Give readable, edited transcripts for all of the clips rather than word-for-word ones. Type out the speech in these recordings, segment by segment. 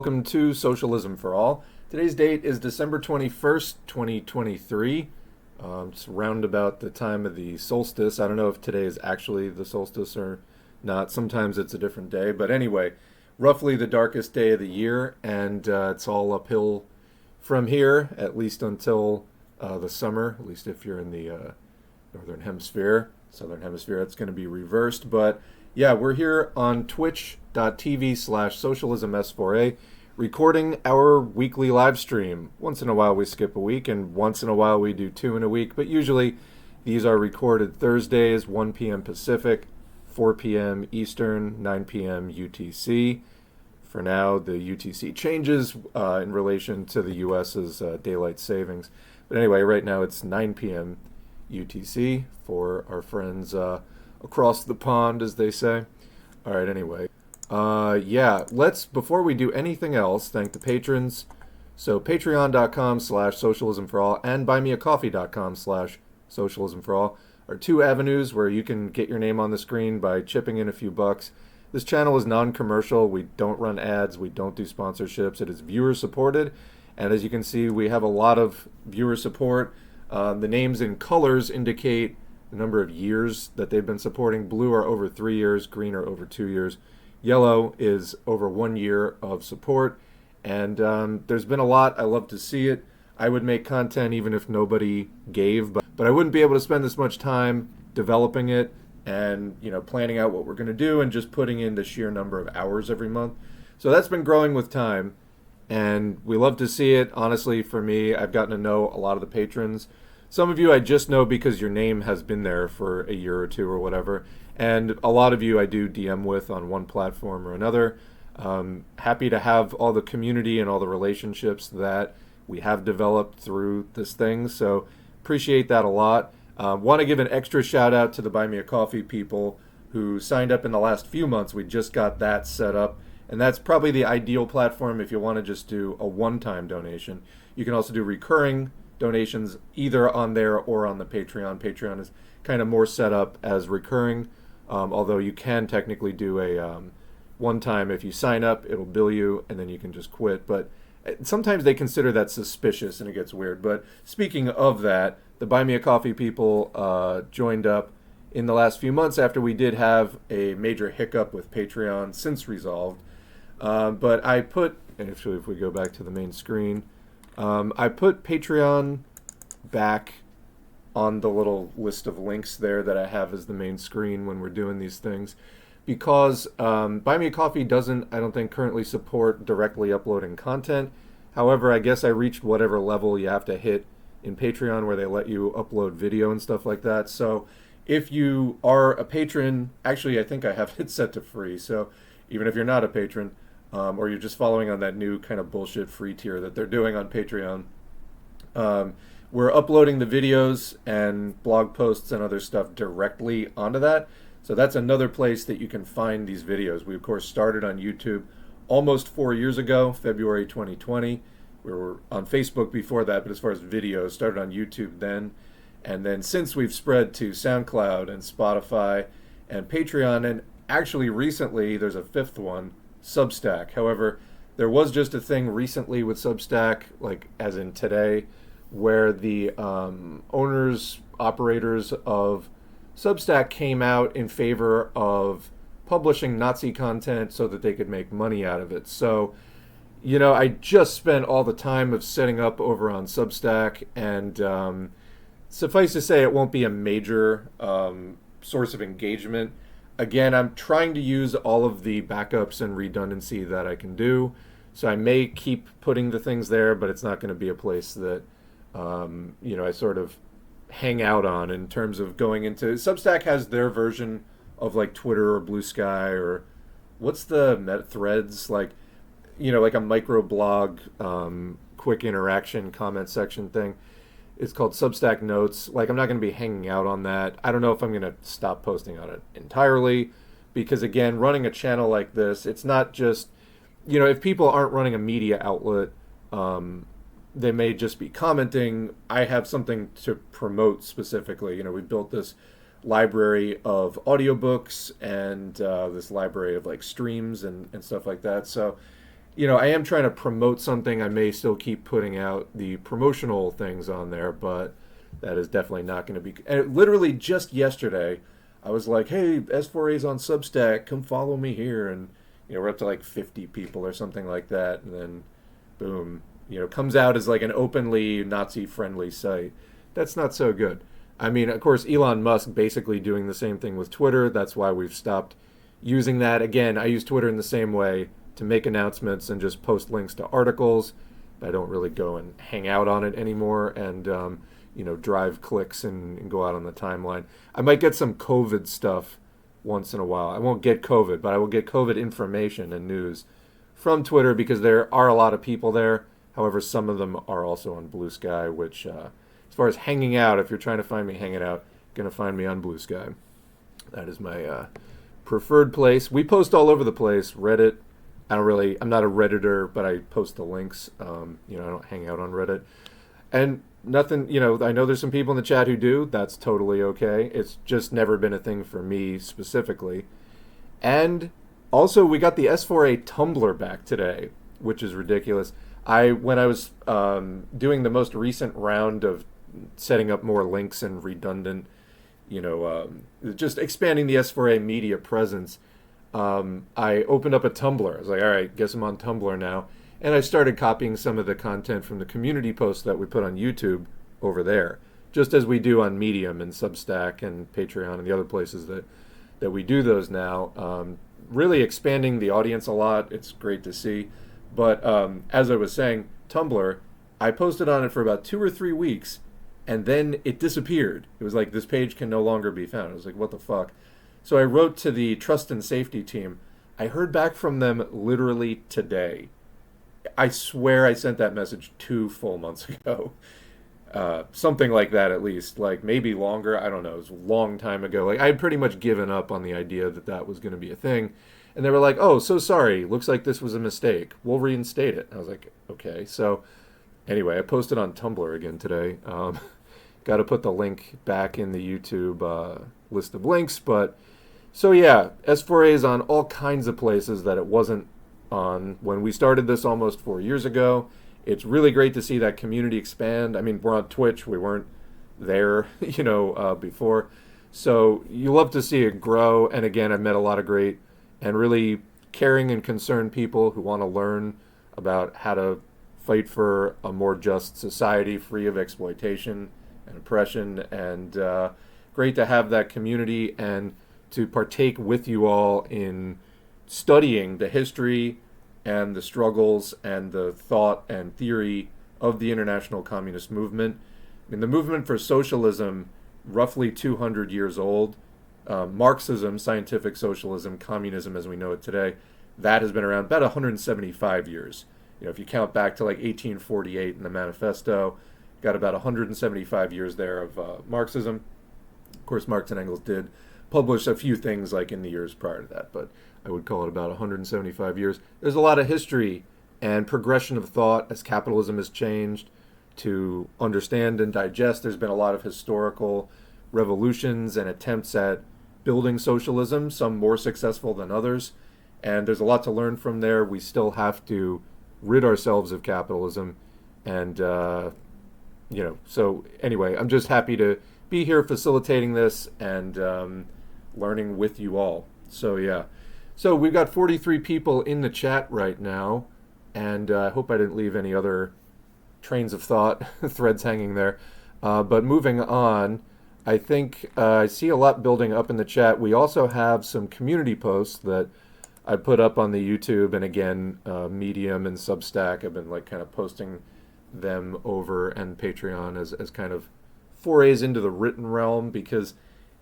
Welcome to Socialism for All. Today's date is December 21st, 2023. It's round about the time of the solstice. I don't know if today is actually the solstice or not. Sometimes it's a different day. But anyway, roughly the darkest day of the year, and it's all uphill from here, at least until the summer, at least if you're in the northern hemisphere. Southern hemisphere, it's going to be reversed. But yeah, we're here on twitch.tv/socialism S4A recording our weekly live stream. Once in a while we skip a week, and once in a while we do two in a week, but usually these are recorded Thursdays, 1 p.m. Pacific, 4 p.m. Eastern, 9 p.m. UTC. For now, the UTC changes in relation to the U.S.'s daylight savings. But anyway, right now it's 9 p.m. UTC for our friends across the pond, as they say. All right, anyway. Let's, before we do anything else, thank the patrons. So patreon.com/socialismforall and buymeacoffee.com/socialismforall are two avenues where you can get your name on the screen by chipping in a few bucks. This channel is non-commercial. We don't run ads. We don't do sponsorships. It is viewer supported. And as you can see, we have a lot of viewer support. The names in colors indicate the number of years that they've been supporting. Blue are over 3 years, green are over 2 years. Yellow is over 1 year of support. And there's been a lot. I love to see it. I would make content even if nobody gave, but I wouldn't be able to spend this much time developing it and planning out what we're going to do and just putting in the sheer number of hours every month. So that's been growing with time, and we love to see it. Honestly, for me, I've gotten to know a lot of the patrons. Some of you I just know because your name has been there for a year or two or whatever, and a lot of you I do DM with on one platform or another. Happy to have all the community and all the relationships that we have developed through this thing, so appreciate that a lot. Want to give an extra shout out to the Buy Me a Coffee people who signed up in the last few months. We just got that set up, and that's probably the ideal platform if you want to just do a one-time donation. You can also do recurring donations either on there or on the Patreon. Patreon is kind of more set up as recurring, although you can technically do a one time. If you sign up, it'll bill you, and then you can just quit. But sometimes they consider that suspicious, and it gets weird. But speaking of that, the Buy Me a Coffee people joined up in the last few months after we did have a major hiccup with Patreon, since resolved. But I put, actually if we go back to the main screen, I put Patreon back on the little list of links there that I have as the main screen when we're doing these things, because Buy Me a Coffee doesn't, I don't think, currently support directly uploading content. However, I guess I reached whatever level you have to hit in Patreon where they let you upload video and stuff like that. So if you are a patron, actually I think I have it set to free, so even if you're not a patron, or you're just following on that new kind of bullshit free tier that they're doing on Patreon, we're uploading the videos and blog posts and other stuff directly onto that. So that's another place that you can find these videos. We, of course, started on YouTube almost 4 years ago, February 2020. We were on Facebook before that, but as far as videos, started on YouTube then. And then since we've spread to SoundCloud and Spotify and Patreon, and actually recently there's a fifth one, Substack. However, there was just a thing recently with Substack, like as in today, where the owners, operators of Substack came out in favor of publishing Nazi content so that they could make money out of it. So, I just spent all the time of setting up over on Substack, and suffice to say, it won't be a major source of engagement. Again, I'm trying to use all of the backups and redundancy that I can do, so I may keep putting the things there, but it's not going to be a place that I sort of hang out on in terms of going into. Substack has their version of like Twitter or Blue Sky, or what's the Threads, like a microblog, quick interaction comment section thing. It's called Substack Notes. Like, I'm not going to be hanging out on that. I don't know if I'm going to stop posting on it entirely, because again, running a channel like this, it's not just, if people aren't running a media outlet, they may just be commenting. I have something to promote specifically. We built this library of audiobooks and this library of like streams and stuff like that. So I am trying to promote something. I may still keep putting out the promotional things on there, but that is definitely not going to be. And literally just yesterday, I was like, "Hey, S4A's on Substack. Come follow me here." And we're up to like 50 people or something like that. And then, boom, comes out as like an openly Nazi-friendly site. That's not so good. I mean, of course, Elon Musk basically doing the same thing with Twitter. That's why we've stopped using that. Again, I use Twitter in the same way to make announcements and just post links to articles. I don't really go and hang out on it anymore and, drive clicks and go out on the timeline. I might get some COVID stuff once in a while. I won't get COVID, but I will get COVID information and news from Twitter because there are a lot of people there. However, some of them are also on Blue Sky, which, as far as hanging out, if you're trying to find me hanging out, going to find me on Blue Sky. That is my preferred place. We post all over the place. Reddit. I'm not a Redditor, but I post the links. I don't hang out on Reddit. And nothing, I know there's some people in the chat who do. That's totally okay. It's just never been a thing for me specifically. And also, we got the S4A Tumblr back today, which is ridiculous. When I was doing the most recent round of setting up more links and redundant, just expanding the S4A media presence, I opened up a Tumblr. I was like, all right, guess I'm on Tumblr now. And I started copying some of the content from the community posts that we put on YouTube over there, just as we do on Medium and Substack and Patreon and the other places that we do those now. Really expanding the audience a lot. It's great to see. But as I was saying, Tumblr, I posted on it for about 2 or 3 weeks, and then it disappeared. It was like, this page can no longer be found. I was like, what the fuck? So I wrote to the trust and safety team. I heard back from them literally today. I swear I sent that message 2 full months ago. Something like that, at least. Like, maybe longer. I don't know. It was a long time ago. Like, I had pretty much given up on the idea that was going to be a thing. And they were like, oh, so sorry. Looks like this was a mistake. We'll reinstate it. I was like, okay. So anyway, I posted on Tumblr again today. Got to put the link back in the YouTube list of links. But so yeah, S4A is on all kinds of places that it wasn't on when we started this almost 4 years ago. It's really great to see that community expand. I mean, we're on Twitch. We weren't there, before. So you love to see it grow. And again, I've met a lot of great and really caring and concerned people who want to learn about how to fight for a more just society free of exploitation and oppression. And great to have that community and to partake with you all in studying the history and the struggles and the thought and theory of the international communist movement. I mean, the movement for socialism, roughly 200 years old. Marxism, scientific socialism, communism as we know it today, that has been around about 175 years. If you count back to like 1848 in the manifesto, got about 175 years there of Marxism. Of course, Marx and Engels did publish a few things like in the years prior to that, but I would call it about 175 years. There's a lot of history and progression of thought as capitalism has changed to understand and digest. There's been a lot of historical revolutions and attempts at building socialism, some more successful than others. And there's a lot to learn from there. We still have to rid ourselves of capitalism. And, so anyway, I'm just happy to be here facilitating this and learning with you all. So, yeah. So we've got 43 people in the chat right now. And I hope I didn't leave any other trains of thought, threads hanging there. But moving on, I think I see a lot building up in the chat. We also have some community posts that I put up on the YouTube, and again, Medium and Substack. I've been like kind of posting them over, and Patreon as kind of forays into the written realm, because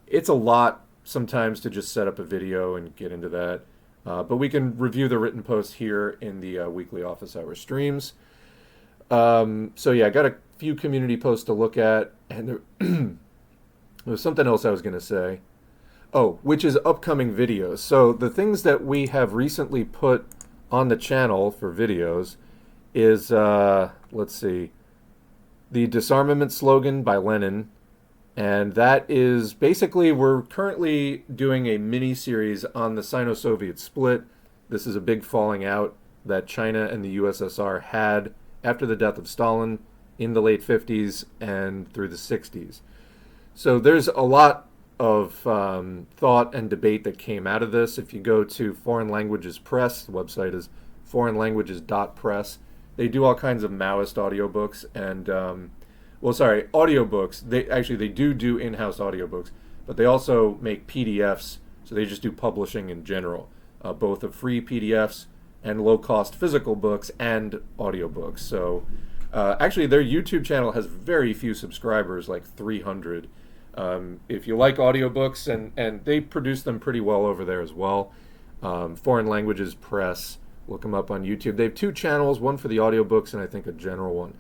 it's a lot sometimes to just set up a video and get into that. But we can review the written posts here in the weekly office hour streams. So yeah, I got a few community posts to look at, and there was something else I was going to say. Oh, which is upcoming videos. So the things that we have recently put on the channel for videos is, let's see, the disarmament slogan by Lenin. And that is basically, we're currently doing a mini-series on the Sino-Soviet split. This is a big falling out that China and the USSR had after the death of Stalin in the late 50s and through the 60s. So there's a lot of thought and debate that came out of this. If you go to Foreign Languages Press, the website is foreignlanguages.press. They do all kinds of Maoist audiobooks and, audiobooks. They do in-house audiobooks, but they also make PDFs, so they just do publishing in general, both of free PDFs and low-cost physical books and audiobooks. So actually, their YouTube channel has very few subscribers, like 300. If you like audiobooks, and they produce them pretty well over there as well. Foreign Languages Press, look them up on YouTube. They have two channels, one for the audiobooks and I think a general one.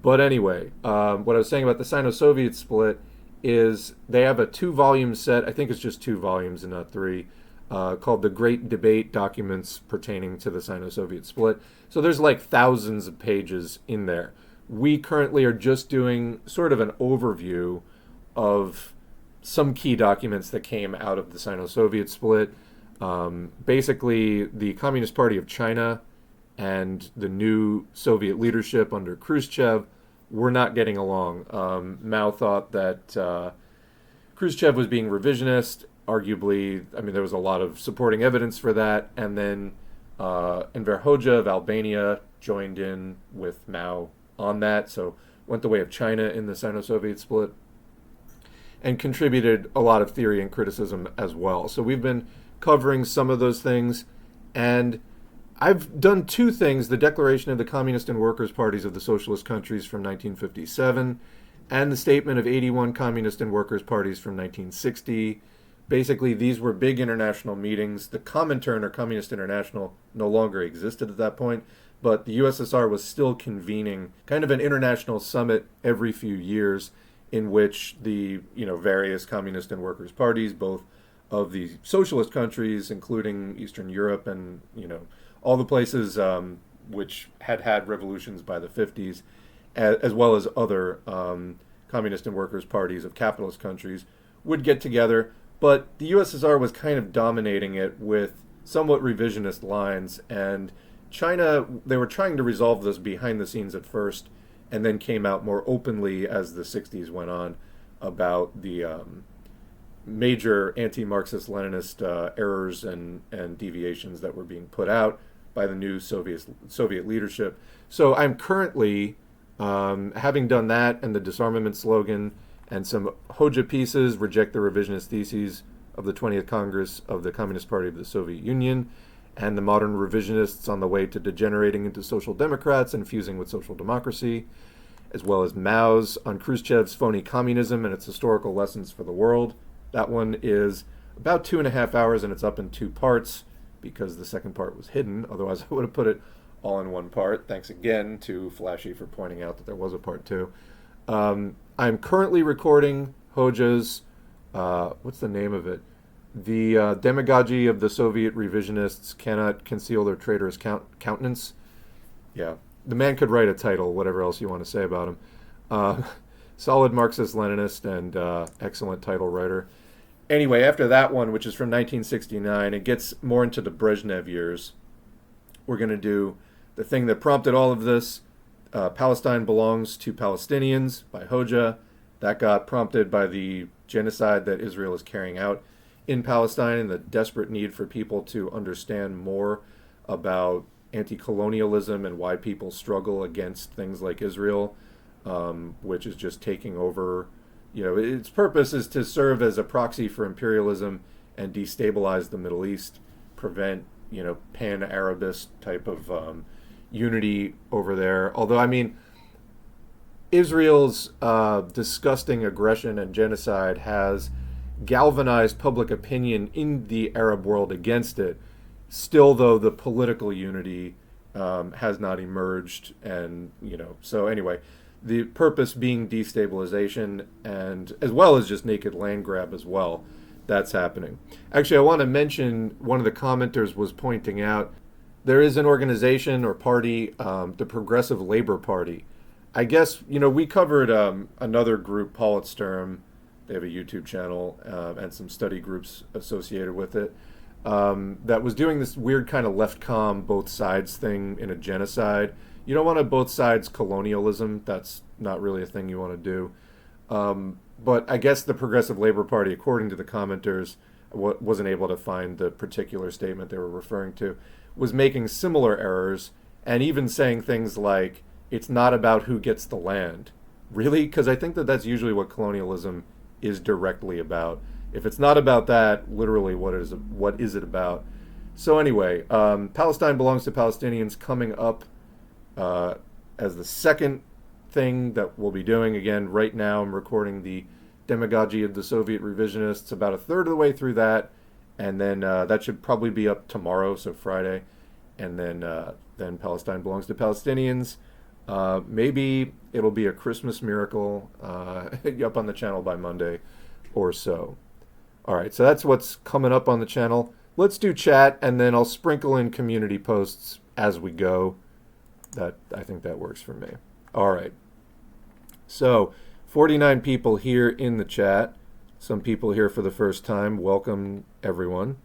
But anyway, what I was saying about the Sino-Soviet split is they have a 2-volume set, I think it's just 2 volumes and not 3, called The Great Debate Documents Pertaining to the Sino-Soviet Split. So there's like thousands of pages in there. We currently are just doing sort of an overview of some key documents that came out of the Sino-Soviet split. Basically, the Communist Party of China and the new Soviet leadership under Khrushchev were not getting along. Mao thought that Khrushchev was being revisionist. Arguably, I mean, there was a lot of supporting evidence for that. And then Enver Hoxha of Albania joined in with Mao on that. So went the way of China in the Sino-Soviet split, and contributed a lot of theory and criticism as well. So we've been covering some of those things, and I've done 2 things: the Declaration of the Communist and Workers' Parties of the Socialist Countries from 1957, and the Statement of 81 Communist and Workers' Parties from 1960. Basically, these were big international meetings. The Comintern, or Communist International, no longer existed at that point, but the USSR was still convening kind of an international summit every few years, in which the various communist and workers' parties, both of the socialist countries, including Eastern Europe and all the places which had revolutions by the 50s, as well as other communist and workers' parties of capitalist countries, would get together. But the USSR was kind of dominating it with somewhat revisionist lines, and China, they were trying to resolve this behind the scenes at first, and then came out more openly as the 60s went on about the major anti-Marxist-Leninist errors and deviations that were being put out by the new Soviet leadership. So I'm currently, having done that and the disarmament slogan and some Hoxha pieces, Reject the Revisionist Theses of the 20th Congress of the Communist Party of the Soviet Union, and the modern revisionists on the way to degenerating into social democrats and fusing with social democracy, as well as Mao's on Khrushchev's phony communism and its historical lessons for the world. That one is about 2.5 hours, and it's up in 2 parts because the second part was hidden. Otherwise, I would have put it all in one part. Thanks again to Flashy for pointing out that there was a part 2. I'm currently recording Hoxha's, what's the name of it? The demagogy of the Soviet revisionists cannot conceal their traitorous countenance. Yeah, the man could write a title, whatever else you want to say about him. Solid Marxist-Leninist and excellent title writer. Anyway, after that one, which is from 1969, it gets more into the Brezhnev years. We're going to do the thing that prompted all of this, Palestine Belongs to Palestinians by Hoxha. That got prompted by the genocide that Israel is carrying out in Palestine and the desperate need for people to understand more about anti-colonialism and why people struggle against things like Israel, which is just taking over. Its purpose is to serve as a proxy for imperialism and destabilize the Middle East, prevent, pan-Arabist type of unity over there. Although, I mean, Israel's disgusting aggression and genocide has galvanized public opinion in the Arab world against it. Still, though, the political unity has not emerged, and so anyway, the purpose being destabilization, and as well as just naked land grab as well. That's happening. Actually, I want to mention, one of the commenters was pointing out there is an organization or party, the Progressive Labor Party. I guess, we covered another group, Politsturm. They have a YouTube channel and some study groups associated with it. that was doing this weird kind of left com both sides thing in a genocide. You don't want a both sides colonialism. That's not really a thing you want to do. But I guess the Progressive Labor Party, according to the commenters, wasn't able to find the particular statement they were referring to, was making similar errors and even saying things like, it's not about who gets the land. Really? Because I think that that's usually what colonialism is directly about. If it's not about that, literally, what is it about? So anyway, Palestine belongs to Palestinians coming up as the second thing that we'll be doing. Again, right now I'm recording the Demagogy of the Soviet Revisionists, about a third of the way through that, and then that should probably be up tomorrow, so Friday, and then Palestine belongs to Palestinians. Maybe it'll be a Christmas miracle up on the channel by Monday or so. All right, so that's what's coming up on the channel. Let's do chat, and then I'll sprinkle in community posts as we go. I think that works for me. All right. So, 49 people here in the chat. Some people here for the first time. Welcome, everyone,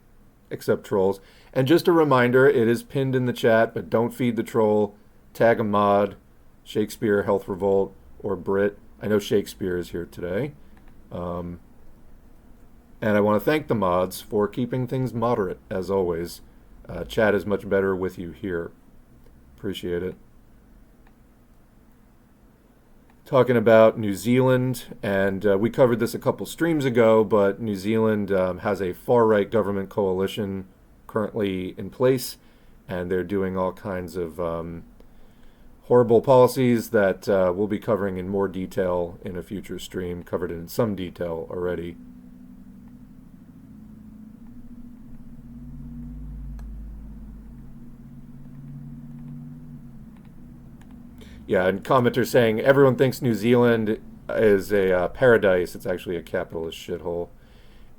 except trolls. And just a reminder, it is pinned in the chat, but don't feed the troll. Tag a mod, Shakespeare, Health Revolt, or Brit. I know Shakespeare is here today. And I want to thank the mods for keeping things moderate, as always. Chat is much better with you here. Appreciate it. Talking about New Zealand, and we covered this a couple streams ago, but New Zealand has a far-right government coalition currently in place, and they're doing all kinds of horrible policies that we'll be covering in more detail in a future stream, covered in some detail already. Yeah, and commenters saying everyone thinks New Zealand is a paradise. It's actually a capitalist shithole.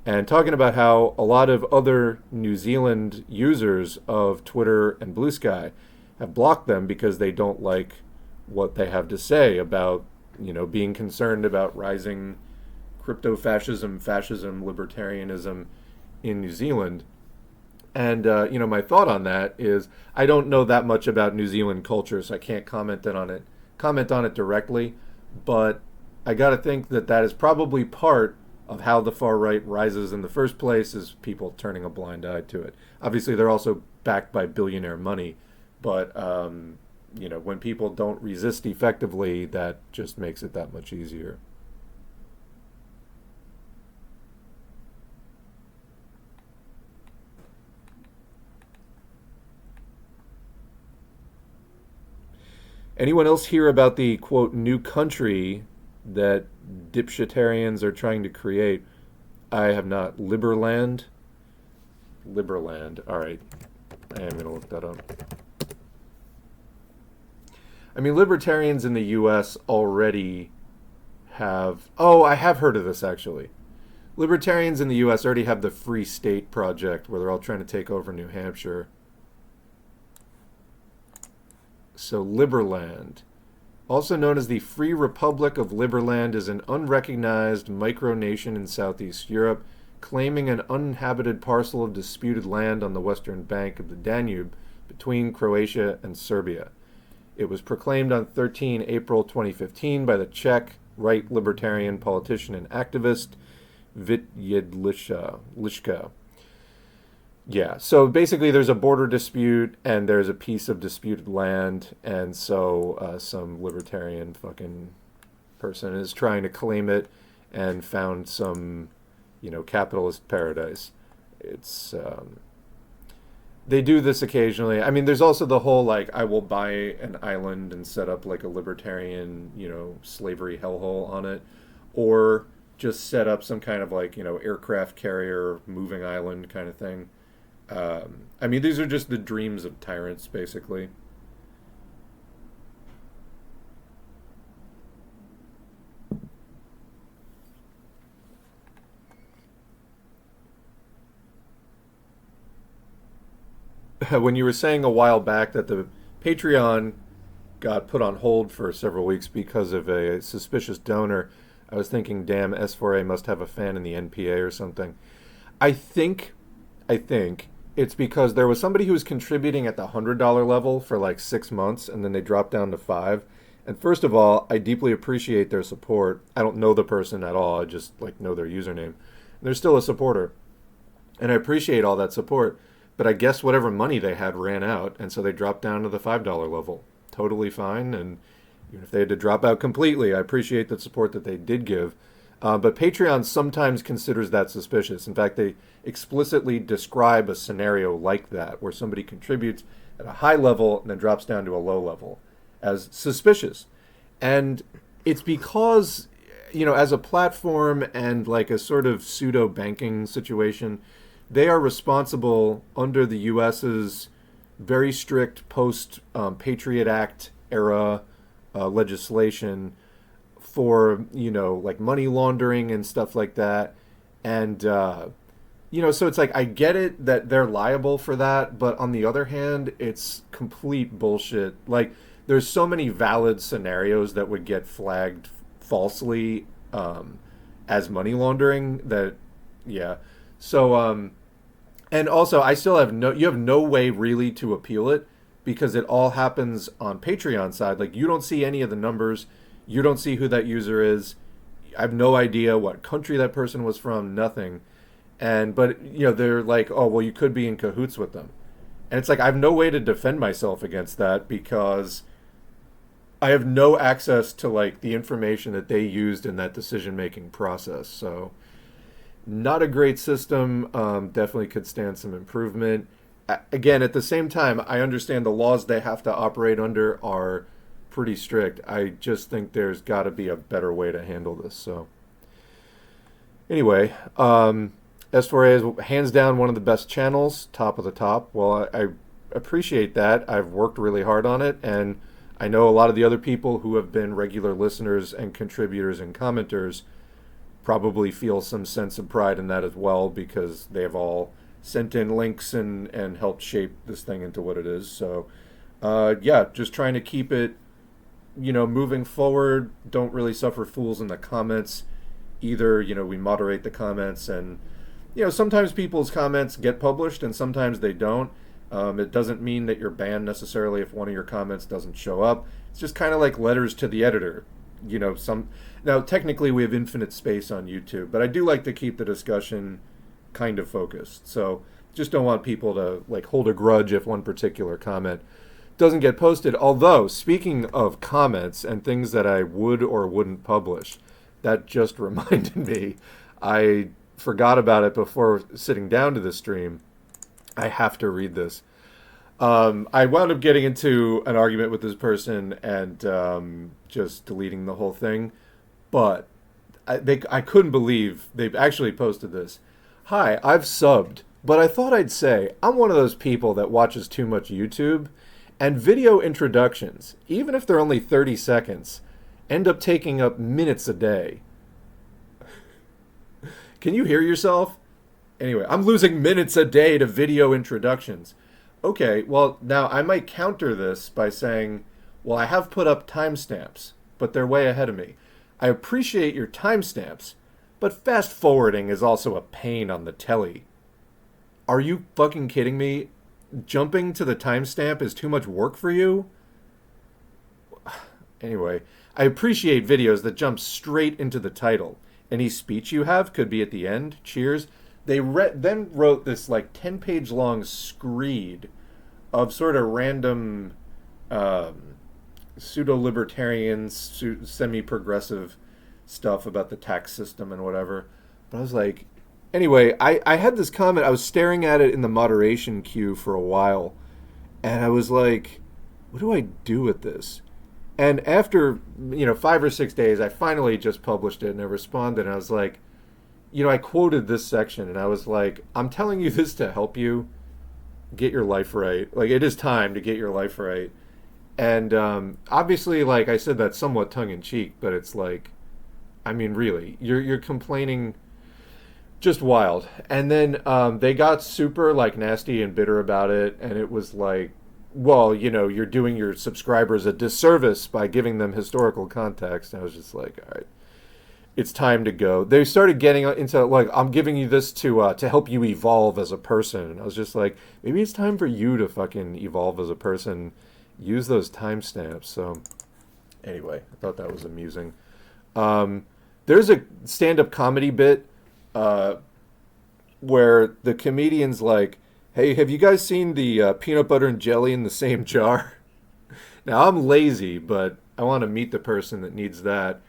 And talking about how a lot of other New Zealand users of Twitter and Blue Sky have blocked them because they don't like what they have to say about, being concerned about rising crypto-fascism, fascism, libertarianism in New Zealand. And, my thought on that is I don't know that much about New Zealand culture, so I can't comment on it directly. But I got to think that is probably part of how the far right rises in the first place, is people turning a blind eye to it. Obviously, they're also backed by billionaire money. But, when people don't resist effectively, that just makes it that much easier. Anyone else hear about the, quote, new country that dipshitarians are trying to create? I have not. Liberland? Liberland. All right. I am going to look that up. I mean, libertarians in the U.S. already have... Oh, I have heard of this, actually. Libertarians in the U.S. already have the Free State Project, where they're all trying to take over New Hampshire. So Liberland, also known as the Free Republic of Liberland, is an unrecognized micronation in Southeast Europe, claiming an uninhabited parcel of disputed land on the western bank of the Danube between Croatia and Serbia. It was proclaimed on 13 April 2015 by the Czech right libertarian politician and activist Vít Jedlička. Yeah, so basically there's a border dispute and there's a piece of disputed land, and so some libertarian fucking person is trying to claim it and found some, capitalist paradise. It's, they do this occasionally. I mean, there's also the whole, I will buy an island and set up, a libertarian, slavery hellhole on it, or just set up some kind of, aircraft carrier moving island kind of thing. I mean, these are just the dreams of tyrants, basically. When you were saying a while back that the Patreon got put on hold for several weeks because of a suspicious donor, I was thinking, damn, S4A must have a fan in the NPA or something. I think It's because there was somebody who was contributing at the $100 level for like 6 months, and then they dropped down to 5. And first of all, I deeply appreciate their support. I don't know the person at all. I just like know their username. They're still a supporter, and I appreciate all that support. But I guess whatever money they had ran out, and so they dropped down to the $5 level. Totally fine, and even if they had to drop out completely, I appreciate the support that they did give. But Patreon sometimes considers that suspicious. In fact, they explicitly describe a scenario like that, where somebody contributes at a high level and then drops down to a low level, as suspicious. And it's because, as a platform and like a sort of pseudo banking situation, they are responsible under the US's very strict post Patriot Act era legislation for, like money laundering and stuff like that. And, so it's like, I get it that they're liable for that, but on the other hand, it's complete bullshit. Like, there's so many valid scenarios that would get flagged falsely as money laundering that, yeah. So, and also, you have no way really to appeal it, because it all happens on Patreon side. Like, you don't see any of the numbers. You don't see who that user is. I have no idea what country that person was from, nothing. But they're like, oh, well, you could be in cahoots with them. And it's like, I have no way to defend myself against that, because I have no access to like the information that they used in that decision-making process. So not a great system. Definitely could stand some improvement. Again, at the same time, I understand the laws they have to operate under are pretty strict. I just think there's got to be a better way to handle this. So anyway, S4A is hands down one of the best channels, top of the top. Well, I appreciate that. I've worked really hard on it, and I know a lot of the other people who have been regular listeners and contributors and commenters probably feel some sense of pride in that as well, because they have all sent in links and helped shape this thing into what it is. So just trying to keep it, moving forward. Don't really suffer fools in the comments either. We moderate the comments, and sometimes people's comments get published and sometimes they don't. It doesn't mean that you're banned necessarily if one of your comments doesn't show up. It's just kind of like letters to the editor. Now technically we have infinite space on YouTube, but I do like to keep the discussion kind of focused. So just don't want people to like hold a grudge if one particular comment doesn't get posted. Although, speaking of comments and things that I would or wouldn't publish, that just reminded me. I forgot about it before sitting down to the stream. I have to read this. I wound up getting into an argument with this person and just deleting the whole thing. But I couldn't believe they've actually posted this. Hi, I've subbed, but I thought I'd say I'm one of those people that watches too much YouTube, and video introductions, even if they're only 30 seconds, end up taking up minutes a day. Can you hear yourself? Anyway, I'm losing minutes a day to video introductions. Okay, well, now I might counter this by saying, well, I have put up timestamps, but they're way ahead of me. I appreciate your timestamps, but fast forwarding is also a pain on the telly. Are you fucking kidding me? Jumping to the timestamp is too much work for you? Anyway, I appreciate videos that jump straight into the title. Any speech you have could be at the end. Cheers. They then wrote this like 10-page long screed of sort of random pseudo-libertarian, semi-progressive stuff about the tax system and whatever. But I was like, anyway, I had this comment. I was staring at it in the moderation queue for a while, and I was like, what do I do with this? And after 5 or 6 days, I finally just published it, and I responded, and I was like, I quoted this section, and I was like, I'm telling you this to help you get your life right. Like, it is time to get your life right. And obviously, like I said, that's somewhat tongue-in-cheek, but it's like, I mean, really, you're complaining just wild. And then they got super, like, nasty and bitter about it, and it was like, well, you're doing your subscribers a disservice by giving them historical context. And I was just like, all right. it's time to go. They started getting into like, I'm giving you this to help you evolve as a person. And I was just like, maybe it's time for you to fucking evolve as a person. Use those timestamps. So anyway, I thought that was amusing. There's a stand-up comedy bit where the comedian's like, "Hey, have you guys seen the peanut butter and jelly in the same jar?" Now I'm lazy, but I want to meet the person that needs that.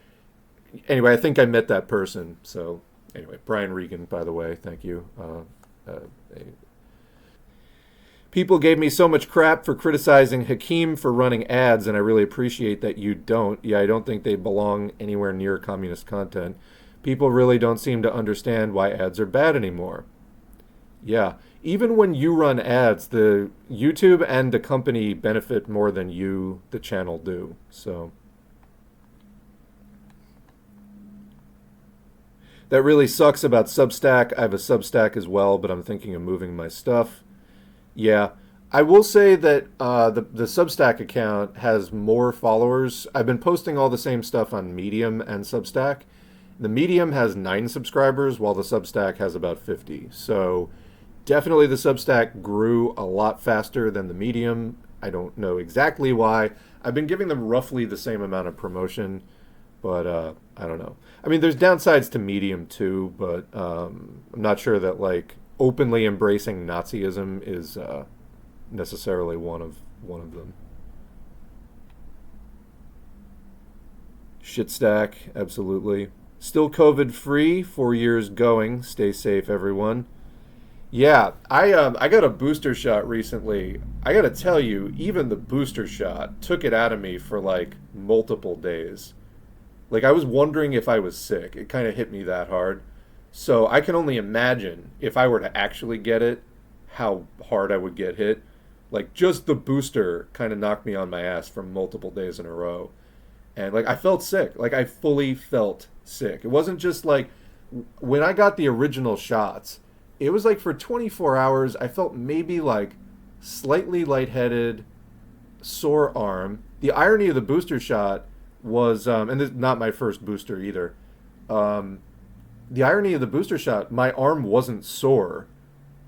Anyway, I think I met that person. So anyway, Brian Regan, by the way, thank you. Uh, People gave me so much crap for criticizing Hakeem for running ads, and I really appreciate that you don't. Yeah, I don't think they belong anywhere near communist content. People really don't seem to understand why ads are bad anymore. Yeah, even when you run ads, the YouTube and the company benefit more than you, the channel, do. So that really sucks about Substack. I have a Substack as well, but I'm thinking of moving my stuff. Yeah, I will say that the Substack account has more followers. I've been posting all the same stuff on Medium and Substack. The Medium has 9 subscribers, while the Substack has about 50. So definitely the Substack grew a lot faster than the Medium. I don't know exactly why. I've been giving them roughly the same amount of promotion, but I don't know. I mean, there's downsides to Medium too, but I'm not sure that like openly embracing Nazism is necessarily one of them. Shitstack, absolutely. Still COVID free, 4 years going. Stay safe, everyone. Yeah, I got a booster shot recently. I gotta tell you, even the booster shot took it out of me for like multiple days. Like I was wondering if I was sick. It kind of hit me that hard. So I can only imagine if I were to actually get it, how hard I would get hit. Like just the booster kind of knocked me on my ass for multiple days in a row. And like I felt sick. Like I fully felt sick. It wasn't just like when I got the original shots, it was like for 24 hours I felt maybe like slightly lightheaded, sore arm. The irony of the booster shot was and this is not my first booster either. The irony of the booster shot, my arm wasn't sore,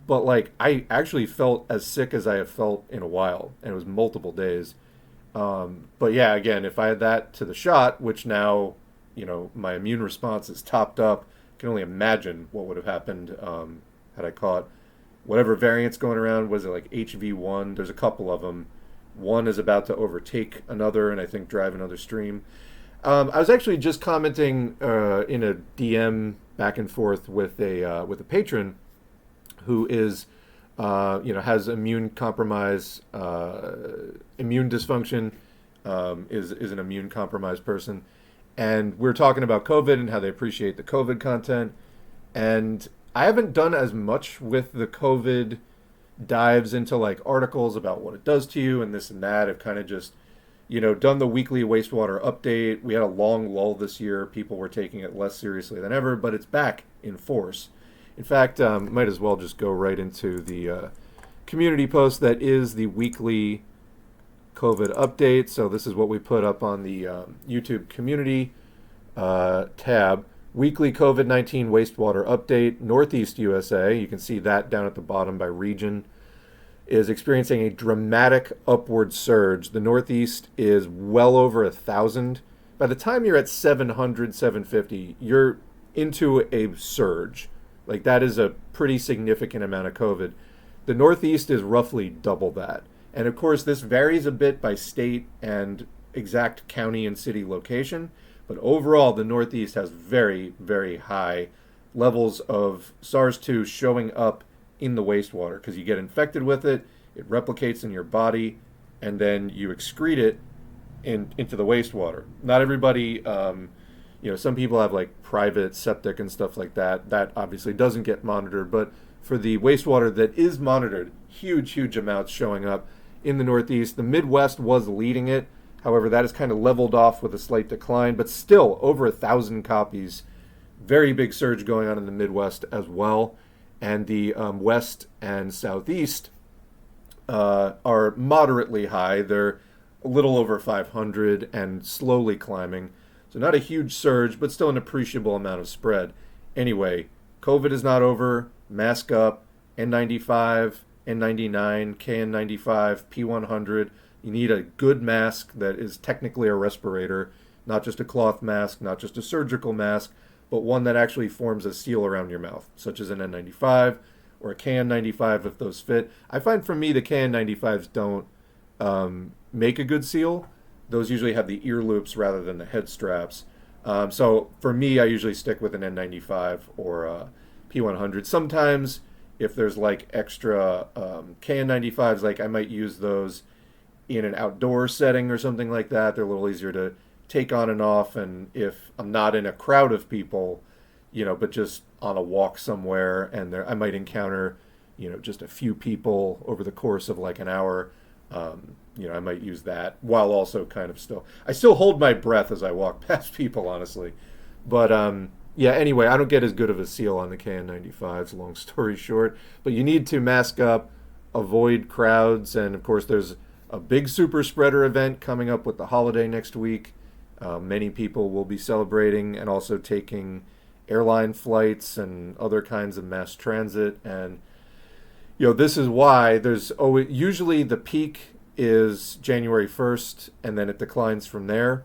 but like I actually felt as sick as I have felt in a while, and it was multiple days. But yeah, again, if I had that to the shot, which now, you know, my immune response is topped up, I can only imagine what would have happened had I caught whatever variant's going around. Was it like HV1? There's a couple of them. One is about to overtake another, and I think drive another stream. I was actually just commenting in a DM back and forth with a patron who is has immune compromise, immune dysfunction, is an immune compromised person, and we're talking about COVID and how they appreciate the COVID content. And I haven't done as much with the COVID dives into like articles about what it does to you and this and that. I've kind of just done the weekly wastewater update. We had a long lull this year. People were taking it less seriously than ever, but it's back in force. In fact, might as well just go right into the community post that is the weekly COVID update. So this is what we put up on the YouTube community tab. Weekly COVID-19 wastewater update. Northeast USA, you can see that down at the bottom by region, is experiencing a dramatic upward surge. The Northeast is well over 1,000. By the time you're at 700, 750, you're into a surge. Like that is a pretty significant amount of COVID. The Northeast is roughly double that. And of course, this varies a bit by state and exact county and city location. But overall, the Northeast has very, very high levels of SARS-2 showing up in the wastewater because you get infected with it, it replicates in your body, and then you excrete it into the wastewater. Not everybody, some people have like private septic and stuff like that. That obviously doesn't get monitored, but for the wastewater that is monitored, huge, huge amounts showing up in the Northeast. The Midwest was leading it. However, that has kind of leveled off with a slight decline, but still over 1,000 copies. Very big surge going on in the Midwest as well. And the West and Southeast are moderately high. They're a little over 500 and slowly climbing. So not a huge surge, but still an appreciable amount of spread. Anyway, COVID is not over. Mask up. N95, N99, KN95, P100. You need a good mask that is technically a respirator, not just a cloth mask, not just a surgical mask, but one that actually forms a seal around your mouth, such as an N95 or a KN95 if those fit. I find for me the KN95s don't make a good seal. Those usually have the ear loops rather than the head straps. So for me, I usually stick with an N95 or a P100. Sometimes if there's like extra KN95s, like I might use those in an outdoor setting or something like that. They're a little easier to take on and off. And if I'm not in a crowd of people, but just on a walk somewhere and I might encounter, just a few people over the course of like an hour, I might use that while also kind of I still hold my breath as I walk past people, honestly. But yeah, anyway, I don't get as good of a seal on the KN95s, long story short. But you need to mask up, avoid crowds, and of course there's a big super spreader event coming up with the holiday next week. Many people will be celebrating and also taking airline flights and other kinds of mass transit. And, this is why there's always, usually the peak is January 1st and then it declines from there.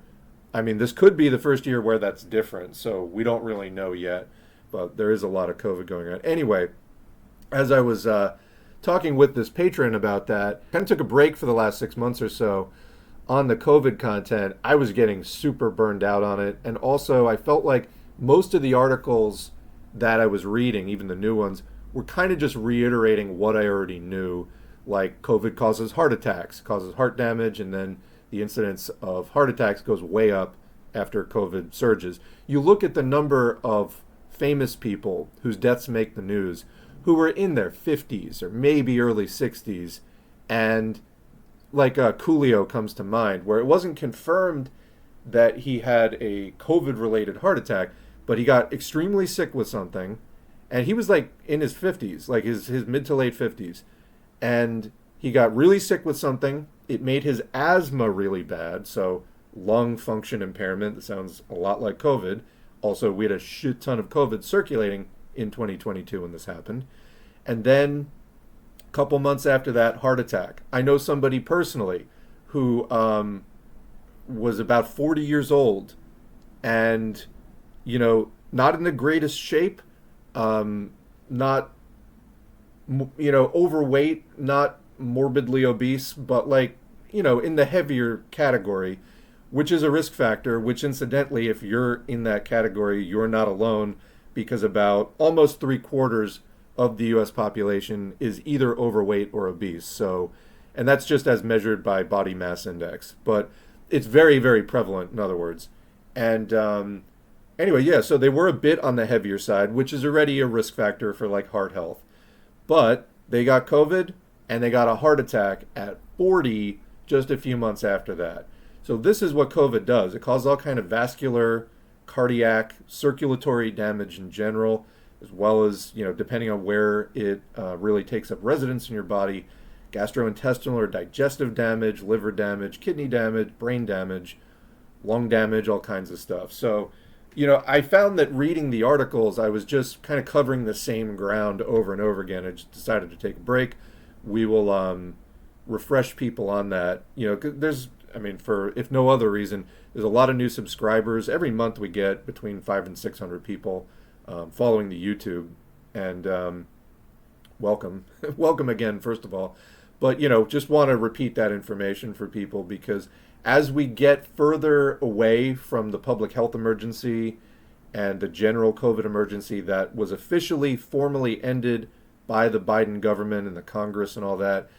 I mean, this could be the first year where that's different, so we don't really know yet, but there is a lot of COVID going on. Anyway, as I was talking with this patron about that, kind of took a break for the last 6 months or so on the COVID content. I was getting super burned out on it, and also I felt like most of the articles that I was reading, even the new ones, were kind of just reiterating what I already knew, like COVID causes heart attacks, causes heart damage, and then the incidence of heart attacks goes way up after COVID surges. You look at the number of famous people whose deaths make the news who were in their 50s or maybe early 60s, and like Coolio comes to mind, where it wasn't confirmed that he had a COVID-related heart attack, but he got extremely sick with something, and he was like in his 50s, like his mid to late 50s, and he got really sick with something. It made his asthma really bad, so lung function impairment. That sounds a lot like COVID. Also, we had a shit ton of COVID circulating in 2022 when this happened. And then a couple months after that, heart attack. I know somebody personally who was about 40 years old and, not in the greatest shape, not, overweight, not morbidly obese, but like, in the heavier category, which is a risk factor, which incidentally, if you're in that category, you're not alone, because about almost 3/4 of the US population is either overweight or obese. So, and that's just as measured by body mass index, but it's very, very prevalent, in other words. And anyway, yeah, so they were a bit on the heavier side, which is already a risk factor for like heart health. But they got COVID and they got a heart attack at 40 just a few months after that. So this is what COVID does. It causes all kind of vascular, cardiac, circulatory damage in general, as well as, depending on where it really takes up residence in your body, gastrointestinal or digestive damage, liver damage, kidney damage, brain damage, lung damage, all kinds of stuff. So, I found that reading the articles, I was just kind of covering the same ground over and over again. I just decided to take a break. We will refresh people on that. 'Cause there's, for if no other reason, there's a lot of new subscribers. Every month we get between 500 and 600 people following the YouTube. And welcome. Welcome again, first of all. But, just want to repeat that information for people, because as we get further away from the public health emergency and the general COVID emergency that was officially formally ended by the Biden government and the Congress and all that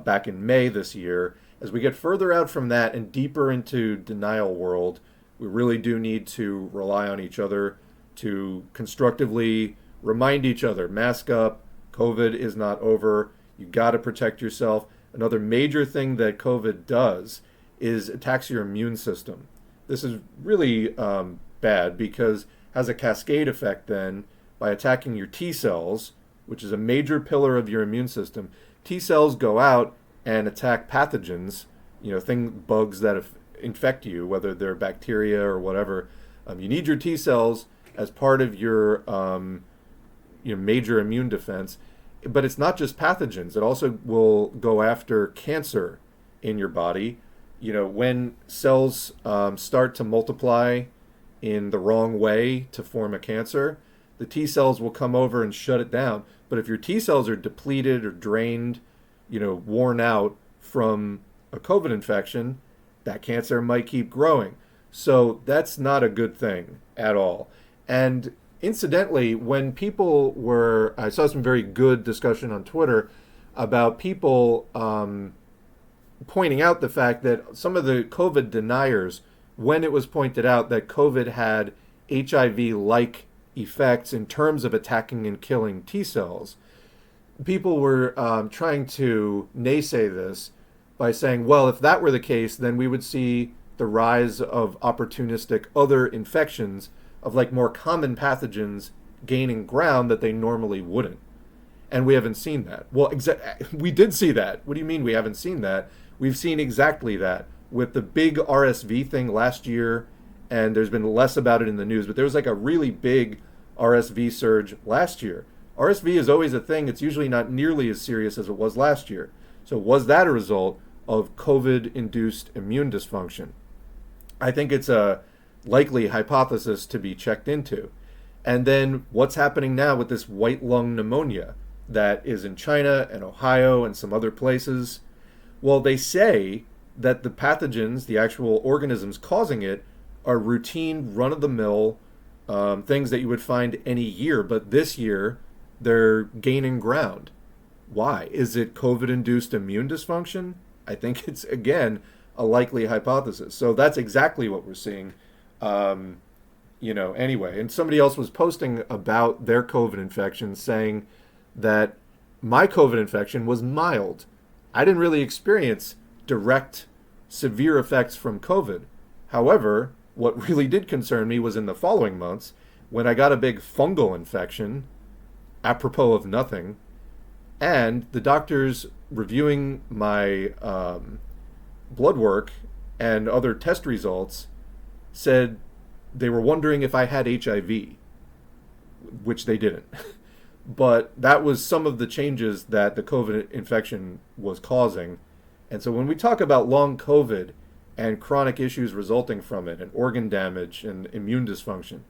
back in May this year, as we get further out from that and deeper into denial world, we really do need to rely on each other to constructively remind each other, mask up, COVID is not over, you got to protect yourself. Another major thing that COVID does is attacks your immune system. This is really bad because it has a cascade effect then by attacking your T cells, which is a major pillar of your immune system. T cells go out and attack pathogens, bugs that infect you, whether they're bacteria or whatever. You need your T cells as part of your major immune defense. But it's not just pathogens. It also will go after cancer in your body. When cells start to multiply in the wrong way to form a cancer, the T cells will come over and shut it down. But if your T cells are depleted or drained, worn out from a COVID infection, that cancer might keep growing. So that's not a good thing at all. And incidentally, when I saw some very good discussion on Twitter about people pointing out the fact that some of the COVID deniers, when it was pointed out that COVID had HIV-like effects in terms of attacking and killing T cells, people were trying to naysay this by saying, well, if that were the case, then we would see the rise of opportunistic other infections of more common pathogens gaining ground that they normally wouldn't. And we haven't seen that. Well, we did see that. What do you mean we haven't seen that? We've seen exactly that with the big RSV thing last year, and there's been less about it in the news, but there was a really big RSV surge last year. RSV is always a thing. It's usually not nearly as serious as it was last year. So was that a result of COVID-induced immune dysfunction? I think it's a likely hypothesis to be checked into. And then what's happening now with this white lung pneumonia that is in China and Ohio and some other places? Well, they say that the pathogens, the actual organisms causing it, are routine, run-of-the-mill things that you would find any year. But this year, they're gaining ground. Why? Is it COVID-induced immune dysfunction? I think it's, again, a likely hypothesis. So that's exactly what we're seeing, anyway. And somebody else was posting about their COVID infection saying that my COVID infection was mild. I didn't really experience direct severe effects from COVID. However, what really did concern me was in the following months when I got a big fungal infection, apropos of nothing, and the doctors reviewing my blood work and other test results said they were wondering if I had HIV, which they didn't. But that was some of the changes that the COVID infection was causing. And so when we talk about long COVID and chronic issues resulting from it and organ damage and immune dysfunction,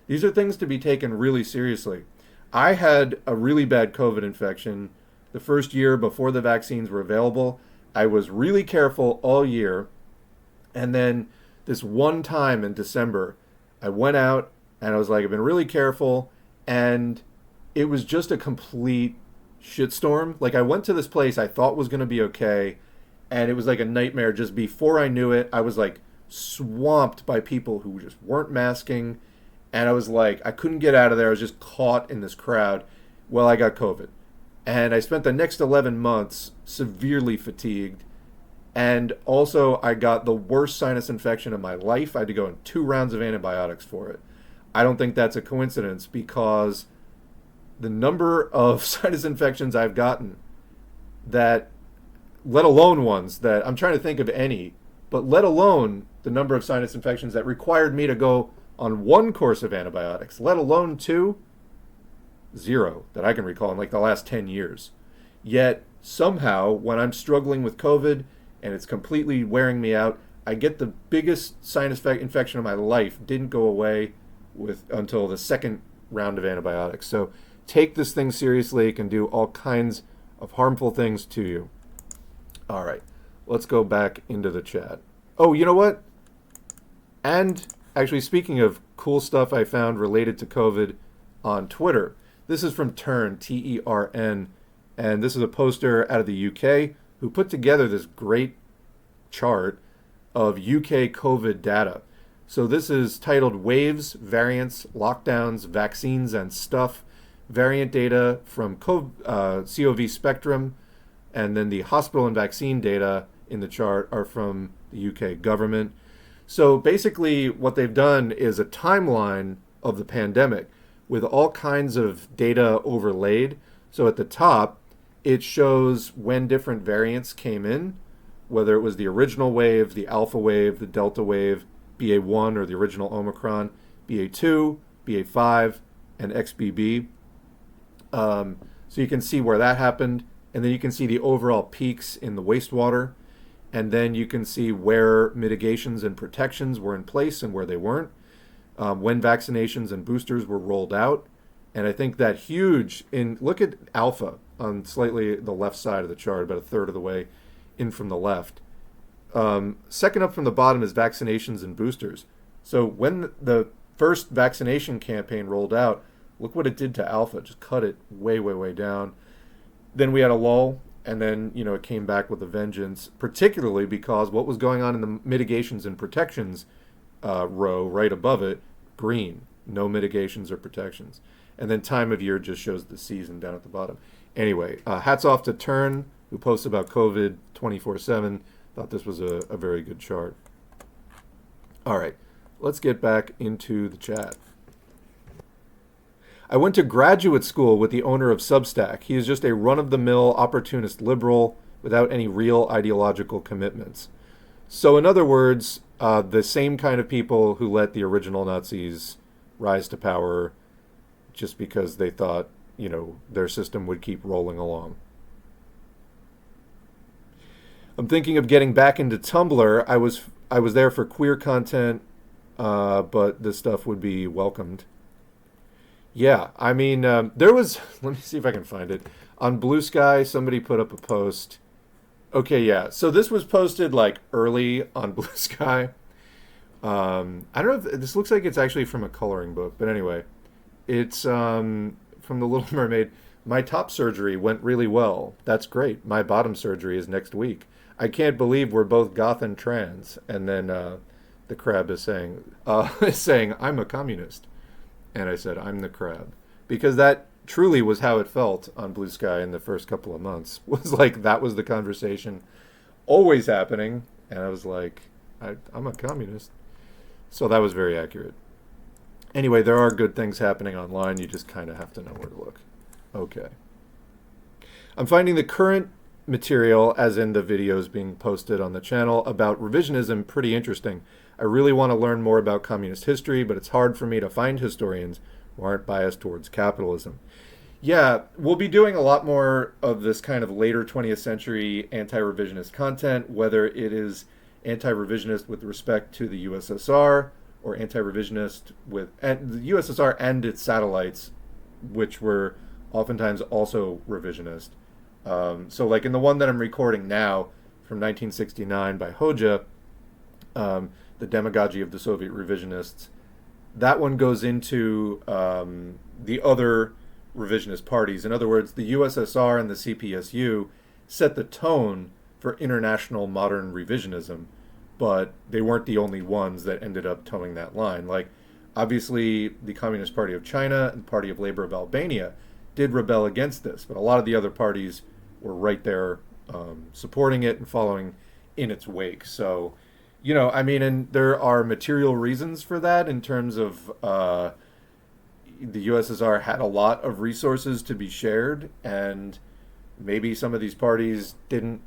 these are things to be taken really seriously. I had a really bad COVID infection the first year before the vaccines were available. I was really careful all year. And then this one time in December, I went out and I was like, I've been really careful. And it was just a complete shitstorm. I went to this place I thought was going to be okay. And it was like a nightmare. Just before I knew it, I was swamped by people who just weren't masking. And I was I couldn't get out of there. I was just caught in this crowd. Well, I got COVID. And I spent the next 11 months severely fatigued. And also, I got the worst sinus infection of my life. I had to go in 2 rounds of antibiotics for it. I don't think that's a coincidence because the number of sinus infections I've gotten that, let alone ones that, I'm trying to think of any, but let alone the number of sinus infections that required me to go on 1 course of antibiotics, let alone 2, 0 that I can recall in the last 10 years. Yet somehow when I'm struggling with COVID and it's completely wearing me out, I get the biggest sinus infection of my life didn't go away until the 2nd round of antibiotics. So take this thing seriously. It can do all kinds of harmful things to you. All right, let's go back into the chat. Oh, you know what? And actually, speaking of cool stuff I found related to COVID on Twitter, this is from Tern, T-E-R-N, and this is a poster out of the UK who put together this great chart of UK COVID data. So this is titled Waves, Variants, Lockdowns, Vaccines, and Stuff. Variant data from COV Spectrum, and then the hospital and vaccine data in the chart are from the UK government. So basically what they've done is a timeline of the pandemic with all kinds of data overlaid. So at the top, it shows when different variants came in, whether it was the original wave, the alpha wave, the delta wave, BA1 or the original Omicron, BA2, BA5, and XBB. So you can see where that happened, and then you can see the overall peaks in the wastewater, and then you can see where mitigations and protections were in place and where they weren't, when vaccinations and boosters were rolled out. And I think that look at alpha on slightly the left side of the chart, about a third of the way in from the left. Second up from the bottom is vaccinations and boosters. So when the first vaccination campaign rolled out, look what it did to alpha, just cut it way, way, way down. Then we had a lull, and then, it came back with a vengeance, particularly because what was going on in the mitigations and protections row right above it, green, no mitigations or protections. And then time of year just shows the season down at the bottom. Anyway, hats off to Turn, who posts about COVID 24/7. Thought this was a very good chart. All right, let's get back into the chat. I went to graduate school with the owner of Substack. He is just a run-of-the-mill opportunist liberal without any real ideological commitments. So in other words, the same kind of people who let the original Nazis rise to power just because they thought, their system would keep rolling along. I'm thinking of getting back into Tumblr. I was there for queer content, but this stuff would be welcomed. Yeah, I mean, there was, let me see if I can find it. On Blue Sky, somebody put up a post. Okay, yeah, so this was posted early on Blue Sky. I don't know if this looks like it's actually from a coloring book, but anyway, it's from The Little Mermaid. My top surgery went really well. That's great. My bottom surgery is next week. I can't believe we're both goth and trans. And then the crab is saying, I'm a communist. And I said, I'm the crab. Because that truly was how it felt on Blue Sky in the first couple of months. Was that was the conversation always happening. And I was like, I'm a communist. So that was very accurate. Anyway, there are good things happening online. You just kind of have to know where to look. Okay. I'm finding the current material, as in the videos being posted on the channel, about revisionism pretty interesting. I really want to learn more about communist history, but it's hard for me to find historians who aren't biased towards capitalism. Yeah, we'll be doing a lot more of this kind of later 20th century anti-revisionist content, whether it is anti-revisionist with respect to the USSR or anti-revisionist with the USSR and its satellites, which were oftentimes also revisionist. So in the one that I'm recording now from 1969 by Hoja, The Demagogy of the Soviet Revisionists, that one goes into the other revisionist parties. In other words, the USSR and the CPSU set the tone for international modern revisionism, but they weren't the only ones that ended up towing that line. Obviously, the Communist Party of China and Party of Labor of Albania did rebel against this, but a lot of the other parties were right there supporting it and following in its wake. So, and there are material reasons for that in terms of the USSR had a lot of resources to be shared, and maybe some of these parties didn't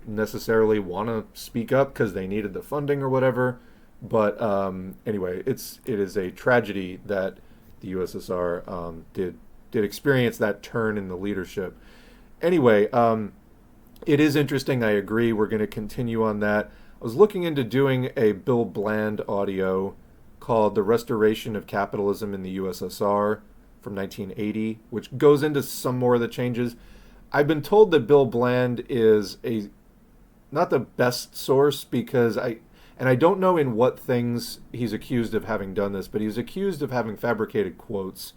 necessarily want to speak up because they needed the funding or whatever. But anyway, it is a tragedy that the USSR did experience that turn in the leadership. Anyway, it is interesting. I agree. We're going to continue on that. I was looking into doing a Bill Bland audio called The Restoration of Capitalism in the USSR from 1980, which goes into some more of the changes. I've been told that Bill Bland is not the best source because I don't know in what things he's accused of having done this, but he's accused of having fabricated quotes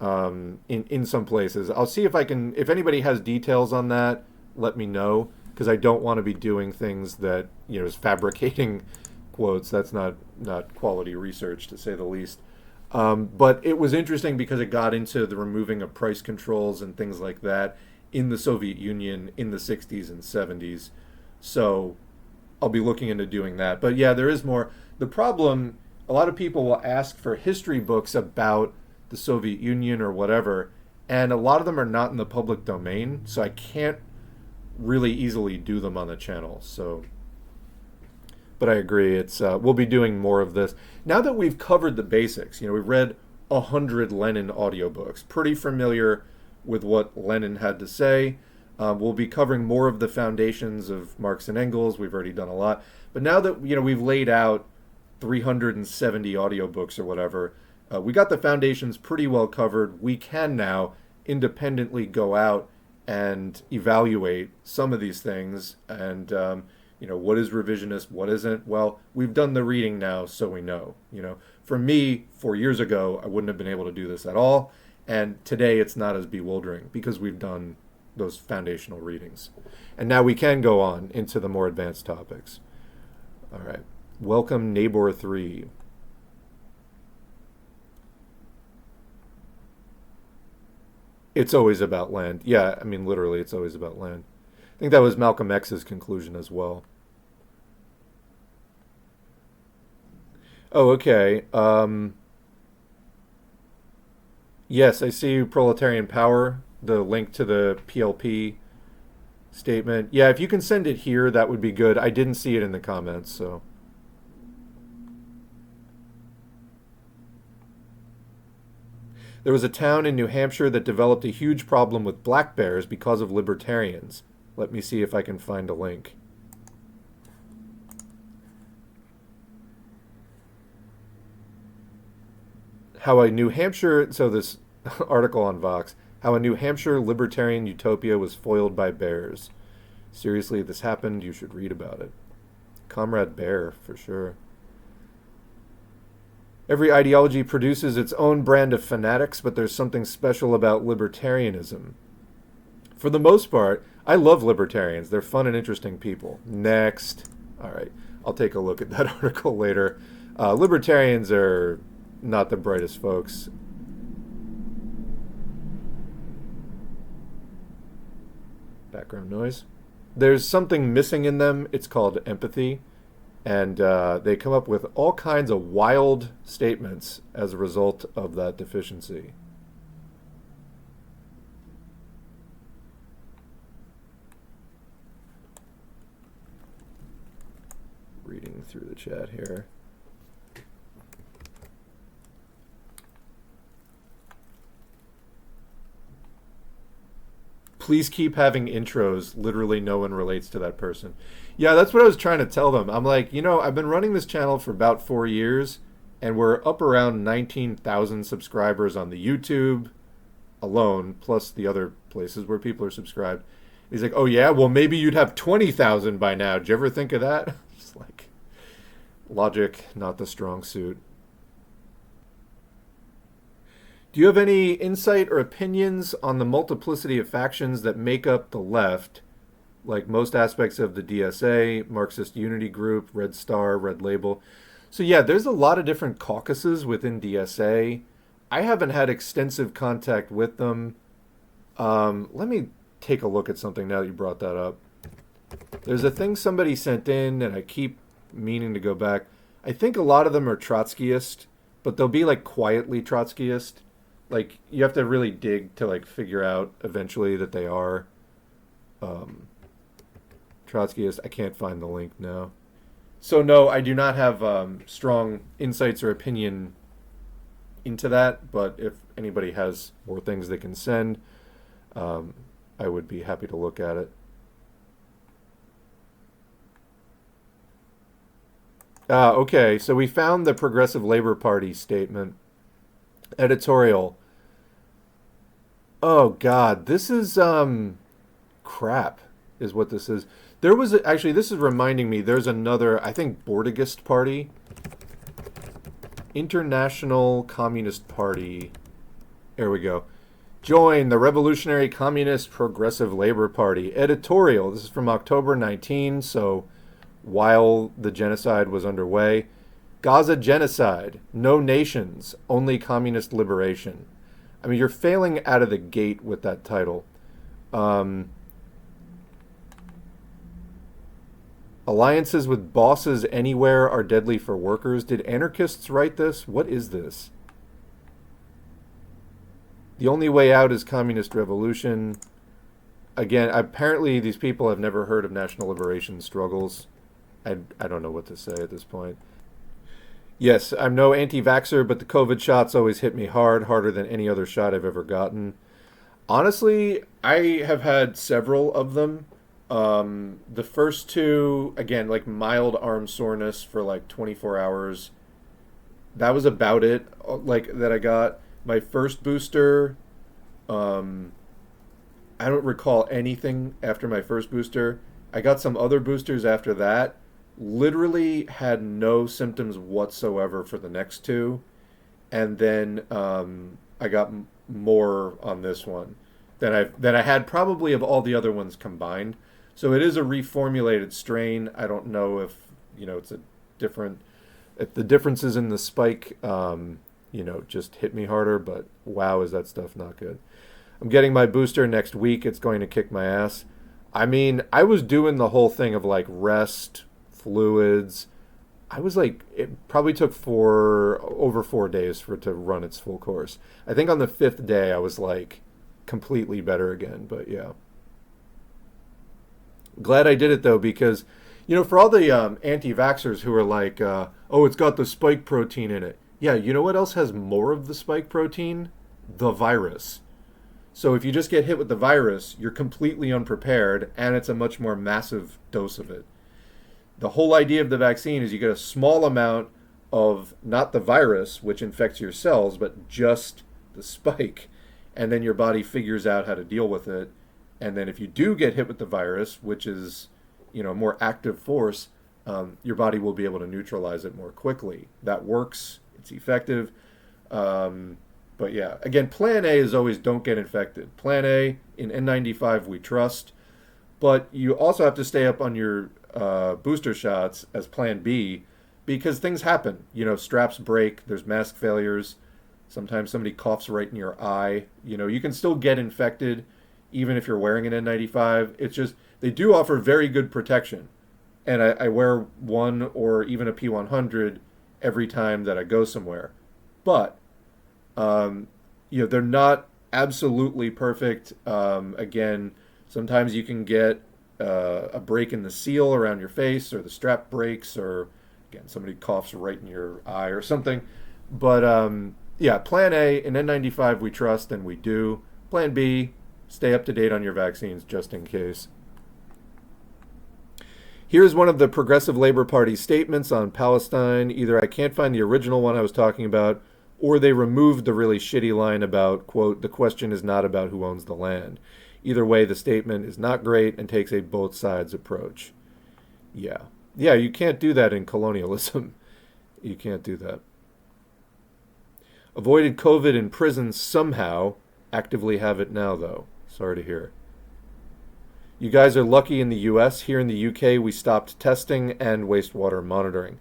in some places. I'll see if anybody has details on that, let me know, because I don't want to be doing things that, is fabricating quotes. That's not quality research, to say the least. But it was interesting because it got into the removing of price controls and things like that in the Soviet Union in the 60s and 70s. So I'll be looking into doing that. But yeah, there is more. The problem, a lot of people will ask for history books about the Soviet Union or whatever, and a lot of them are not in the public domain, so I can't really easily do them on the channel. So, but I agree. It's we'll be doing more of this now that we've covered the basics. You know, we've read 100 Lenin audiobooks, pretty familiar with what Lenin had to say. We'll be covering more of the foundations of Marx and Engels. We've already done a lot, but now that we've laid out 370 audiobooks or whatever, we got the foundations pretty well covered. We can now independently go out and evaluate some of these things, and what is revisionist, what isn't. Well, we've done the reading now, so we know. For me, 4 years ago, I wouldn't have been able to do this at all, and today it's not as bewildering because we've done those foundational readings. And now we can go on into the more advanced topics. All right. Welcome, Neighbor 3. It's always about land. Yeah, I mean, literally, it's always about land. I think that was Malcolm X's conclusion as well. Oh, okay. Yes, I see Proletarian Power, the link to the PLP statement. Yeah, if you can send it here, that would be good. I didn't see it in the comments, so. There was a town in New Hampshire that developed a huge problem with black bears because of libertarians. Let me see if I can find a link. How a New Hampshire, so this article on Vox, how a New Hampshire libertarian utopia was foiled by bears. Seriously, this happened, you should read about it. Comrade Bear, for sure. Every ideology produces its own brand of fanatics, but there's something special about libertarianism. For the most part, I love libertarians. They're fun and interesting people. Next. All right, I'll take a look at that article later. Libertarians are not the brightest folks. Background noise. There's something missing in them. It's called empathy. And they come up with all kinds of wild statements as a result of that deficiency. Reading through the chat here. Please keep having intros. Literally no one relates to that person. Yeah, that's what I was trying to tell them. I'm like, I've been running this channel for about 4 years, and we're up around 19,000 subscribers on the YouTube alone, plus the other places where people are subscribed. He's like, oh yeah, well maybe you'd have 20,000 by now. Did you ever think of that? Just like, logic, not the strong suit. Do you have any insight or opinions on the multiplicity of factions that make up the left, like most aspects of the DSA, Marxist Unity Group, Red Star, Red Label? So yeah, there's a lot of different caucuses within DSA. I haven't had extensive contact with them. Let me take a look at something now that you brought that up. There's a thing somebody sent in, and I keep meaning to go back. I think a lot of them are Trotskyist, but they'll be like quietly Trotskyist. Like, you have to really dig to like figure out eventually that they are Trotskyist. I can't find the link now. So no, I do not have strong insights or opinion into that, but if anybody has more things they can send, I would be happy to look at it. Okay, so we found the Progressive Labor Party statement. Editorial. Oh God, this is crap is what this is. There was actually, this is reminding me, there's another, I think, Bordigist party. International Communist Party. There we go. Join the Revolutionary Communist Progressive Labor Party. Editorial. This is from October 19, so while the genocide was underway. Gaza genocide, no nations, only communist liberation. I mean, you're failing out of the gate with that title. Alliances with bosses anywhere are deadly for workers. Did anarchists write this? What is this? The only way out is communist revolution. again, apparently these people have never heard of national liberation struggles. I don't know what to say at this point. Yes, I'm no anti-vaxxer, but the COVID shots always hit me hard, harder than any other shot I've ever gotten. Honestly, I have had several of them. The first two, again, like mild arm soreness for like 24 hours. That was about it, like that I got. My first booster, um, I don't recall anything after my first booster. I got some other boosters after that. Literally had no symptoms whatsoever for the next two. And then I got more on this one than I had probably of all the other ones combined. So it is a reformulated strain. I don't know if it's a different if the differences in the spike just hit me harder. But wow, is that stuff not good? I'm getting my booster next week. It's going to kick my ass. I mean, I was doing the whole thing of like rest, fluids. I was like, it probably took over 4 days for it to run its full course. I think on the fifth day, I was like completely better again. But yeah, glad I did it though, because, for all the anti-vaxxers who are like, oh, it's got the spike protein in it. Yeah, you know what else has more of the spike protein? The virus. So if you just get hit with the virus, you're completely unprepared, and it's a much more massive dose of it. The whole idea of the vaccine is you get a small amount of not the virus, which infects your cells, but just the spike. And then your body figures out how to deal with it. And then if you do get hit with the virus, which is, a more active force, your body will be able to neutralize it more quickly. That works. It's effective. But yeah, again, plan A is always don't get infected. Plan A, in N95 we trust. But you also have to stay up on your booster shots as plan B, because things happen. Straps break, there's mask failures. Sometimes somebody coughs right in your eye. You can still get infected even if you're wearing an N95. It's just, they do offer very good protection. And I wear one or even a P100 every time that I go somewhere. But, they're not absolutely perfect. Again, sometimes you can get a break in the seal around your face, or the strap breaks, or again, somebody coughs right in your eye or something. But yeah, plan A, in N95 we trust, and we do. Plan B, stay up to date on your vaccines just in case. Here's one of the Progressive Labor Party's statements on Palestine. Either I can't find the original one I was talking about, or they removed the really shitty line about, quote, the question is not about who owns the land. Either way, the statement is not great and takes a both sides approach. Yeah, you can't do that in colonialism. You can't do that. Avoided COVID in prison somehow. Actively have it now, though. Sorry to hear. You guys are lucky in the US. Here in the UK, we stopped testing and wastewater monitoring.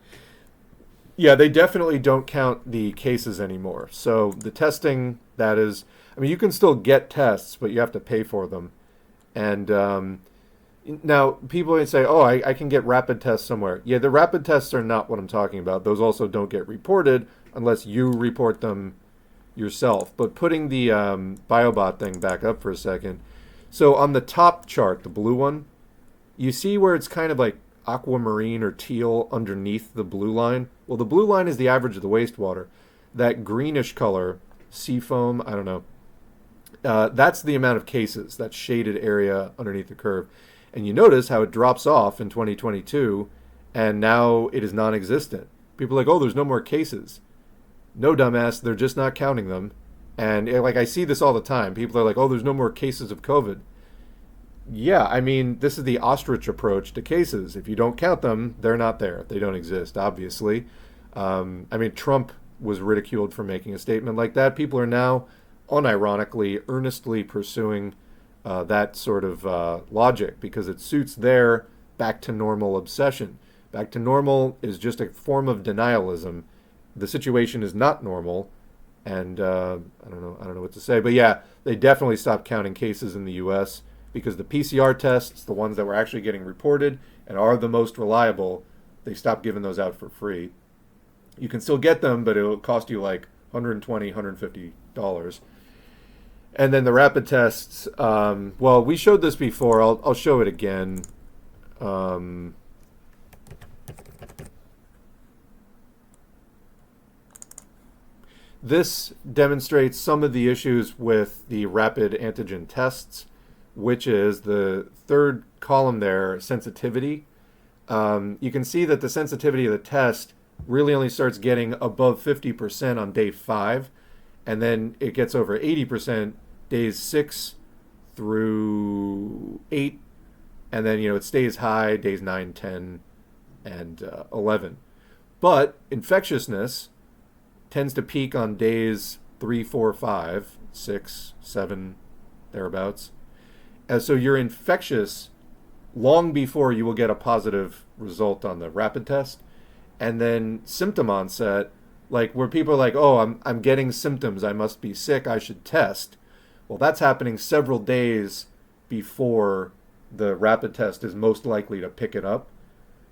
Yeah, they definitely don't count the cases anymore. So the testing, that is, you can still get tests, but you have to pay for them. And now people may say, oh, I can get rapid tests somewhere. Yeah, the rapid tests are not what I'm talking about. Those also don't get reported unless you report them yourself. But putting the BioBot thing back up for a second. So on the top chart, the blue one, you see where it's kind of like aquamarine or teal underneath the blue line? Well, the blue line is the average of the wastewater. That greenish color, sea foam, I don't know, that's the amount of cases, that shaded area underneath the curve. And you notice how it drops off in 2022, and now it is non-existent. People are like, oh, there's no more cases. No, dumbass, they're just not counting them. And like, I see this all the time. People are like, oh, there's no more cases of COVID. Yeah, this is the ostrich approach to cases. If you don't count them, they're not there. They don't exist, obviously. Trump was ridiculed for making a statement like that. People are now, unironically, earnestly pursuing that sort of logic because it suits their back to normal obsession. Back to normal is just a form of denialism. The situation is not normal. And I don't know what to say. But yeah, they definitely stopped counting cases in the U.S. because the PCR tests, the ones that were actually getting reported and are the most reliable, they stopped giving those out for free. You can still get them, but it'll cost you like $120, $150. And then the rapid tests. Well, we showed this before. I'll show it again. Um, this demonstrates some of the issues with the rapid antigen tests, which is the third column there, sensitivity. You can see that the sensitivity of the test really only starts getting above 50% on day 5, and then it gets over 80% days 6 through 8, and then it stays high days 9, 10, and 11. But infectiousness tends to peak on days 3, 4, 5, 6, 7, thereabouts. And so you're infectious long before you will get a positive result on the rapid test. And then symptom onset, like where people are like, oh, I'm getting symptoms, I must be sick, I should test. Well, that's happening several days before the rapid test is most likely to pick it up.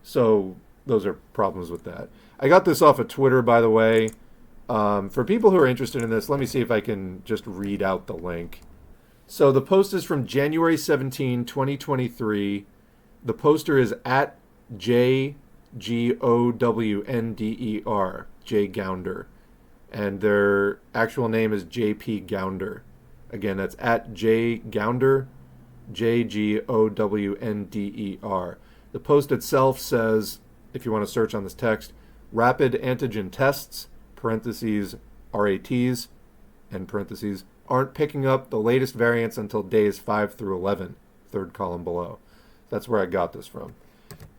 So those are problems with that. I got this off of Twitter, by the way. For people who are interested in this, let me see if I can just read out the link. So the post is from January 17, 2023. The poster is at JGOWNDER, J Gounder. And their actual name is JP Gounder. Again, that's at J Gounder, JGOWNDER. The post itself says, if you want to search on this text, rapid antigen tests, parentheses, RATs, end parentheses, aren't picking up the latest variants until days 5 through 11, third column below. That's where I got this from.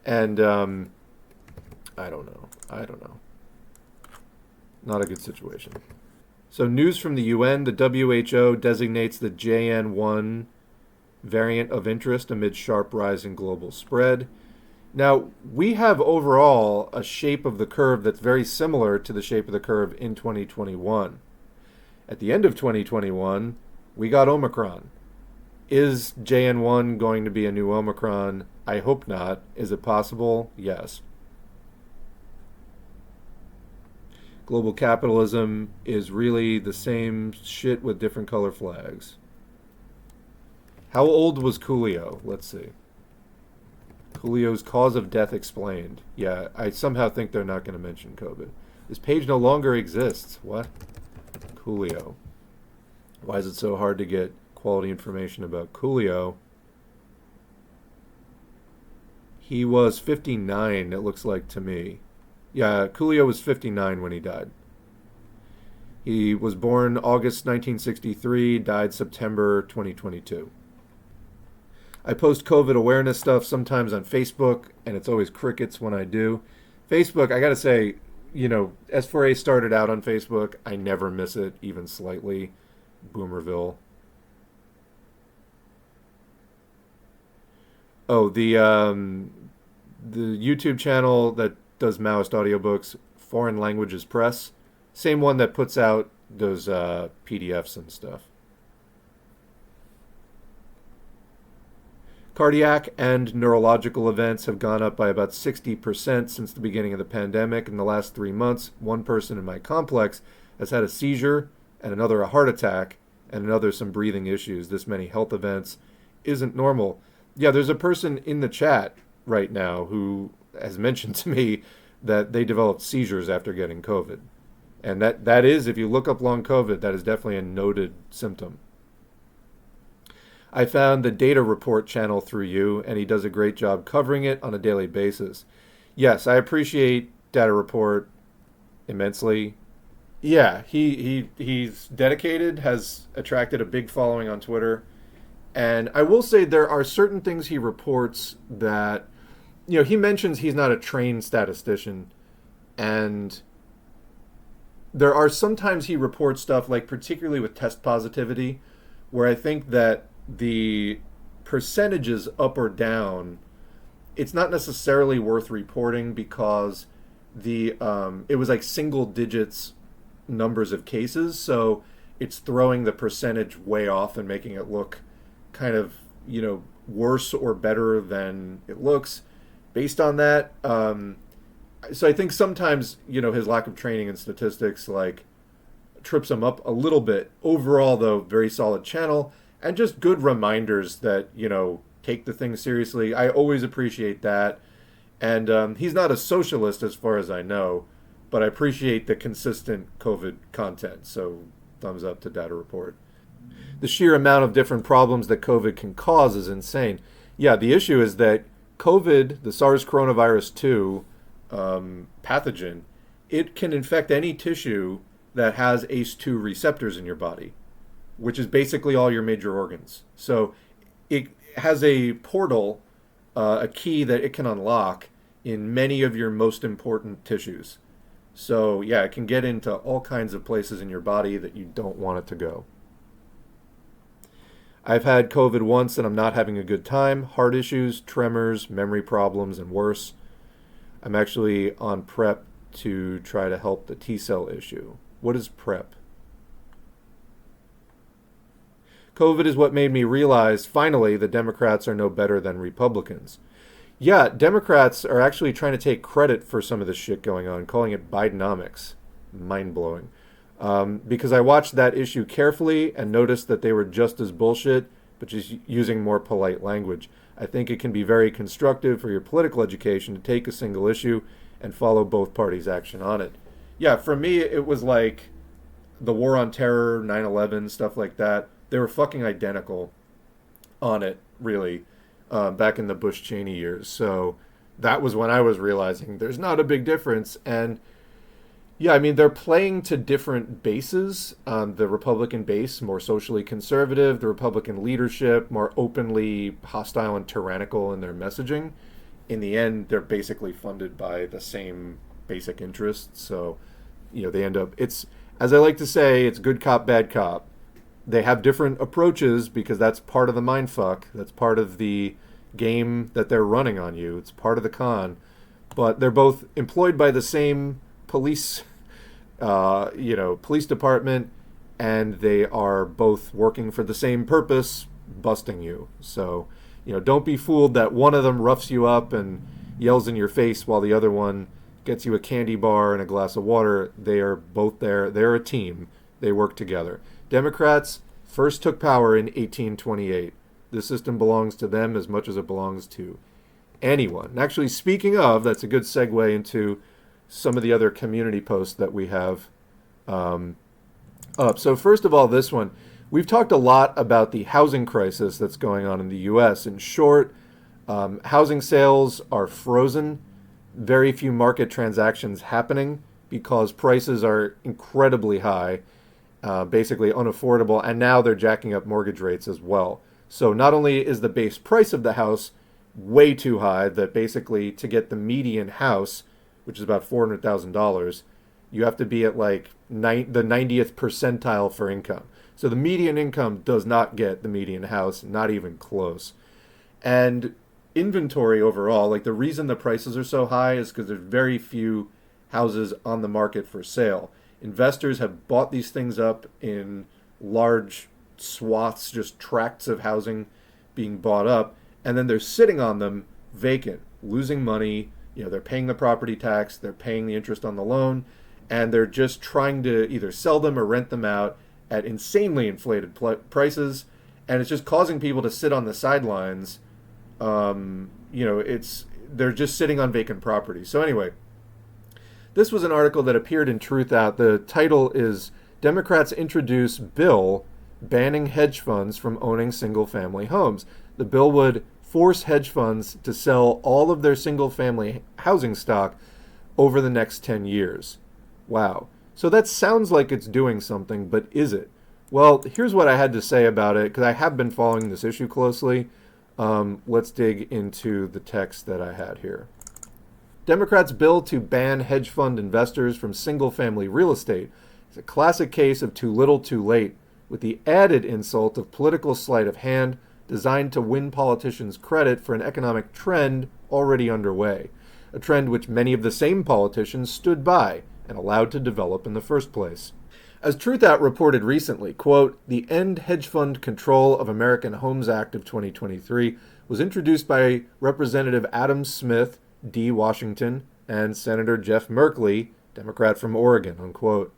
And I don't know. Not a good situation. So news from the UN, the WHO designates the JN1 variant of interest amid sharp rise in global spread. Now, we have overall a shape of the curve that's very similar to the shape of the curve in 2021. At the end of 2021, we got Omicron. Is JN1 going to be a new Omicron? I hope not. Is it possible? Yes. Global capitalism is really the same shit with different color flags. How old was Coolio? Let's see. Coolio's cause of death explained. Yeah, I somehow think they're not going to mention COVID. This page no longer exists. What? Coolio. Why is it so hard to get quality information about Coolio? He was 59, it looks like to me. Yeah, Coolio was 59 when he died. He was born August 1963, died September 2022. I post COVID awareness stuff sometimes on Facebook, and it's always crickets when I do. Facebook, I gotta say, S4A started out on Facebook. I never miss it, even slightly. Boomerville. Oh, the YouTube channel that does Maoist audiobooks, Foreign Languages Press. Same one that puts out those PDFs and stuff. Cardiac and neurological events have gone up by about 60% since the beginning of the pandemic. In the last 3 months, one person in my complex has had a seizure, and another a heart attack, and another some breathing issues. This many health events isn't normal. Yeah, there's a person in the chat right now who has mentioned to me that they developed seizures after getting COVID. And that is, if you look up long COVID, that is definitely a noted symptom. I found the data report channel through you, and he does a great job covering it on a daily basis. Yes, I appreciate data report immensely. Yeah, he's dedicated, has attracted a big following on Twitter. And I will say there are certain things he reports that, he mentions he's not a trained statistician. And there are sometimes he reports stuff, like particularly with test positivity, where I think that the percentages up or down, it's not necessarily worth reporting because it was like single digits numbers of cases, so it's throwing the percentage way off and making it look kind of worse or better than it looks based on that. So I think sometimes his lack of training in statistics like trips them up a little bit. Overall, though, very solid channel and just good reminders that, take the thing seriously. I always appreciate that. And he's not a socialist as far as I know, but I appreciate the consistent COVID content. So thumbs up to Data Report. The sheer amount of different problems that COVID can cause is insane. Yeah, the issue is that COVID, the SARS coronavirus 2 pathogen, it can infect any tissue that has ACE2 receptors in your body, which is basically all your major organs. So it has a portal, a key that it can unlock in many of your most important tissues. So yeah, it can get into all kinds of places in your body that you don't want it to go. I've had COVID once and I'm not having a good time. Heart issues, tremors, memory problems, and worse. I'm actually on PrEP to try to help the T-cell issue. What is PrEP? COVID is what made me realize, finally, the Democrats are no better than Republicans. Yeah, Democrats are actually trying to take credit for some of this shit going on, calling it Bidenomics. Mind-blowing. Because I watched that issue carefully and noticed that they were just as bullshit, but just using more polite language. I think it can be very constructive for your political education to take a single issue and follow both parties' action on it. Yeah, for me, it was like the war on terror, 9/11, stuff like that. They were fucking identical on it, really, back in the Bush-Cheney years. So that was when I was realizing there's not a big difference. And yeah, I mean, they're playing to different bases. The Republican base, more socially conservative. The Republican leadership, more openly hostile and tyrannical in their messaging. In the end, they're basically funded by the same basic interests. So, they end up, it's, as I like to say, it's good cop, bad cop. They have different approaches because that's part of the mindfuck. That's part of the game that they're running on you. It's part of the con. But they're both employed by the same police department, and they are both working for the same purpose, busting you. So, don't be fooled that one of them roughs you up and yells in your face while the other one gets you a candy bar and a glass of water. They are both there. They're a team. They work together. Democrats first took power in 1828. This system belongs to them as much as it belongs to anyone. And actually, speaking of, that's a good segue into some of the other community posts that we have up. So first of all, this one. We've talked a lot about the housing crisis that's going on in the U.S. In short, housing sales are frozen. Very few market transactions happening because prices are incredibly high, basically unaffordable, and now they're jacking up mortgage rates as well. So not only is the base price of the house way too high that basically to get the median house, which is about $400,000, you have to be at like the 90th percentile for income. So the median income does not get the median house, not even close. And inventory overall, like the reason the prices are so high is because there's very few houses on the market for sale. Investors have bought these things up in large swaths, just tracts of housing being bought up, and then they're sitting on them vacant, losing money. They're paying the property tax, they're paying the interest on the loan, and they're just trying to either sell them or rent them out at insanely inflated prices, and it's just causing people to sit on the sidelines. They're just sitting on vacant property. So anyway, this was an article that appeared in Truth Out. The title is Democrats Introduce Bill Banning Hedge Funds from Owning Single-Family Homes. The bill would force hedge funds to sell all of their single-family housing stock over the next 10 years. Wow. So that sounds like it's doing something, but is it? Well, here's what I had to say about it, because I have been following this issue closely. Let's dig into the text that I had here. Democrats' bill to ban hedge fund investors from single-family real estate is a classic case of too little too late, with the added insult of political sleight of hand designed to win politicians credit for an economic trend already underway, a trend which many of the same politicians stood by and allowed to develop in the first place. As Truth Out reported recently, quote, the End Hedge Fund Control of American Homes Act of 2023 was introduced by Representative Adam Smith, D. Washington, and Senator Jeff Merkley, Democrat from Oregon, unquote.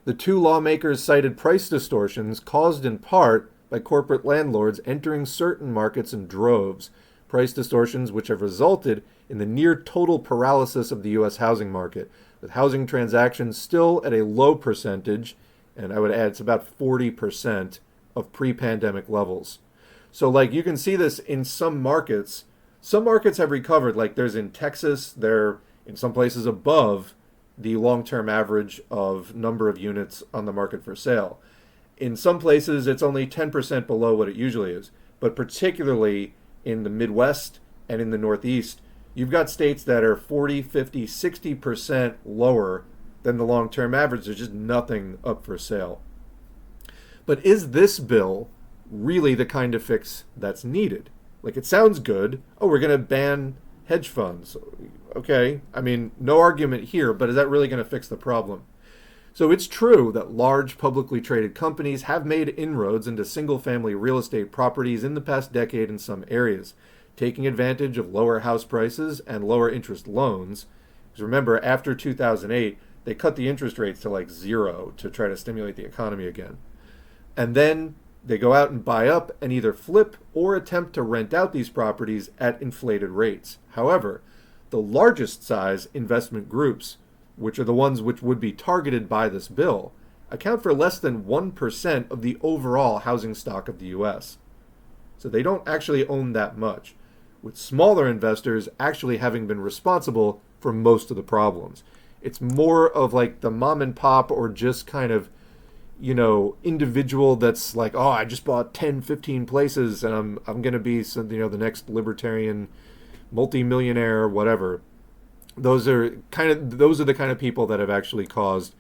The two lawmakers cited price distortions caused in part by corporate landlords entering certain markets in droves, price distortions which have resulted in the near total paralysis of the U.S. housing market, with housing transactions still at a low percentage, and I would add it's about 40% of pre-pandemic levels. So like you can see this in some markets. Some markets have recovered, like there's in Texas, they're in some places above the long-term average of number of units on the market for sale. In some places, it's only 10% below what it usually is. But particularly in the Midwest and in the Northeast, you've got states that are 40, 50, 60% lower than the long-term average. There's just nothing up for sale. But is this bill really the kind of fix that's needed? Like, it sounds good. Oh, we're going to ban hedge funds. Okay, I mean, no argument here, but is that really going to fix the problem? So it's true that large publicly traded companies have made inroads into single-family real estate properties in the past decade in some areas, taking advantage of lower house prices and lower interest loans. Because remember, after 2008, they cut the interest rates to like 0 to try to stimulate the economy again. And then they go out and buy up and either flip or attempt to rent out these properties at inflated rates. However, the largest size investment groups, which are the ones which would be targeted by this bill, account for less than 1% of the overall housing stock of the U.S. So they don't actually own that much, with smaller investors actually having been responsible for most of the problems. It's more of like the mom and pop or just kind of, individual that's like, oh, I just bought 10, 15 places and I'm going to be the next libertarian multimillionaire, whatever. Those are the kind of people that have actually caused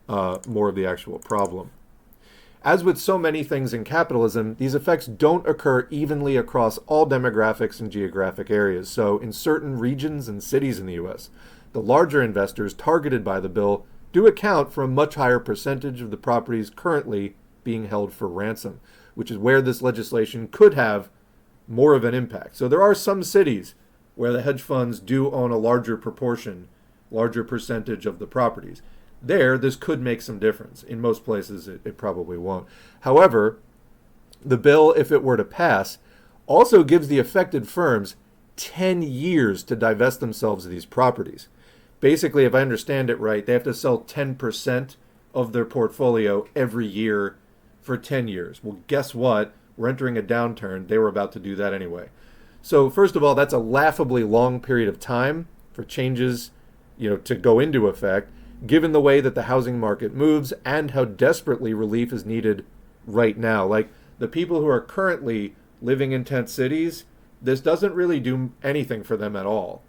more of the actual problem. As with so many things in capitalism, these effects don't occur evenly across all demographics and geographic areas. So in certain regions and cities in the U.S., the larger investors targeted by the bill do account for a much higher percentage of the properties currently being held for ransom, which is where this legislation could have more of an impact. So there are some cities where the hedge funds do own a larger percentage of the properties. There, this could make some difference. In most places, it probably won't. However, the bill, if it were to pass, also gives the affected firms 10 years to divest themselves of these properties. Basically, if I understand it right, they have to sell 10% of their portfolio every year for 10 years. Well, guess what? We're entering a downturn. They were about to do that anyway. So first of all, that's a laughably long period of time for changes, to go into effect, given the way that the housing market moves and how desperately relief is needed right now. Like the people who are currently living in tent cities, this doesn't really do anything for them at all.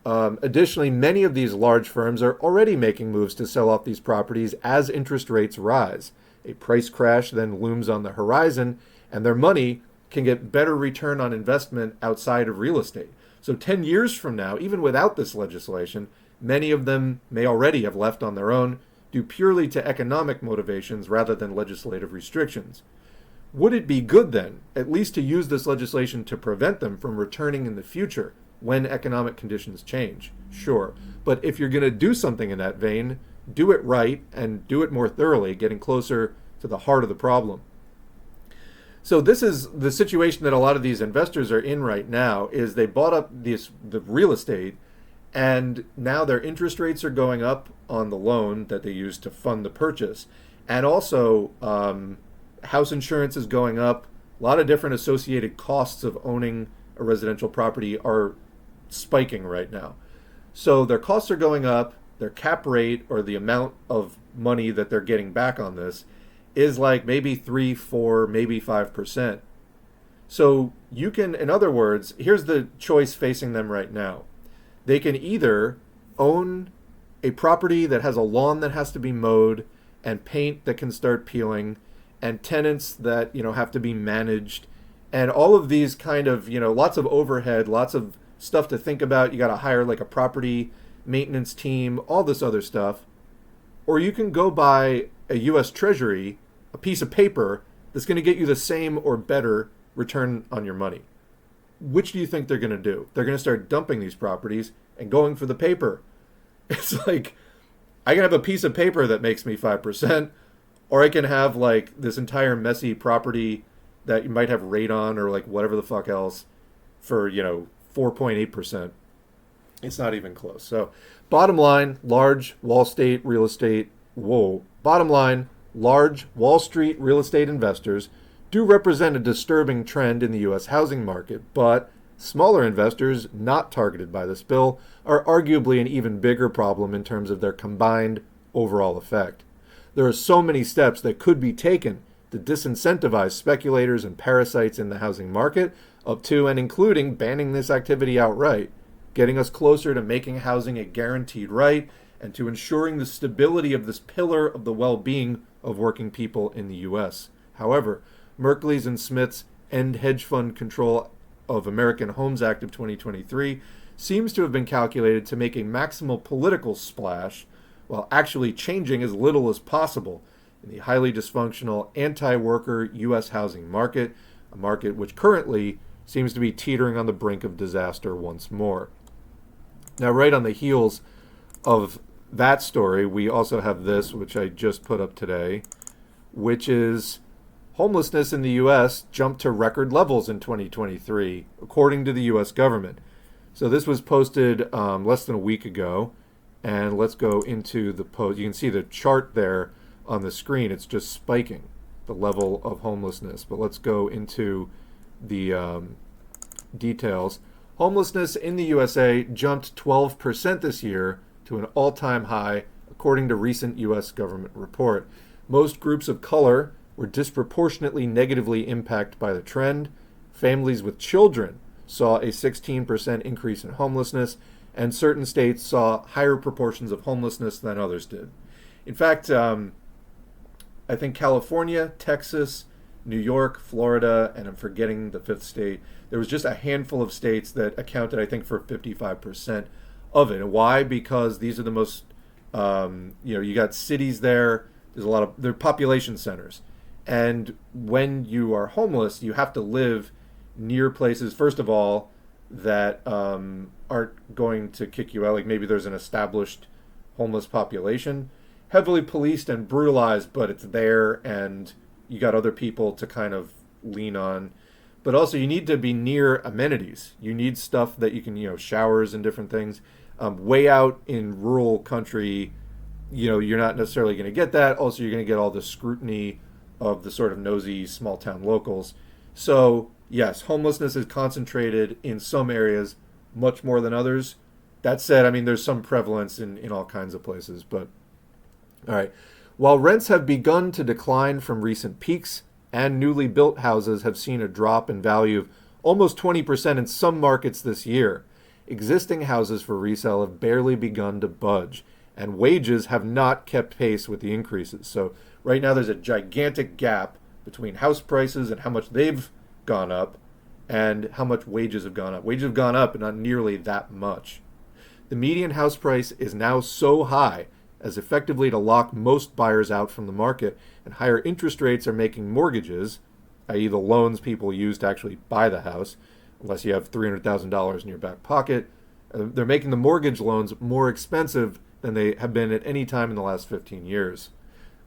Additionally, many of these large firms are already making moves to sell off these properties as interest rates rise. A price crash then looms on the horizon, and their money can get better return on investment outside of real estate. So 10 years from now, even without this legislation, many of them may already have left on their own, due purely to economic motivations rather than legislative restrictions. Would it be good then, at least to use this legislation to prevent them from returning in the future when economic conditions change? Sure. But if you're going to do something in that vein, do it right and do it more thoroughly, getting closer to the heart of the problem. So this is the situation that a lot of these investors are in right now, is they bought up the real estate, and now their interest rates are going up on the loan that they used to fund the purchase. And also, house insurance is going up. A lot of different associated costs of owning a residential property are spiking right now. So their costs are going up. Their cap rate, or the amount of money that they're getting back on this, is like maybe 3, 4, maybe 5%. So you can, in other words, here's the choice facing them right now. They can either own a property that has a lawn that has to be mowed and paint that can start peeling and tenants that, have to be managed and all of these kind of, lots of overhead, lots of stuff to think about. You got to hire like a property maintenance team, all this other stuff. Or you can go buy a U.S. Treasury, a piece of paper that's going to get you the same or better return on your money. Which do you think they're going to do? They're going to start dumping these properties and going for the paper. It's like, I can have a piece of paper that makes me 5%, or I can have like this entire messy property that you might have radon or like whatever the fuck else for, 4.8%. It's not even close. So bottom line, large Wall Street real estate investors do represent a disturbing trend in the U.S. housing market, but smaller investors not targeted by this bill are arguably an even bigger problem in terms of their combined overall effect. There are so many steps that could be taken to disincentivize speculators and parasites in the housing market, up to and including banning this activity outright, getting us closer to making housing a guaranteed right and to ensuring the stability of this pillar of the well-being of working people in the U.S. However, Merkley's and Smith's End Hedge Fund Control of American Homes Act of 2023 seems to have been calculated to make a maximal political splash while actually changing as little as possible in the highly dysfunctional anti-worker U.S. housing market, a market which currently seems to be teetering on the brink of disaster once more. Now, right on the heels of that story, we also have this, which I just put up today, which is homelessness in the U.S. jumped to record levels in 2023, according to the U.S. government. So this was posted less than a week ago, and let's go into the post. You can see the chart there on the screen. It's just spiking, the level of homelessness. But let's go into the details. Homelessness in the USA jumped 12% this year to an all-time high, according to recent U.S. government report. Most groups of color were disproportionately negatively impacted by the trend. Families with children saw a 16% increase in homelessness, and certain states saw higher proportions of homelessness than others did. In fact, I think California, Texas, New York, Florida, and I'm forgetting the fifth state. There was just a handful of states that accounted, I think, for 55% of it. And why? Because these are the most, you got cities there. There's a lot of, they're population centers. And when you are homeless, you have to live near places, first of all, that aren't going to kick you out. Like maybe there's an established homeless population, heavily policed and brutalized, but it's there and you got other people to kind of lean on. But also you need to be near amenities. You need stuff that you can, showers and different things. Way out in rural country, you're not necessarily going to get that. Also, you're going to get all the scrutiny of the sort of nosy small town locals. So yes, homelessness is concentrated in some areas much more than others. That said, there's some prevalence in all kinds of places. But all right, while rents have begun to decline from recent peaks and newly built houses have seen a drop in value of almost 20% in some markets this year, existing houses for resale have barely begun to budge, and wages have not kept pace with the increases. So right now there's a gigantic gap between house prices and how much they've gone up and how much wages have gone up. Wages have gone up, but not nearly that much. The median house price is now so high as effectively to lock most buyers out from the market, and higher interest rates are making mortgages, i.e. the loans people use to actually buy the house, unless you have $300,000 in your back pocket, they're making the mortgage loans more expensive than they have been at any time in the last 15 years.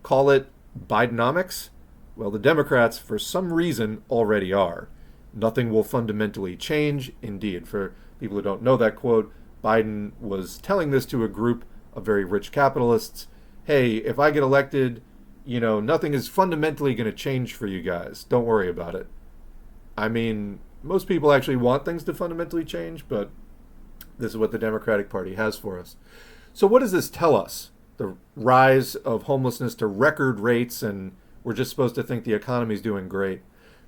Call it Bidenomics? Well, the Democrats, for some reason, already are. Nothing will fundamentally change. Indeed, for people who don't know that quote, Biden was telling this to a group of very rich capitalists. Hey, if I get elected, nothing is fundamentally going to change for you guys. Don't worry about it. Most people actually want things to fundamentally change, but this is what the Democratic Party has for us. So what does this tell us? The rise of homelessness to record rates, and we're just supposed to think the economy's doing great.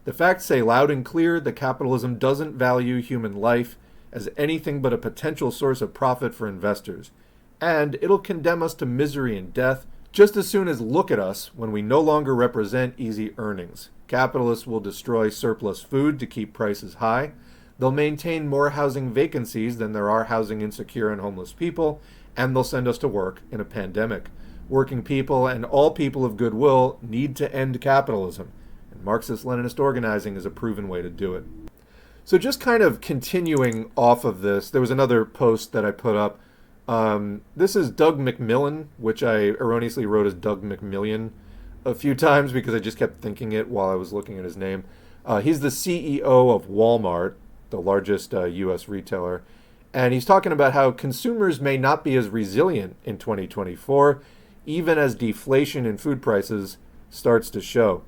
The facts say loud and clear that capitalism doesn't value human life as anything but a potential source of profit for investors. And it'll condemn us to misery and death just as soon as look at us when we no longer represent easy earnings. Capitalists will destroy surplus food to keep prices high. They'll maintain more housing vacancies than there are housing insecure and homeless people, and they'll send us to work in a pandemic. Working people and all people of goodwill need to end capitalism, and Marxist-Leninist organizing is a proven way to do it. So just kind of continuing off of this, there was another post that I put up This is Doug McMillan, which I erroneously wrote as Doug McMillion a few times because I just kept thinking it while I was looking at his name. He's the CEO of Walmart, the largest U.S. retailer, and he's talking about how consumers may not be as resilient in 2024, even as deflation in food prices starts to show.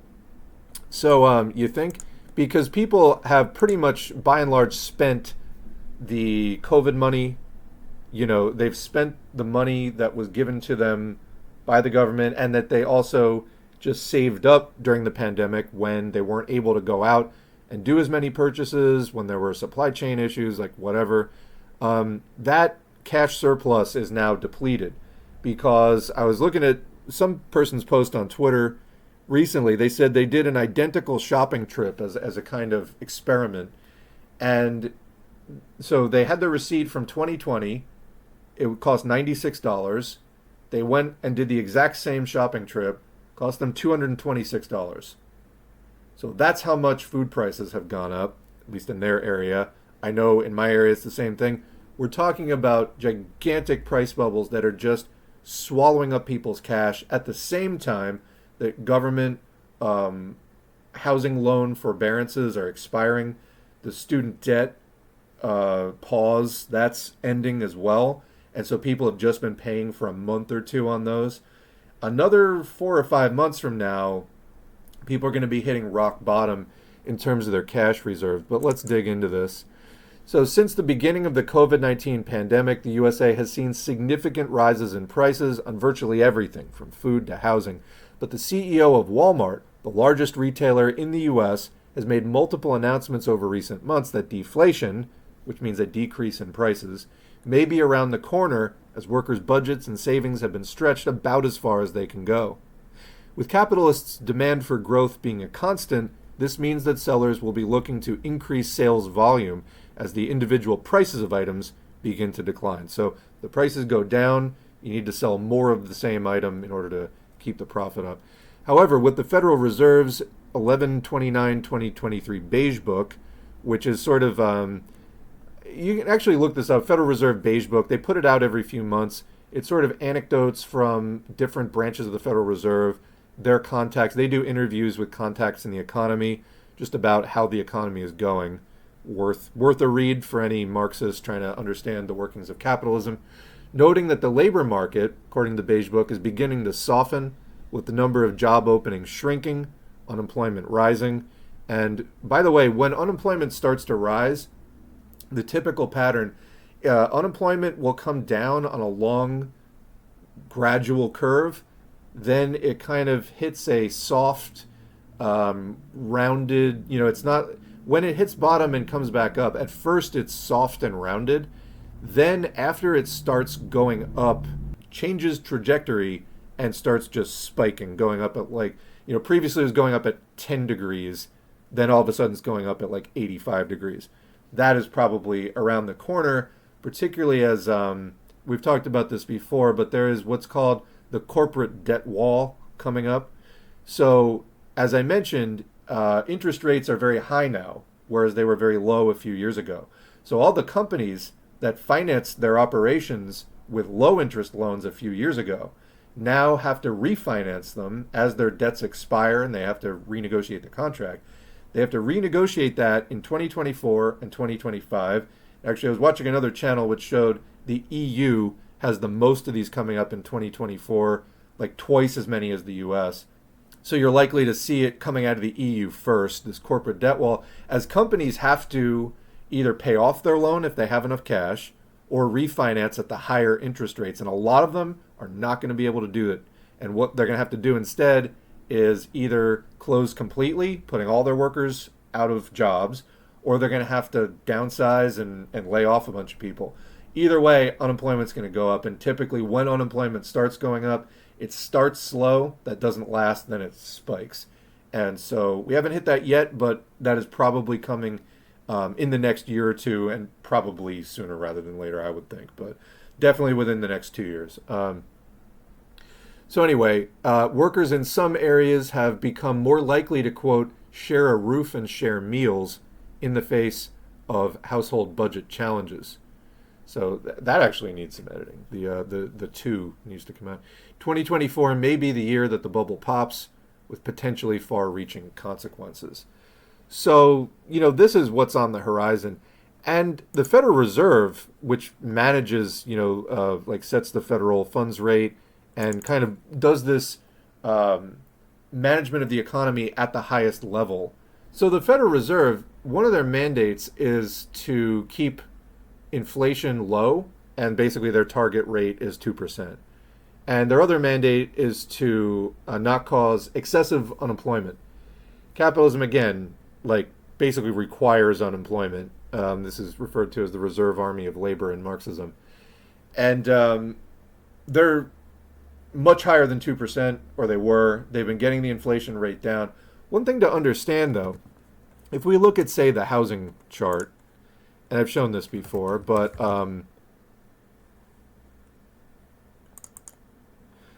So you think? Because people have pretty much, by and large, spent the COVID money. They've spent the money that was given to them by the government, and that they also just saved up during the pandemic when they weren't able to go out and do as many purchases, when there were supply chain issues, like whatever. That cash surplus is now depleted, because I was looking at some person's post on Twitter recently. They said they did an identical shopping trip as a kind of experiment. And so they had the receipt from 2020. It would cost $96. They went and did the exact same shopping trip, cost them $226. So that's how much food prices have gone up, at least in their area. I know in my area it's the same thing. We're talking about gigantic price bubbles that are just swallowing up people's cash at the same time that government housing loan forbearances are expiring. The student debt pause, that's ending as well. And so people have just been paying for a month or two on those. Another 4 or 5 months from now, people are going to be hitting rock bottom in terms of their cash reserves. But let's dig into this. So since the beginning of the COVID-19 pandemic, the USA has seen significant rises in prices on virtually everything, from food to housing. But the CEO of Walmart, the largest retailer in the US, has made multiple announcements over recent months that deflation, which means a decrease in prices, may be around the corner as workers' budgets and savings have been stretched about as far as they can go. With capitalists' demand for growth being a constant, this means that sellers will be looking to increase sales volume as the individual prices of items begin to decline. So the prices go down, you need to sell more of the same item in order to keep the profit up. However, with the Federal Reserve's 11/29/2023 Beige Book, which is sort of you can actually look this up, Federal Reserve Beige Book. They put it out every few months. It's sort of anecdotes from different branches of the Federal Reserve, their contacts. They do interviews with contacts in the economy, just about how the economy is going. Worth a read for any Marxist trying to understand the workings of capitalism. Noting that the labor market, according to the Beige Book, is beginning to soften, with the number of job openings shrinking, unemployment rising. And by the way, when unemployment starts to rise, the typical pattern, unemployment will come down on a long, gradual curve. Then it kind of hits a soft, rounded, it's not, when it hits bottom and comes back up, at first it's soft and rounded. Then after it starts going up, changes trajectory and starts just spiking, going up at previously it was going up at 10 degrees. Then all of a sudden it's going up at 85 degrees. That is probably around the corner, particularly as we've talked about this before, but there is what's called the corporate debt wall coming up. So as I mentioned, interest rates are very high now, whereas they were very low a few years ago. So all the companies that financed their operations with low interest loans a few years ago now have to refinance them as their debts expire and they have to renegotiate the contract. They have to renegotiate that in 2024 and 2025. Actually, I was watching another channel which showed the EU has the most of these coming up in 2024, like twice as many as the US. So you're likely to see it coming out of the EU first, this corporate debt wall, as companies have to either pay off their loan if they have enough cash or refinance at the higher interest rates. And a lot of them are not going to be able to do it. And what they're going to have to do instead is either close completely, putting all their workers out of jobs, or they're going to have to downsize and lay off a bunch of people. Either way, unemployment's going to go up. And typically when unemployment starts going up, it starts slow, that doesn't last, then it spikes. And so we haven't hit that yet, but that is probably coming in the next year or two, and probably sooner rather than later, I would think. But definitely within the next 2 years. So anyway, workers in some areas have become more likely to, quote, share a roof and share meals in the face of household budget challenges. So that actually needs some editing. The two needs to come out. 2024 may be the year that the bubble pops with potentially far-reaching consequences. So, this is what's on the horizon. And the Federal Reserve, which manages, sets the federal funds rate and kind of does this management of the economy at the highest level. So the Federal Reserve, one of their mandates is to keep inflation low, and basically their target rate is 2%. And their other mandate is to not cause excessive unemployment. Capitalism, again, basically requires unemployment. This is referred to as the reserve army of labor in Marxism. And they're much higher than 2%, or they were. They've been getting the inflation rate down. One thing to understand, though, if we look at, say, the housing chart, and I've shown this before, but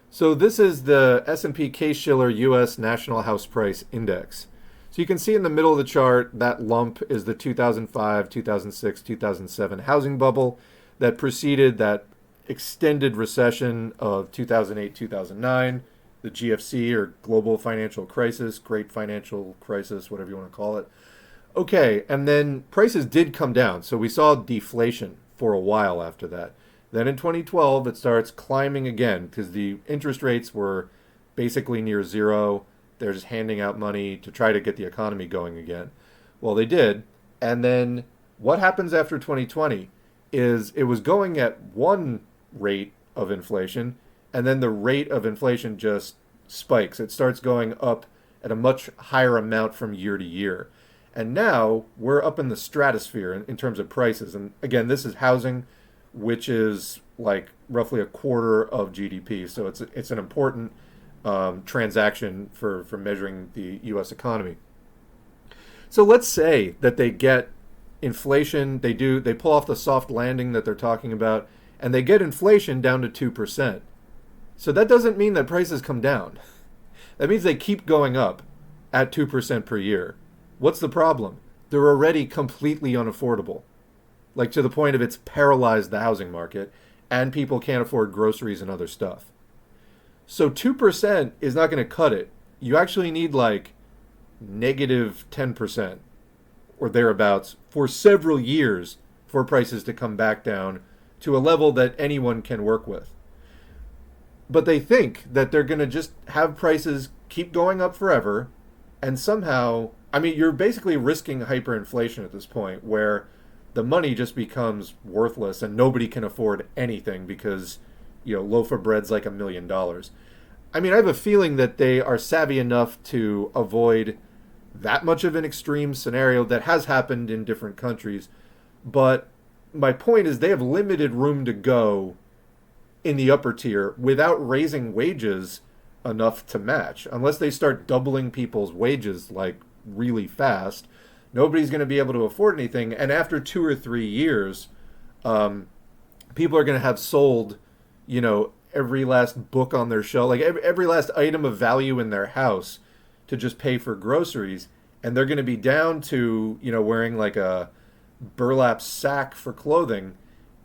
so this is the S&P Case-Shiller U.S. National House Price Index. So you can see in the middle of the chart, that lump is the 2005, 2006, 2007 housing bubble that preceded that extended recession of 2008, 2009, the GFC, or global financial crisis, great financial crisis, whatever you want to call it. Okay, and then prices did come down. So we saw deflation for a while after that. Then in 2012, it starts climbing again because the interest rates were basically near zero. They're just handing out money to try to get the economy going again. Well, they did. And then what happens after 2020 is it was going at one rate of inflation, and then the rate of inflation just spikes. It starts going up at a much higher amount from year to year. And now we're up in the stratosphere in terms of prices. And again, this is housing, which is roughly a quarter of GDP. So it's an important transaction for measuring the U.S. economy. So let's say that they get inflation, they pull off the soft landing that they're talking about, and they get inflation down to 2%. So that doesn't mean that prices come down. That means they keep going up at 2% per year. What's the problem? They're already completely unaffordable. To the point of it's paralyzed the housing market, and people can't afford groceries and other stuff. So 2% is not going to cut it. You actually need negative 10% or thereabouts for several years for prices to come back down to a level that anyone can work with. But they think that they're going to just have prices keep going up forever, and somehow, you're basically risking hyperinflation at this point where the money just becomes worthless and nobody can afford anything because, loaf of bread's $1 million. I have a feeling that they are savvy enough to avoid that much of an extreme scenario that has happened in different countries. But my point is they have limited room to go in the upper tier without raising wages enough to match. Unless they start doubling people's wages really fast, nobody's going to be able to afford anything. And after 2 or 3 years, people are going to have sold, every last book on their shelf, every last item of value in their house to just pay for groceries. And they're going to be down to, wearing a burlap sack for clothing.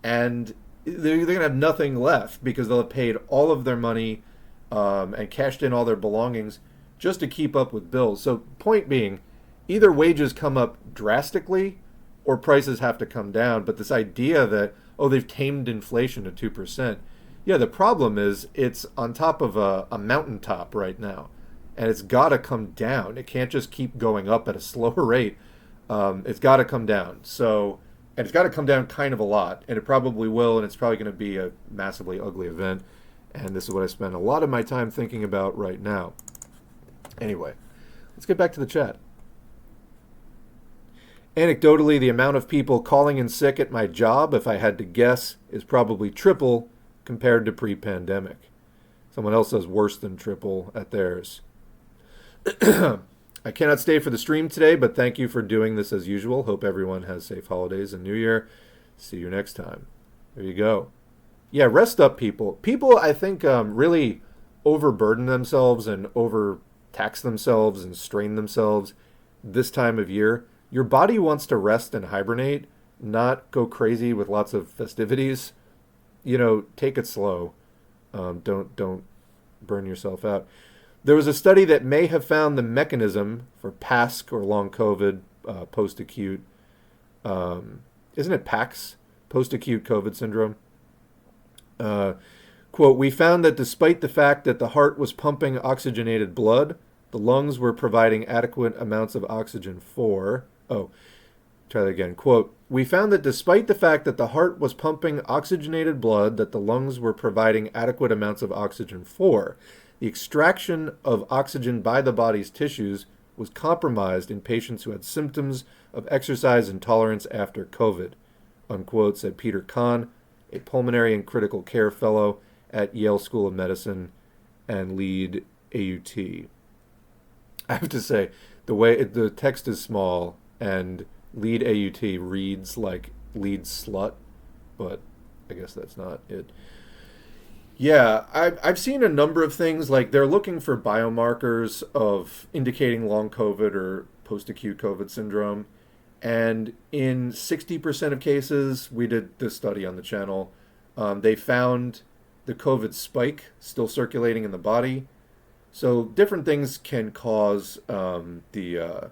And they're going to have nothing left because they'll have paid all of their money and cashed in all their belongings just to keep up with bills. So point being, either wages come up drastically or prices have to come down. But this idea that, they've tamed inflation to 2%. Yeah, the problem is it's on top of a mountaintop right now. And it's got to come down. It can't just keep going up at a slower rate. It's got to come down. And it's got to come down kind of a lot. And it probably will. And it's probably going to be a massively ugly event. And this is what I spend a lot of my time thinking about right now. Anyway, let's get back to the chat. Anecdotally, the amount of people calling in sick at my job, if I had to guess, is probably triple compared to pre-pandemic. Someone else says worse than triple at theirs. I cannot stay for the stream today, but thank you for doing this as usual. Hope everyone has safe holidays and New Year. See you next time. There you go. Yeah, rest up, people. People, I think, really overburden themselves and overtax themselves and strain themselves this time of year. Your body wants to rest and hibernate not go crazy with lots of festivities. Take it slow. Don't burn yourself out. There was a study that may have found the mechanism for PASC or long COVID, post-acute. Isn't it PAX? Post-acute COVID syndrome. Quote, we found that despite the fact that the heart was pumping oxygenated blood, the lungs were providing adequate amounts of oxygen for... Oh, try that again. Quote, we found that despite the fact that the heart was pumping oxygenated blood that the lungs were providing adequate amounts of oxygen for, the extraction of oxygen by the body's tissues was compromised in patients who had symptoms of exercise intolerance after COVID, unquote, said Peter Kahn, a pulmonary and critical care fellow at Yale School of Medicine and lead AUT. I have to say, the way the text is small and lead AUT reads like lead slut, but I guess that's not it. Yeah, I've seen a number of things, like they're looking for biomarkers of indicating long COVID or post-acute COVID syndrome. And in 60% of cases, we did this study on the channel, they found the COVID spike still circulating in the body. So different things can cause the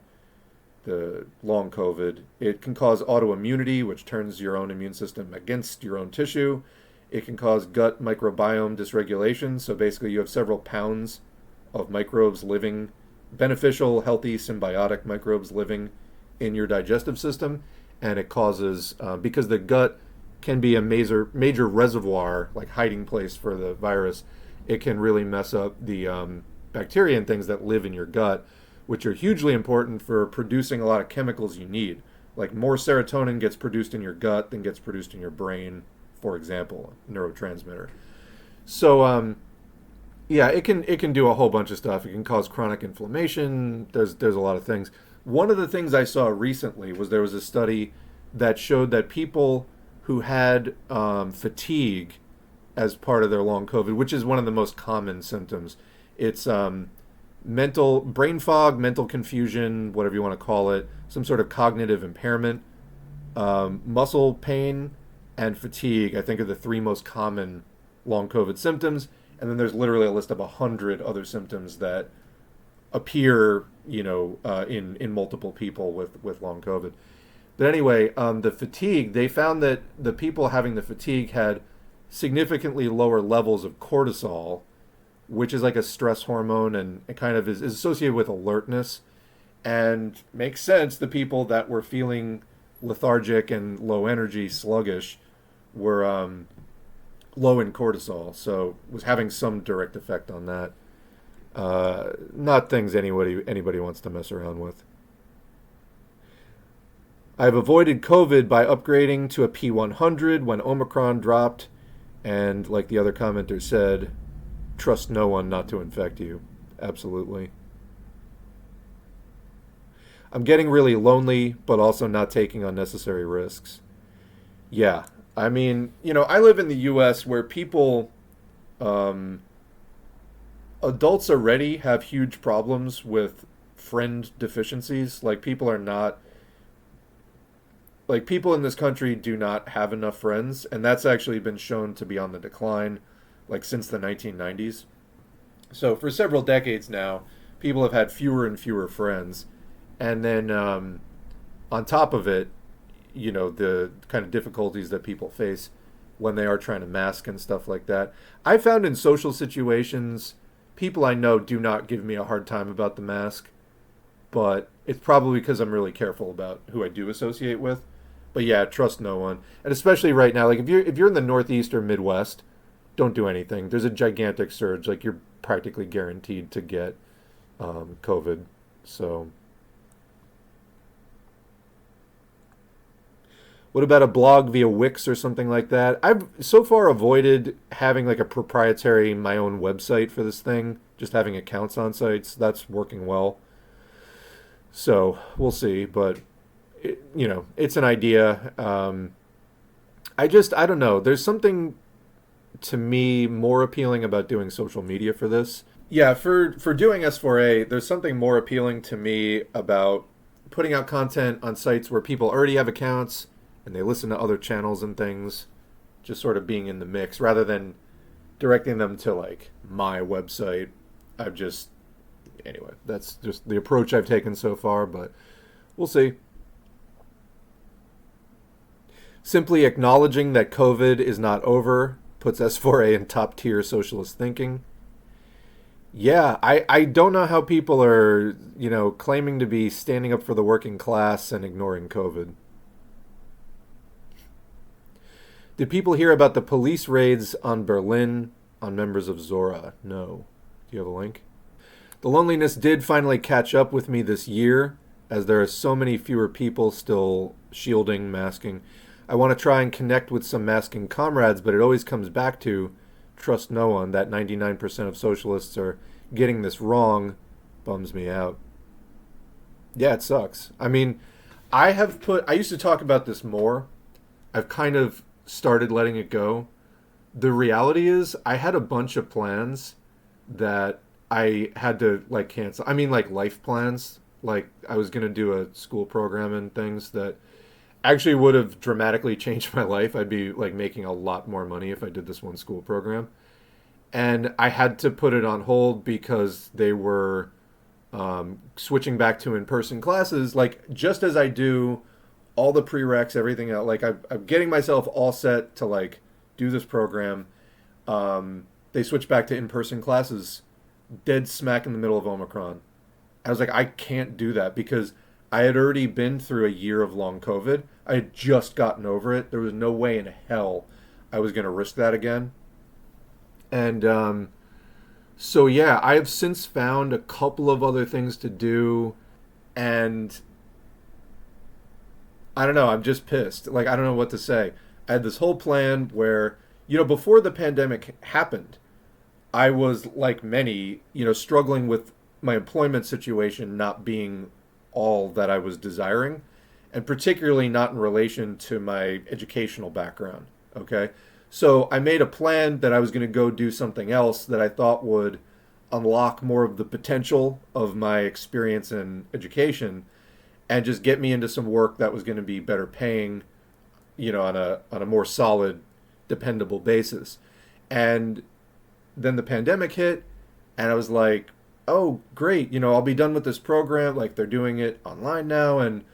long COVID. It can cause autoimmunity, which turns your own immune system against your own tissue. It can cause gut microbiome dysregulation. So basically you have several pounds of microbes living, beneficial, healthy, symbiotic microbes living in your digestive system. And it causes, because the gut can be a major reservoir, like hiding place for the virus, it can really mess up the bacteria and things that live in your gut, which are hugely important for producing a lot of chemicals you need. Like more serotonin gets produced in your gut than gets produced in your brain, for example, neurotransmitter. So yeah, it can do a whole bunch of stuff. It can cause chronic inflammation. There's a lot of things. One of the things I saw recently was there was a study that showed that people who had fatigue as part of their long COVID, which is one of the most common symptoms. It's mental brain fog, mental confusion, whatever you want to call it, some sort of cognitive impairment, muscle pain, and fatigue, I think, are the three most common long COVID symptoms. And then there's literally a list of 100 other symptoms that appear, in multiple people with long COVID. But anyway, the fatigue, they found that the people having the fatigue had significantly lower levels of cortisol, which is like a stress hormone, and it kind of is associated with alertness, and makes sense. The people that were feeling lethargic and low energy, sluggish, were low in cortisol, so was having some direct effect on that. Not things anybody wants to mess around with. I've avoided COVID by upgrading to a P100 when Omicron dropped, and like the other commenter said, trust no one not to infect you. Absolutely. I'm getting really lonely, but also not taking unnecessary risks. Yeah, I mean, I live in the U.S. where people, adults already have huge problems with friend deficiencies. Like people in this country do not have enough friends, and that's actually been shown to be on the decline, like since the 1990s. So for several decades now, people have had fewer and fewer friends. And then on top of it, the kind of difficulties that people face when they are trying to mask and stuff like that. I found in social situations, people I know do not give me a hard time about the mask, but it's probably because I'm really careful about who I do associate with. But yeah, trust no one. And especially right now, like if you're in the Northeast or Midwest, don't do anything. There's a gigantic surge. Like you're practically guaranteed to get COVID. So what about a blog via Wix or something like that? I've so far avoided having like a proprietary, my own website for this thing. Just having accounts on sites. That's working well. So we'll see. But, it's an idea. I don't know. There's something to me more appealing about doing social media for this. Yeah, for doing S4A, there's something more appealing to me about putting out content on sites where people already have accounts and they listen to other channels and things, just sort of being in the mix rather than directing them to like my website. Anyway, that's just the approach I've taken so far, but we'll see. Simply acknowledging that COVID is not over puts S4A in top tier socialist thinking. Yeah, I don't know how people are, claiming to be standing up for the working class and ignoring COVID. Did people hear about the police raids on Berlin on members of Zora? No. Do you have a link? The loneliness did finally catch up with me this year, as there are so many fewer people still shielding, masking. I want to try and connect with some masking comrades, but it always comes back to trust no one. That 99% of socialists are getting this wrong bums me out. Yeah, it sucks. I mean, I used to talk about this more. I've kind of started letting it go. The reality is I had a bunch of plans that I had to cancel. I mean, life plans. I was going to do a school program and things that actually would have dramatically changed my life. I'd be making a lot more money if I did this one school program. And I had to put it on hold because they were switching back to in-person classes, just as I do all the prereqs, everything else. I'm getting myself all set to do this program. They switched back to in-person classes dead smack in the middle of Omicron. I was like, I can't do that because I had already been through a year of long COVID. I had just gotten over it. There was no way in hell I was going to risk that again. And so, yeah, I have since found a couple of other things to do. And I don't know. I'm just pissed. I don't know what to say. I had this whole plan where, before the pandemic happened, I was, like many, struggling with my employment situation not being all that I was desiring, and particularly not in relation to my educational background, okay? So I made a plan that I was going to go do something else that I thought would unlock more of the potential of my experience in education and just get me into some work that was going to be better paying, on a more solid, dependable basis. And then the pandemic hit, and I was like, oh, great, I'll be done with this program. They're doing it online now, and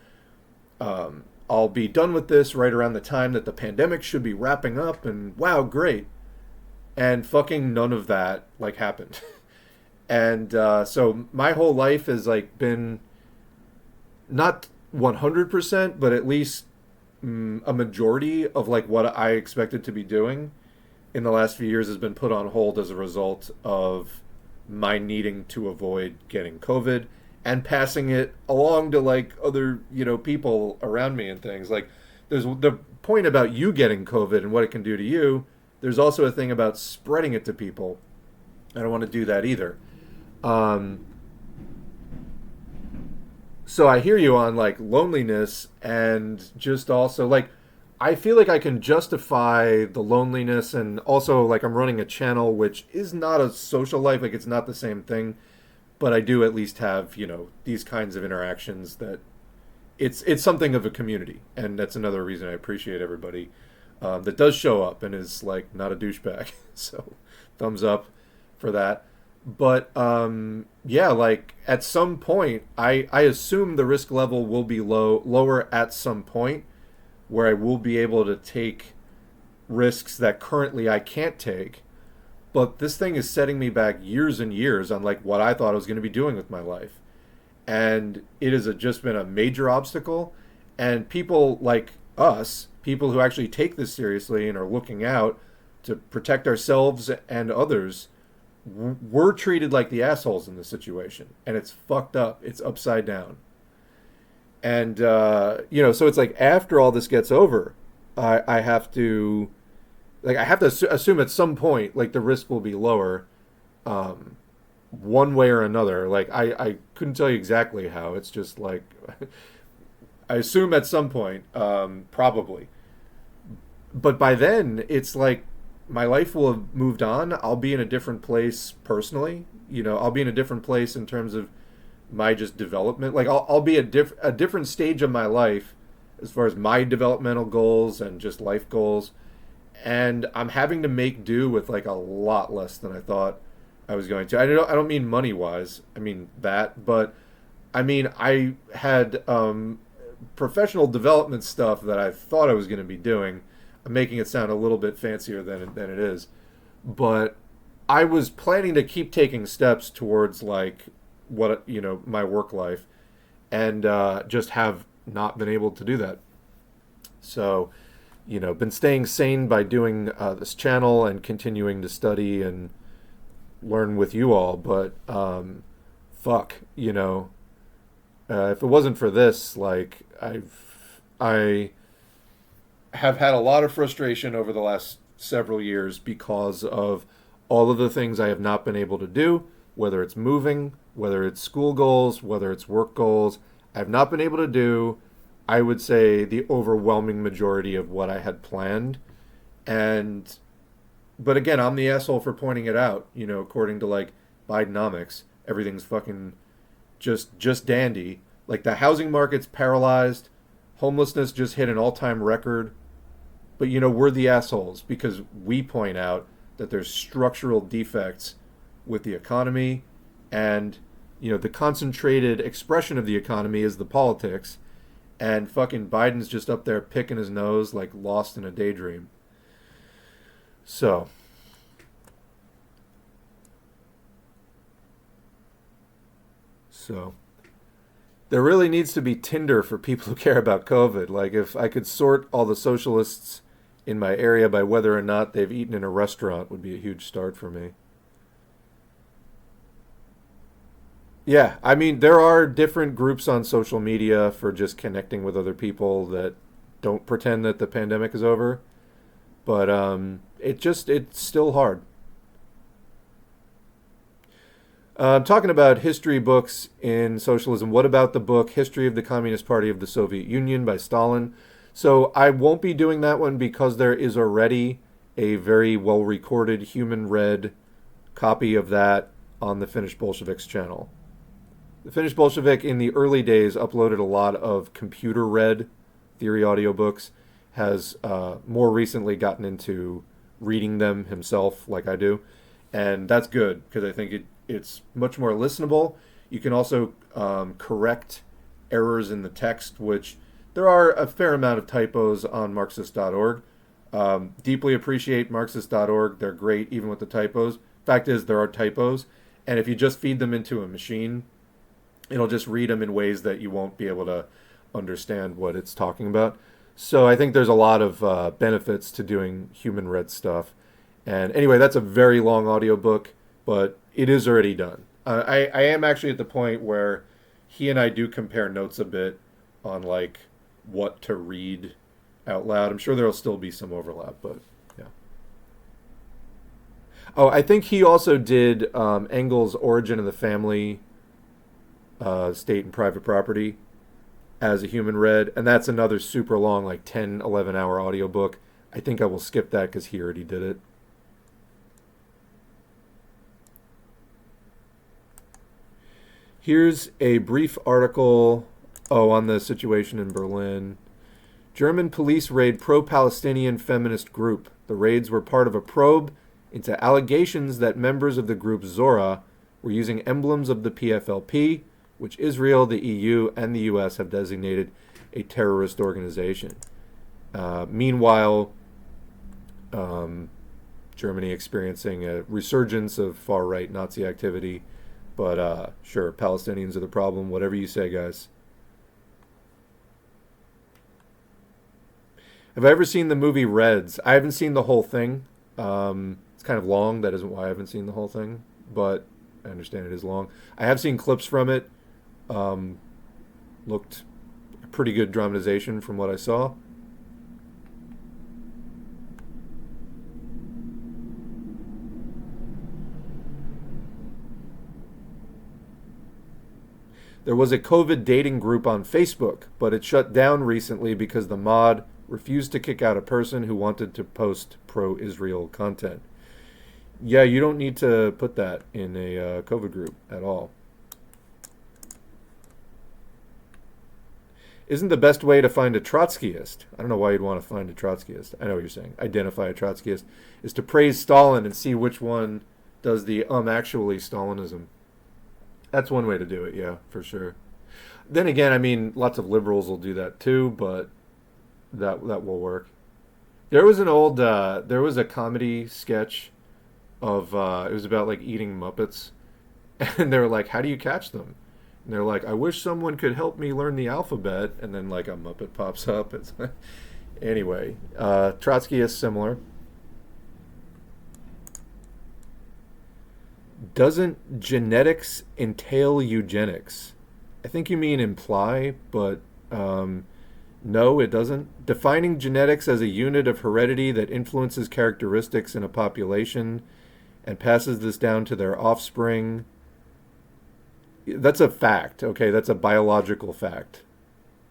I'll be done with this right around the time that the pandemic should be wrapping up, and wow, great. And fucking none of that, happened. And so my whole life has, been not 100%, but at least a majority of, what I expected to be doing in the last few years has been put on hold as a result of my needing to avoid getting COVID and passing it along to other, people around me and things. There's the point about you getting COVID and what it can do to you. There's also a thing about spreading it to people. I don't want to do that either. So I hear you on loneliness, and just also I feel like I can justify the loneliness, and also I'm running a channel which is not a social life, it's not the same thing, but I do at least have, these kinds of interactions that it's something of a community, and that's another reason I appreciate everybody that does show up and is not a douchebag. So thumbs up for that. But yeah, at some point I assume the risk level will be lower at some point, where I will be able to take risks that currently I can't take. But this thing is setting me back years and years on what I thought I was going to be doing with my life. And it has just been a major obstacle. And people like us, people who actually take this seriously and are looking out to protect ourselves and others, we're treated like the assholes in this situation. And it's fucked up. It's upside down. And, so it's after all this gets over, I have to, assume at some point, the risk will be lower, one way or another. I couldn't tell you exactly how. It's just I assume at some point, probably. But by then, it's my life will have moved on. I'll be in a different place personally. I'll be in a different place in terms of my just development. I'll be a different stage of my life as far as my developmental goals and just life goals. And I'm having to make do with like a lot less than I thought I was going to. I don't mean money wise. I mean that, but I mean I had professional development stuff that I thought I was going to be doing. I'm making it sound a little bit fancier than it is, but I was planning to keep taking steps towards like what my work life, and just have not been able to do that. So, been staying sane by doing this channel and continuing to study and learn with you all. But fuck, if it wasn't for this, like I have had a lot of frustration over the last several years because of all of the things I have not been able to do, whether it's moving, whether it's school goals, whether it's work goals. I have not been able to do, I would say, the overwhelming majority of what I had planned. But again, I'm the asshole for pointing it out. According to like Bidenomics, everything's fucking just dandy. Like the housing market's paralyzed, homelessness just hit an all-time record. But we're the assholes because we point out that there's structural defects with the economy, and the concentrated expression of the economy is the politics, and fucking Biden's just up there picking his nose like lost in a daydream. So there really needs to be Tinder for people who care about COVID. Like if I could sort all the socialists in my area by whether or not they've eaten in a restaurant, would be a huge start for me. Yeah, I mean, there are different groups on social media for just connecting with other people that don't pretend that the pandemic is over, but it's still hard. Talking about history books in socialism, what about the book History of the Communist Party of the Soviet Union by Stalin? So I won't be doing that one because there is already a very well-recorded human-read copy of that on the Finnish Bolsheviks channel. The Finnish Bolshevik in the early days uploaded a lot of computer-read theory audiobooks, has more recently gotten into reading them himself like I do, and that's good because I think it's much more listenable. You can also correct errors in the text, which there are a fair amount of typos on Marxist.org. Deeply appreciate Marxist.org. They're great even with the typos. Fact is, there are typos, and if you just feed them into a machine, it'll just read them in ways that you won't be able to understand what it's talking about. So I think there's a lot of benefits to doing human-read stuff. And anyway, that's a very long audiobook, but it is already done. I am actually at the point where he and I do compare notes a bit on like what to read out loud. I'm sure there'll still be some overlap, but yeah. Oh, I think he also did Engels' Origin of the Family, State and Private Property as a human read, and that's another super long, like 10, 11-hour audiobook. I think I will skip that because he already did it. Here's a brief article, on the situation in Berlin. German police raid pro-Palestinian feminist group. The raids were part of a probe into allegations that members of the group Zora were using emblems of the PFLP, which Israel, the EU, and the US have designated a terrorist organization. Meanwhile, Germany experiencing a resurgence of far-right Nazi activity. But sure, Palestinians are the problem. Whatever you say, guys. Have I ever seen the movie Reds? I haven't seen the whole thing. It's kind of long. That isn't why I haven't seen the whole thing. But I understand it is long. I have seen clips from it. Looked a pretty good dramatization from what I saw. There was a COVID dating group on Facebook, but it shut down recently because the mod refused to kick out a person who wanted to post pro-Israel content. Yeah, you don't need to put that in a COVID group at all. Isn't the best way to find a Trotskyist? I don't know why you'd want to find a Trotskyist. I know what you're saying. Identify a Trotskyist. Is to praise Stalin and see which one does the actually Stalinism. That's one way to do it, yeah, for sure. Then again, I mean, lots of liberals will do that too, but that will work. There was there was a comedy sketch of it was about like eating Muppets, and they were like, "How do you catch them?" And they're like, "I wish someone could help me learn the alphabet." And then like a Muppet pops up. It's anyway, Trotsky is similar. Doesn't genetics entail eugenics? I think you mean imply, but no, it doesn't. Defining genetics as a unit of heredity that influences characteristics in a population and passes this down to their offspring. That's a fact, okay? That's a biological fact,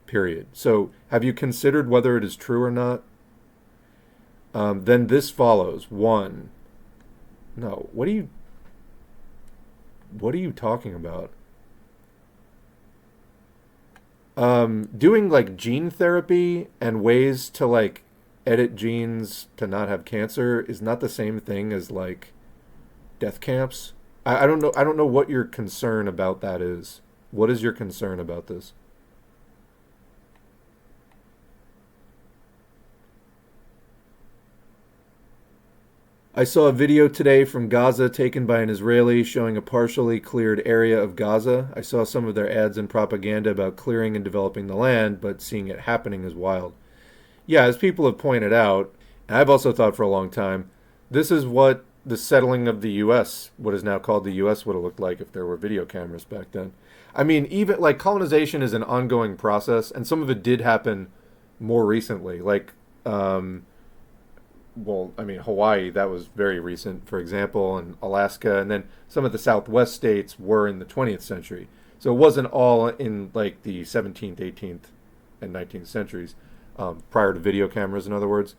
period. So have you considered whether it is true or not? Then this follows. One, no, what are you talking about? Doing like gene therapy and ways to like edit genes to not have cancer is not the same thing as like death camps. I don't know. I don't know what your concern about that is. What is your concern about this? I saw a video today from Gaza taken by an Israeli showing a partially cleared area of Gaza. I saw some of their ads and propaganda about clearing and developing the land, but seeing it happening is wild. Yeah, as people have pointed out, and I've also thought for a long time, this is what the settling of the U.S., what is now called the U.S., would have looked like if there were video cameras back then. I mean, even like colonization is an ongoing process, and some of it did happen more recently. Like, well, I mean, Hawaii, that was very recent, for example, and Alaska, and then some of the Southwest states were in the 20th century. So it wasn't all in like the 17th, 18th, and 19th centuries, prior to video cameras, in other words.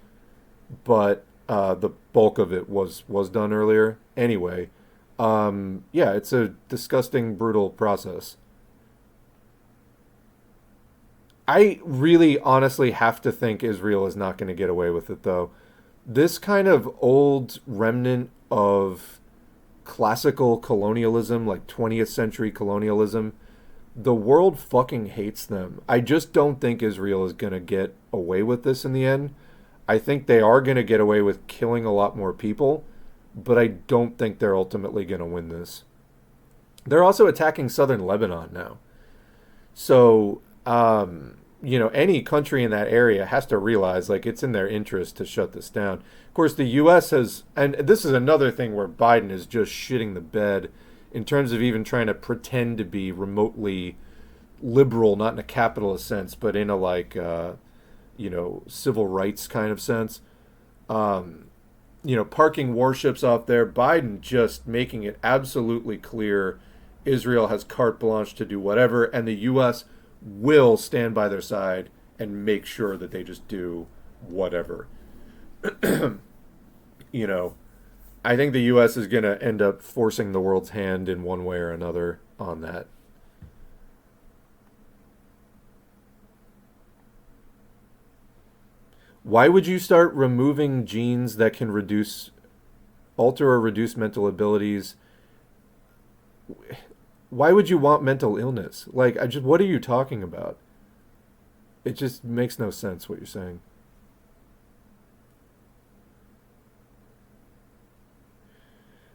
But the bulk of it was done earlier. Anyway, yeah, it's a disgusting, brutal process. I really honestly have to think Israel is not going to get away with it, though. This kind of old remnant of classical colonialism, like 20th century colonialism, the world fucking hates them. I just don't think Israel is going to get away with this in the end. I think they are going to get away with killing a lot more people, but I don't think they're ultimately going to win this. They're also attacking southern Lebanon now. So, any country in that area has to realize like it's in their interest to shut this down. Of course, the U.S. has, and this is another thing where Biden is just shitting the bed in terms of even trying to pretend to be remotely liberal, not in a capitalist sense, but in a like, civil rights kind of sense. Parking warships out there, Biden just making it absolutely clear Israel has carte blanche to do whatever, and the U.S. will stand by their side and make sure that they just do whatever. I think the U.S. is going to end up forcing the world's hand in one way or another on that. Why would you start removing genes that can alter or reduce mental abilities? Why would you want mental illness? Like, what are you talking about? It just makes no sense what you're saying.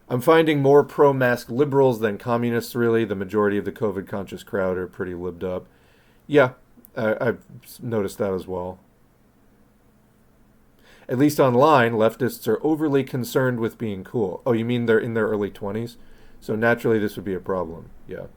I'm finding more pro-mask liberals than communists, really. The majority of the COVID-conscious crowd are pretty libbed up. Yeah, I've noticed that as well. At least online, leftists are overly concerned with being cool. Oh, you mean they're in their early 20s? So naturally this would be a problem. Yeah.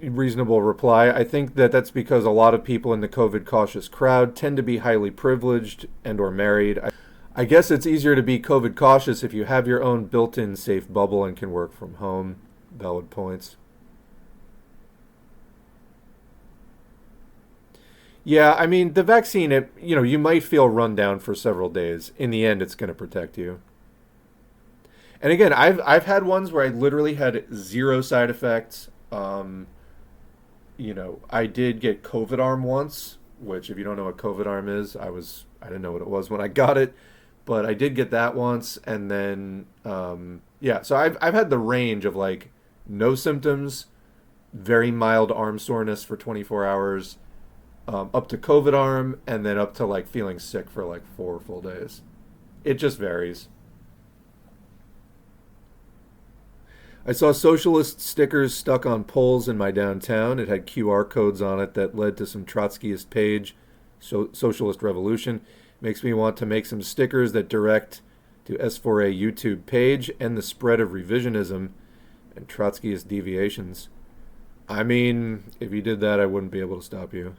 Reasonable reply. I think that's because a lot of people in the COVID cautious crowd tend to be highly privileged and or married. I guess it's easier to be COVID cautious if you have your own built-in safe bubble and can work from home. Valid points. Yeah, I mean, the vaccine, you might feel run down for several days. In the end, it's going to protect you. And again, I've had ones where I literally had zero side effects. I did get COVID arm once, which if you don't know what COVID arm is, I didn't know what it was when I got it, but I did get that once, and then yeah, so I've had the range of like no symptoms, very mild arm soreness for 24 hours, up to COVID arm, and then up to like feeling sick for like 4 full days. It just varies. I saw socialist stickers stuck on poles in my downtown. It had QR codes on it that led to some Trotskyist page, Socialist Revolution. Makes me want to make some stickers that direct to S4A YouTube page and the spread of revisionism and Trotskyist deviations. I mean, if you did that, I wouldn't be able to stop you.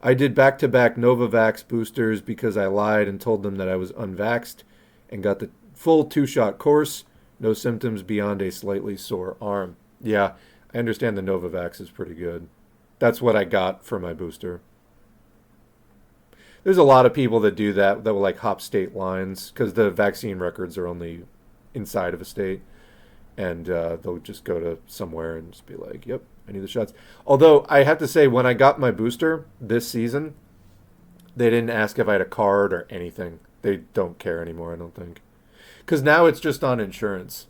I did back-to-back Novavax boosters because I lied and told them that I was unvaxxed and got the full two-shot course. No symptoms beyond a slightly sore arm. Yeah, I understand the Novavax is pretty good. That's what I got for my booster. There's a lot of people that do that will like hop state lines because the vaccine records are only inside of a state, and they'll just go to somewhere and just be like, "Yep, I need the shots." Although I have to say, when I got my booster this season, they didn't ask if I had a card or anything. They don't care anymore, I don't think, because now it's just on insurance,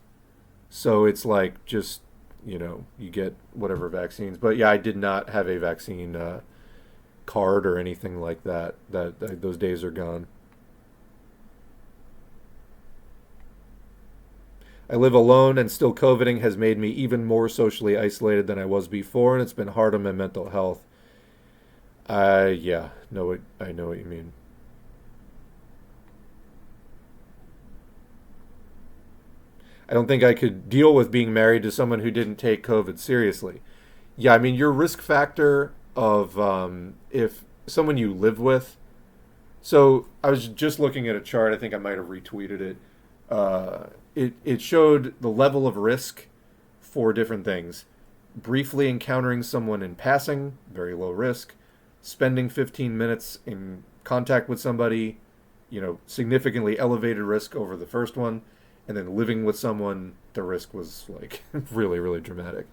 so it's like just you get whatever vaccines. But yeah, I did not have a vaccine card or anything like that. That those days are gone. I live alone, and still COVIDing has made me even more socially isolated than I was before, and it's been hard on my mental health. Yeah, I know what you mean. I don't think I could deal with being married to someone who didn't take COVID seriously. Yeah, I mean, your risk factor of if someone you live with. So I was just looking at a chart. I think I might have retweeted it. It showed the level of risk for different things. Briefly encountering someone in passing, very low risk. Spending 15 minutes in contact with somebody, significantly elevated risk over the first one. And then living with someone, the risk was like really, really dramatic.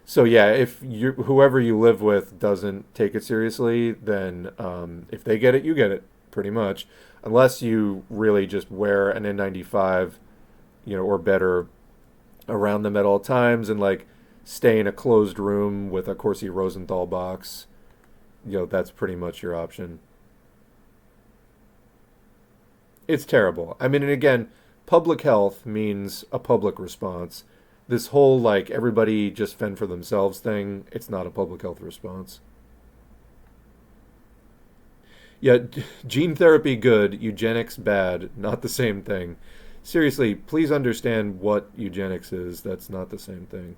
So yeah, if whoever you live with doesn't take it seriously, then if they get it, you get it, pretty much. Unless you really just wear an N95, or better around them at all times, and like stay in a closed room with a Corsi Rosenthal box, that's pretty much your option. It's terrible. I mean, and again, public health means a public response. This whole like everybody just fend for themselves thing, it's not a public health response. Yeah, gene therapy good, eugenics bad, not the same thing. Seriously, please understand what eugenics is. That's not the same thing.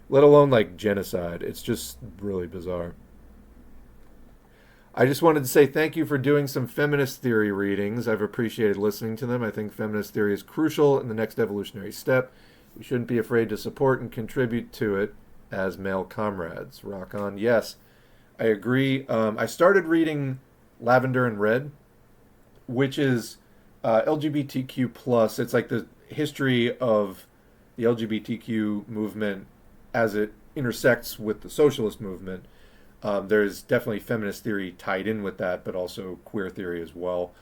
Let alone like genocide. It's just really bizarre. I just wanted to say thank you for doing some feminist theory readings. I've appreciated listening to them. I think feminist theory is crucial in the next evolutionary step. We shouldn't be afraid to support and contribute to it as male comrades. Rock on. Yes, I agree. I started reading Lavender and Red, which is LGBTQ plus. It's like the history of the LGBTQ movement as it intersects with the socialist movement. There's definitely feminist theory tied in with that, but also queer theory as well.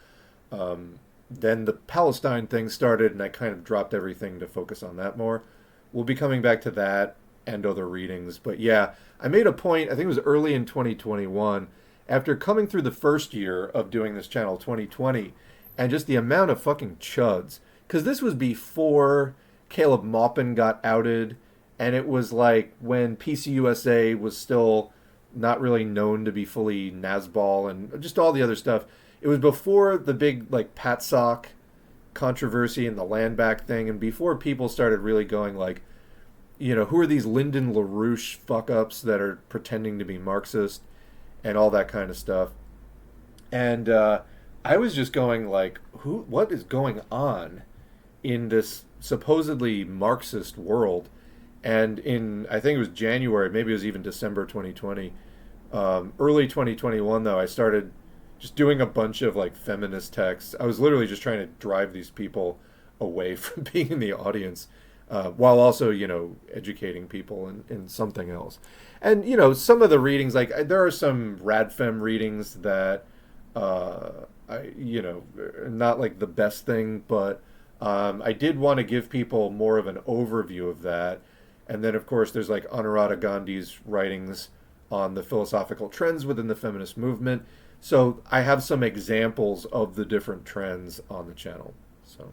Then the Palestine thing started, and I kind of dropped everything to focus on that more. We'll be coming back to that and other readings. But yeah, I made a point, I think it was early in 2021, after coming through the first year of doing this channel, 2020, and just the amount of fucking chuds. Because this was before Caleb Maupin got outed, and it was like when PCUSA was still not really known to be fully Nazball and just all the other stuff. It was before the big like Patsock controversy and the land back thing, and before people started really going like, who are these Lyndon LaRouche fuck-ups that are pretending to be Marxist and all that kind of stuff. And I was just going like, what is going on in this supposedly Marxist world? And in, I think it was January, maybe it was even December 2020, Early 2021, though, I started just doing a bunch of like feminist texts. I was literally just trying to drive these people away from being in the audience, while also, educating people in something else. And, some of the readings, like there are some radfem readings that, not like the best thing, but I did want to give people more of an overview of that. And then, of course, there's like Anuradha Gandhi's writings on the philosophical trends within the feminist movement. So I have some examples of the different trends on the channel. So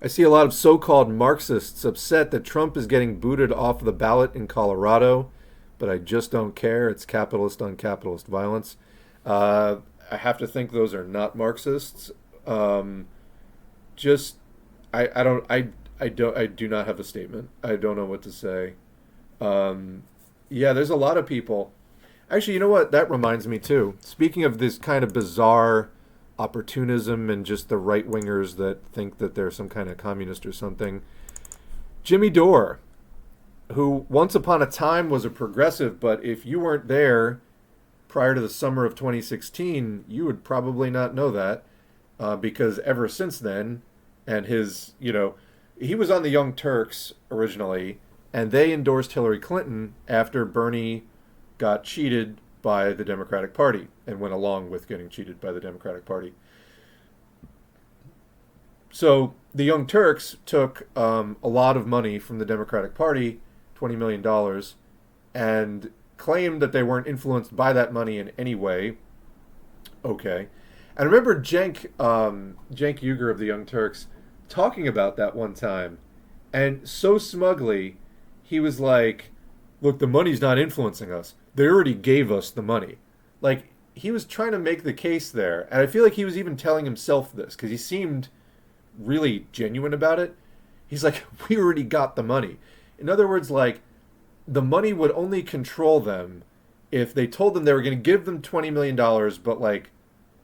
I see a lot of so-called Marxists upset that Trump is getting booted off the ballot in Colorado, but I just don't care. It's capitalist on capitalist violence. I have to think those are not Marxists. Just I do not have a statement. I don't know what to say. Yeah, there's a lot of people. Actually, you know what? That reminds me too. Speaking of this kind of bizarre opportunism and just the right wingers that think that they're some kind of communist or something. Jimmy Dore, who once upon a time was a progressive, but if you weren't there prior to the summer of 2016, you would probably not know that, because ever since then, and he was on the Young Turks originally, and they endorsed Hillary Clinton after Bernie got cheated by the Democratic Party and went along with getting cheated by the Democratic Party. So the Young Turks took a lot of money from the Democratic Party, $20 million, and claimed that they weren't influenced by that money in any way. Okay. And I remember Cenk Uygur of the Young Turks talking about that one time, and so smugly, he was like, look, the money's not influencing us. They already gave us the money. Like, he was trying to make the case there. And I feel like he was even telling himself this, because he seemed really genuine about it. He's like, we already got the money. In other words, like, the money would only control them if they told them they were going to give them $20 million, but like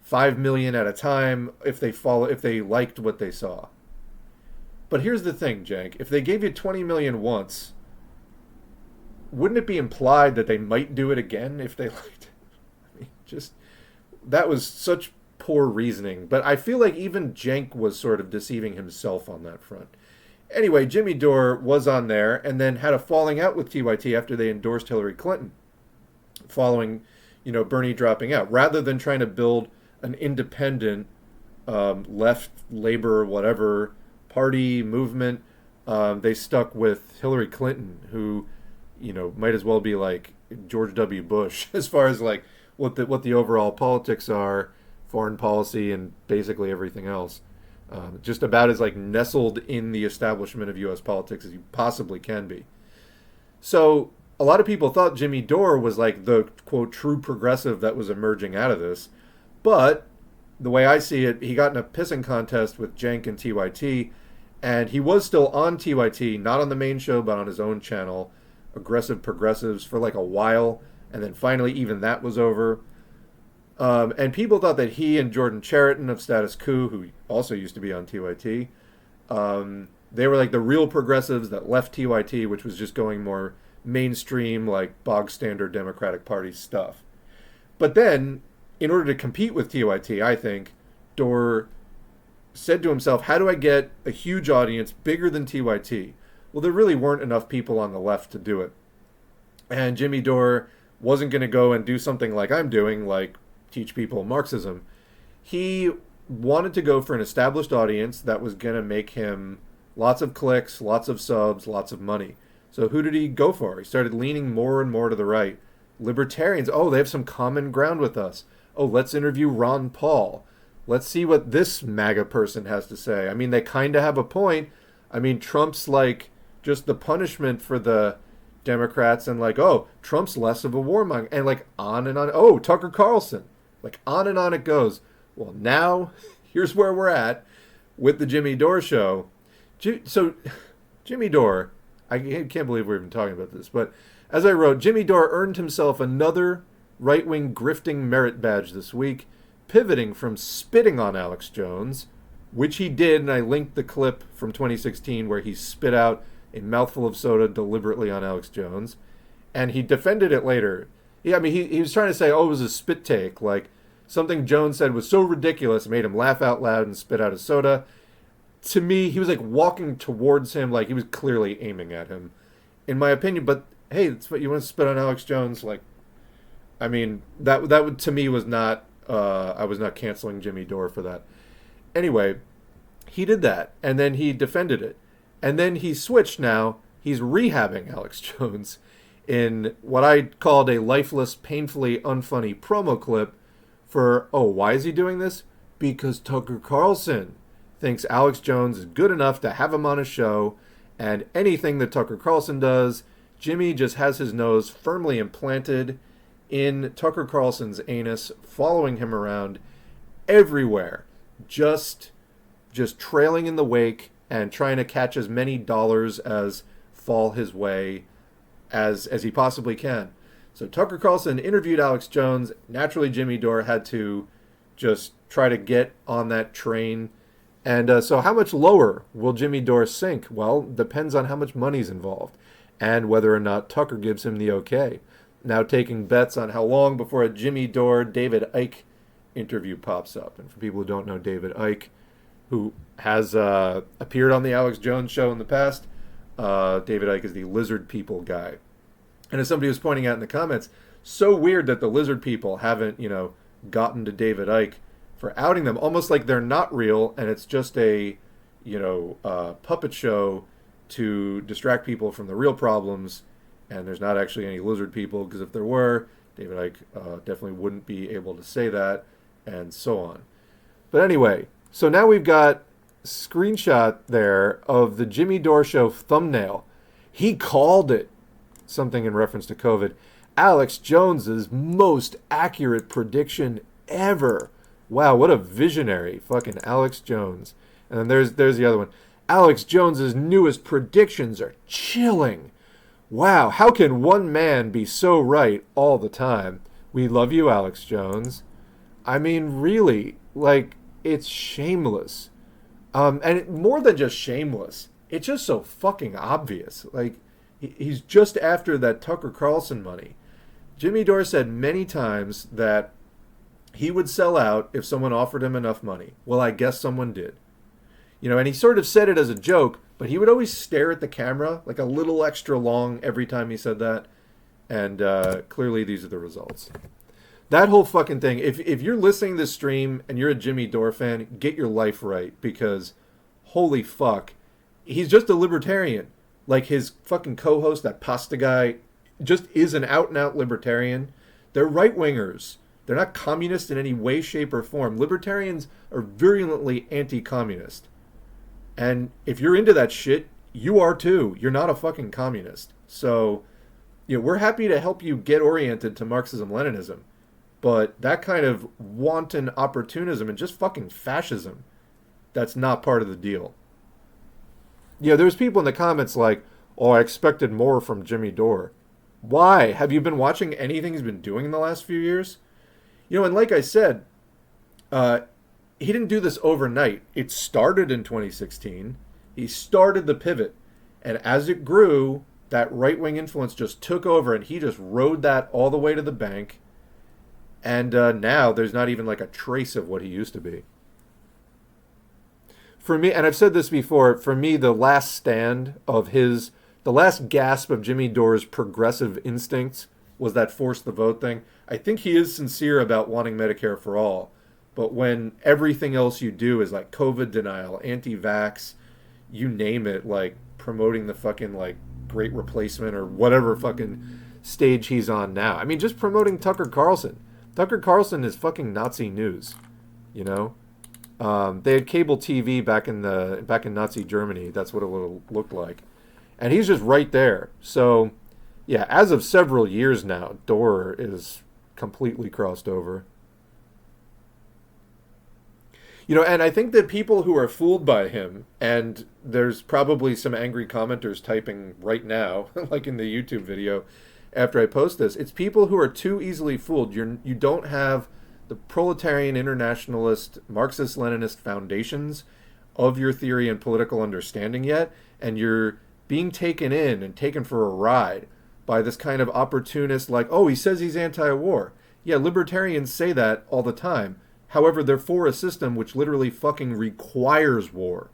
$5 million at a time if they liked what they saw. But here's the thing, Cenk. If they gave you $20 million once, wouldn't it be implied that they might do it again if they liked it? I mean, just, that was such poor reasoning. But I feel like even Cenk was sort of deceiving himself on that front. Anyway, Jimmy Dore was on there and then had a falling out with TYT after they endorsed Hillary Clinton, following, Bernie dropping out. Rather than trying to build an independent left, labor, whatever party movement, they stuck with Hillary Clinton, who, might as well be like George W. Bush as far as like what the overall politics are, foreign policy, and basically everything else. Just about as like nestled in the establishment of U.S. politics as you possibly can be. So a lot of people thought Jimmy Dore was like the, quote, true progressive that was emerging out of this. But the way I see it, he got in a pissing contest with Cenk and TYT, and he was still on TYT, not on the main show, but on his own channel, Aggressive Progressives, for like a while. And then finally even that was over. And people thought that he and Jordan Chariton of Status Quo, who also used to be on TYT, they were like the real progressives that left TYT, which was just going more mainstream, like bog standard Democratic Party stuff. But then, in order to compete with TYT, I think, Dore said to himself, how do I get a huge audience bigger than TYT? Well, there really weren't enough people on the left to do it. And Jimmy Dore wasn't going to go and do something like I'm doing, like teach people Marxism. He wanted to go for an established audience that was going to make him lots of clicks, lots of subs, lots of money. So who did he go for? He started leaning more and more to the right. Libertarians, oh, they have some common ground with us. Oh, let's interview Ron Paul. Let's see what this MAGA person has to say. I mean, they kind of have a point. I mean, Trump's like just the punishment for the Democrats, and like, oh, Trump's less of a warmonger, and like on and on. Oh, Tucker Carlson. Like on and on it goes. Well, now here's where we're at with the Jimmy Dore show. So Jimmy Dore, I can't believe we're even talking about this, but as I wrote, Jimmy Dore earned himself another right-wing grifting merit badge this week, pivoting from spitting on Alex Jones, which he did, and I linked the clip from 2016 where he spit out a mouthful of soda deliberately on Alex Jones. And he defended it later. Yeah, I mean, he was trying to say, oh, it was a spit take. Like, something Jones said was so ridiculous, it made him laugh out loud and spit out his soda. To me, he was like walking towards him, like he was clearly aiming at him, in my opinion. But hey, that's what you want to spit on Alex Jones. Like, I mean, that would, to me, was not, I was not canceling Jimmy Dore for that. Anyway, he did that, and then he defended it. And then he switched now. He's rehabbing Alex Jones in what I called a lifeless, painfully unfunny promo clip for, oh, why is he doing this? Because Tucker Carlson thinks Alex Jones is good enough to have him on a show, and anything that Tucker Carlson does, Jimmy just has his nose firmly implanted in Tucker Carlson's anus, following him around everywhere, just trailing in the wake and trying to catch as many dollars as fall his way as he possibly can. So Tucker Carlson interviewed Alex Jones. Naturally, Jimmy Dore had to just try to get on that train. And so how much lower will Jimmy Dore sink? Well, depends on how much money's involved and whether or not Tucker gives him the okay. Now taking bets on how long before a Jimmy Dore, David Icke interview pops up. And for people who don't know David Icke, who has appeared on the Alex Jones show in the past, David Icke is the lizard people guy. And as somebody was pointing out in the comments, so weird that the lizard people haven't, gotten to David Icke for outing them, almost like they're not real and it's just a, puppet show to distract people from the real problems. And there's not actually any lizard people, because if there were, David Icke definitely wouldn't be able to say that, and so on. But anyway, so now we've got a screenshot there of the Jimmy Dore show thumbnail. He called it something in reference to COVID. Alex Jones's most accurate prediction ever. Wow, what a visionary. Fucking Alex Jones. And then there's the other one. Alex Jones's newest predictions are chilling. Wow, how can one man be so right all the time? We love you, Alex Jones. I mean, really, like, it's shameless. More than just shameless, it's just so fucking obvious. Like, he's just after that Tucker Carlson money. Jimmy Dore said many times that he would sell out if someone offered him enough money. Well, I guess someone did. And he sort of said it as a joke, but he would always stare at the camera like a little extra long every time he said that. And clearly these are the results. That whole fucking thing, if you're listening to this stream and you're a Jimmy Dore fan, get your life right, because holy fuck, he's just a libertarian. Like his fucking co-host, that pasta guy, just is an out-and-out libertarian. They're right-wingers. They're not communist in any way, shape, or form. Libertarians are virulently anti-communist. And if you're into that shit, you are too. You're not a fucking communist. So, we're happy to help you get oriented to Marxism-Leninism. But that kind of wanton opportunism and just fucking fascism, that's not part of the deal. There's people in the comments like, oh, I expected more from Jimmy Dore. Why? Have you been watching anything he's been doing in the last few years? And like I said, he didn't do this overnight. It started in 2016. He started the pivot. And as it grew, that right-wing influence just took over, and he just rode that all the way to the bank. And now there's not even like a trace of what he used to be. For me, and I've said this before, for me, the last gasp of Jimmy Dore's progressive instincts was that force the vote thing. I think he is sincere about wanting Medicare for all. But when everything else you do is like COVID denial, anti-vax, you name it, like promoting the fucking like great replacement or whatever fucking stage he's on now. I mean, just promoting Tucker Carlson. Tucker Carlson is fucking Nazi news, They had cable TV back in Nazi Germany. That's what it would have looked like. And he's just right there. So, yeah, as of several years now, Dore is completely crossed over. And I think that people who are fooled by him, and there's probably some angry commenters typing right now, like in the YouTube video after I post this, it's people who are too easily fooled. You don't have the proletarian internationalist, Marxist-Leninist foundations of your theory and political understanding yet, and you're being taken in and taken for a ride by this kind of opportunist, like, oh, he says he's anti-war. Yeah, libertarians say that all the time. However, they're for a system which literally fucking requires war.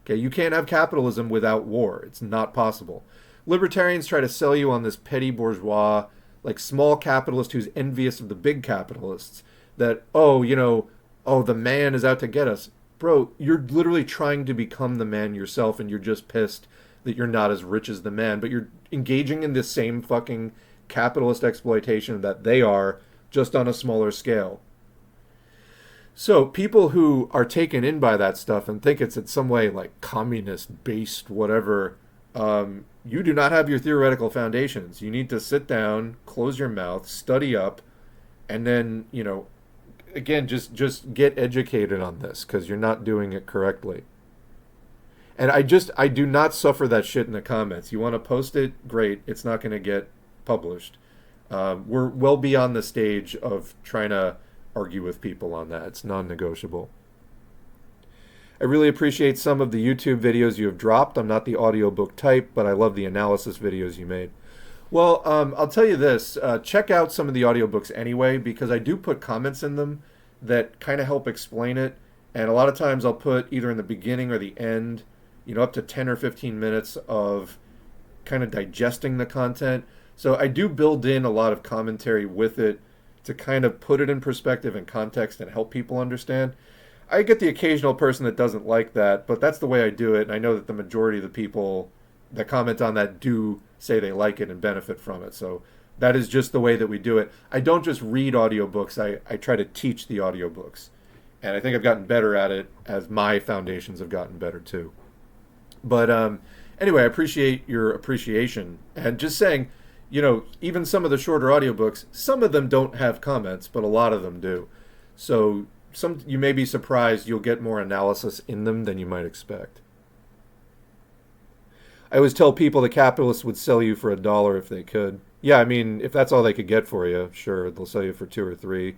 Okay, you can't have capitalism without war. It's not possible. Libertarians try to sell you on this petty bourgeois, like small capitalist who's envious of the big capitalists. That, oh, oh, the man is out to get us. Bro, you're literally trying to become the man yourself, and you're just pissed that you're not as rich as the man. But you're engaging in this same fucking capitalist exploitation that they are, just on a smaller scale. So people who are taken in by that stuff and think it's in some way like communist-based whatever, you do not have your theoretical foundations. You need to sit down, close your mouth, study up, and then, again, just get educated on this, because you're not doing it correctly. And I do not suffer that shit in the comments. You want to post it, great. It's not going to get published. We're well beyond the stage of trying to argue with people on that. It's non-negotiable. I really appreciate some of the YouTube videos you have dropped. I'm not the audiobook type, but I love the analysis videos you made. Well, I'll tell you this. Check out some of the audiobooks anyway, because I do put comments in them that kind of help explain it. And a lot of times I'll put either in the beginning or the end, up to 10 or 15 minutes of kind of digesting the content. So I do build in a lot of commentary with it to kind of put it in perspective and context and help people understand. I get the occasional person that doesn't like that, but that's the way I do it. And I know that the majority of the people that comment on that do say they like it and benefit from it. So that is just the way that we do it. I don't just read audiobooks. I try to teach the audiobooks. And I think I've gotten better at it as my foundations have gotten better too. But anyway, I appreciate your appreciation. And just saying, even some of the shorter audiobooks, some of them don't have comments, but a lot of them do. So you may be surprised you'll get more analysis in them than you might expect. I always tell people the capitalists would sell you for $1 if they could. Yeah, I mean, if that's all they could get for you, sure, they'll sell you for 2 or 3. If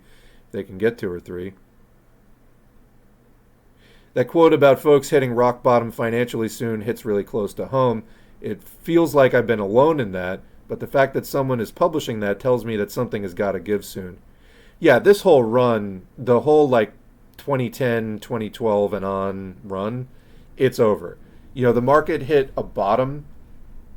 they can get 2 or 3. That quote about folks hitting rock bottom financially soon hits really close to home. It feels like I've been alone in that, but the fact that someone is publishing that tells me that something has got to give soon. Yeah, this whole run, the whole 2010, 2012 and on run, it's over. The market hit a bottom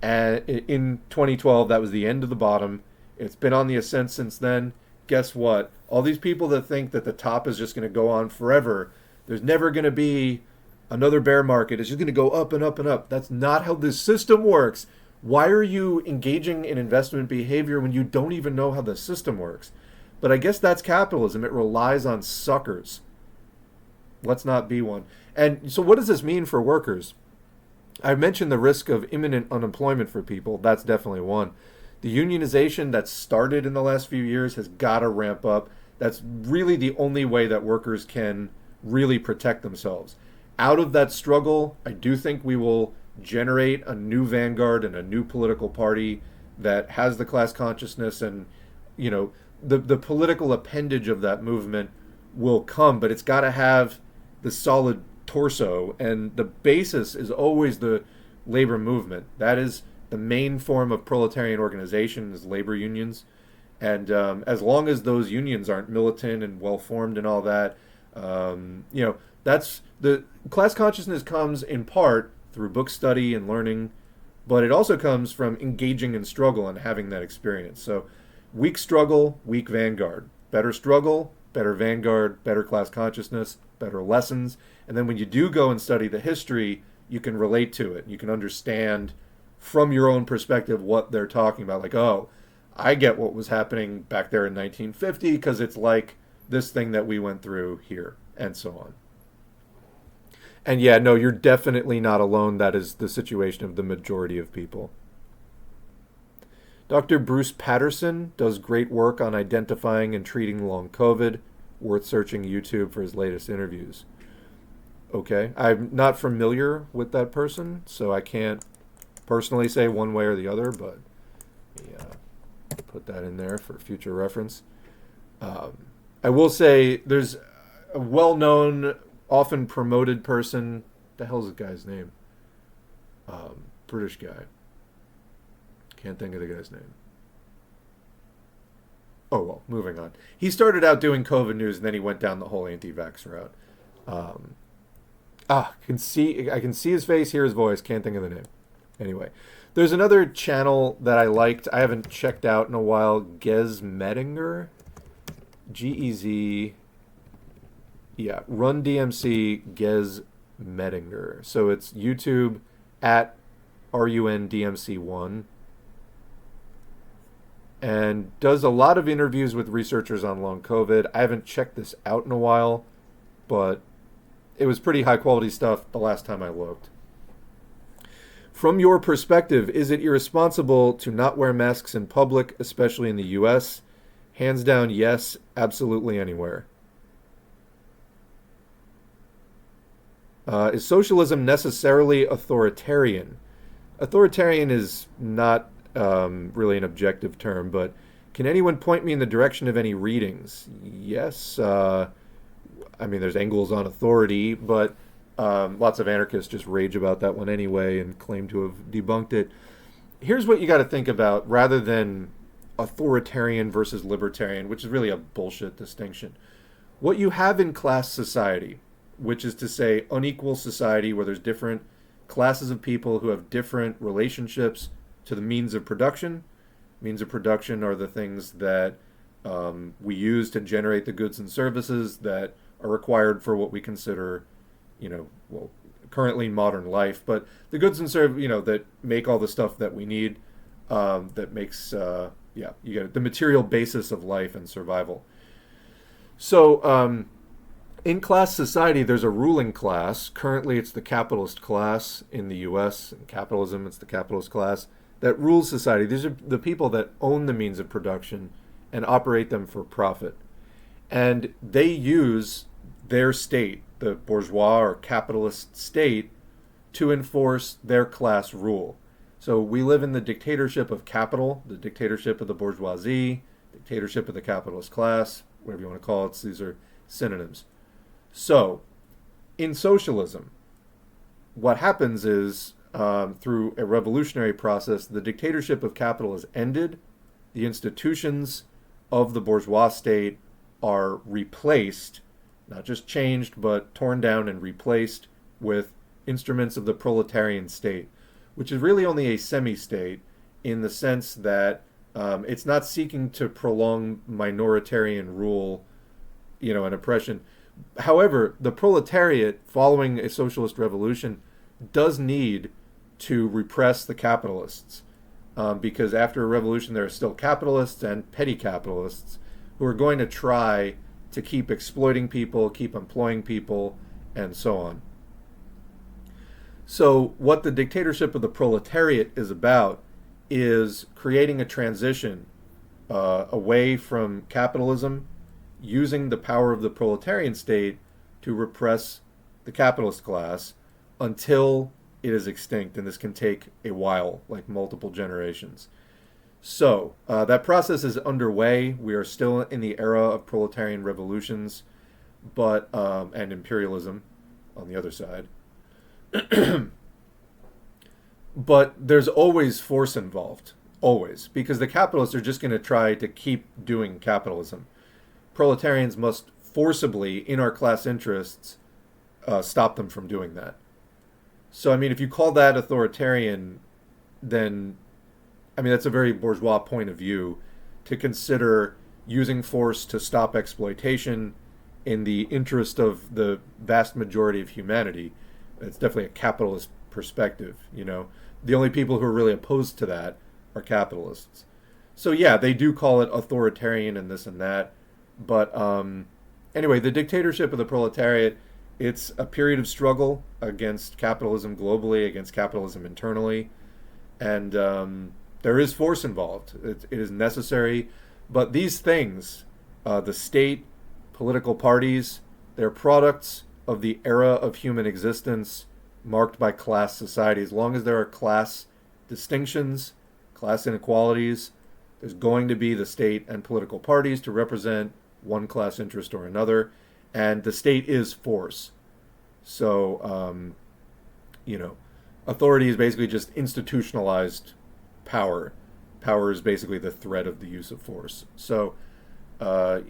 in 2012. That was the end of the bottom. It's been on the ascent since then. Guess what? All these people that think that the top is just going to go on forever, there's never going to be another bear market. It's just going to go up and up and up. That's not how this system works. Why are you engaging in investment behavior when you don't even know how the system works? But I guess that's capitalism. It relies on suckers. Let's not be one. And so what does this mean for workers? I mentioned the risk of imminent unemployment for people. That's definitely one. The unionization that started in the last few years has got to ramp up. That's really the only way that workers can really protect themselves. Out of that struggle, I do think we will generate a new vanguard and a new political party that has the class consciousness, and the political appendage of that movement will come, but it's got to have the solid torso, and the basis is always the labor movement. That is the main form of proletarian organization, is labor unions. And as long as those unions aren't militant and well formed and all that, that's the class consciousness comes in part through book study and learning, but it also comes from engaging in struggle and having that experience. So weak struggle, weak vanguard. Better struggle, better vanguard, better class consciousness, better lessons. And then when you do go and study the history, you can relate to it. You can understand from your own perspective what they're talking about. Like, oh, I get what was happening back there in 1950 because it's like this thing that we went through here, and so on. And yeah, no, you're definitely not alone. That is the situation of the majority of people. Dr. Bruce Patterson does great work on identifying and treating long COVID. Worth searching YouTube for his latest interviews. Okay, I'm not familiar with that person, so I can't personally say one way or the other, but yeah, put that in there for future reference. I will say there's a well-known, often promoted person. The hell's the guy's name? British guy. Can't think of the guy's name. Oh, well, moving on. He started out doing COVID news, and then he went down the whole anti-vax route. I can see his face, hear his voice, can't think of the name. Anyway, there's another channel that I liked. I haven't checked out in a while. Gez Medinger, Gez, yeah, Run DMC Gez Medinger. So it's YouTube at RUNDMC1, and does a lot of interviews with researchers on long COVID. I haven't checked this out in a while, but it was pretty high quality stuff the last time I looked. From your perspective, is it irresponsible to not wear masks in public, especially in the US? Hands down, yes, absolutely anywhere. Is socialism necessarily authoritarian? Authoritarian is not really an objective term, but can anyone point me in the direction of any readings? Yes. I mean, there's Engels on authority, but lots of anarchists just rage about that one anyway and claim to have debunked it. Here's what you got to think about rather than authoritarian versus libertarian, which is really a bullshit distinction. What you have in class society, which is to say unequal society where there's different classes of people who have different relationships to the means of production. Means of production are the things that we use to generate the goods and services that are required for what we consider, currently modern life, but the goods and that make all the stuff that we need, that makes, you get the material basis of life and survival. So, in class society, there's a ruling class. Currently, it's the capitalist class in the U.S. In capitalism, it's the capitalist class that rules society. These are the people that own the means of production and operate them for profit. And they use their state, the bourgeois or capitalist state, to enforce their class rule. So we live in the dictatorship of capital, the dictatorship of the bourgeoisie, dictatorship of the capitalist class, whatever you want to call it. These are synonyms. So, in socialism, what happens is, through a revolutionary process, the dictatorship of capital is ended. The institutions of the bourgeois state are replaced, not just changed, but torn down and replaced with instruments of the proletarian state, which is really only a semi-state in the sense that it's not seeking to prolong minoritarian rule, and oppression. However, the proletariat, following a socialist revolution, does need to repress the capitalists, because after a revolution there are still capitalists and petty capitalists who are going to try to keep exploiting people, keep employing people, and so on. So what the dictatorship of the proletariat is about is creating a transition away from capitalism, using the power of the proletarian state to repress the capitalist class until it is extinct. And this can take a while, like multiple generations. So that process is underway. We are still in the era of proletarian revolutions, but and imperialism on the other side. But there's always force involved, always, because the capitalists are just going to try to keep doing capitalism. Proletarians must forcibly, in our class interests, stop them from doing that. So, I mean, if you call that authoritarian, then, I mean, that's a very bourgeois point of view to consider using force to stop exploitation in the interest of the vast majority of humanity. It's definitely a capitalist perspective, The only people who are really opposed to that are capitalists. So, yeah, they do call it authoritarian and this and that. But anyway, the dictatorship of the proletariat, it's a period of struggle against capitalism globally, against capitalism internally. And there is force involved. It is necessary. But these things, the state, political parties, they're products of the era of human existence marked by class society. As long as there are class distinctions, class inequalities, there's going to be the state and political parties to represent one class interest or another, and the state is force. So, Authority is basically just institutionalized power. Power is basically the threat of the use of force. So, uh,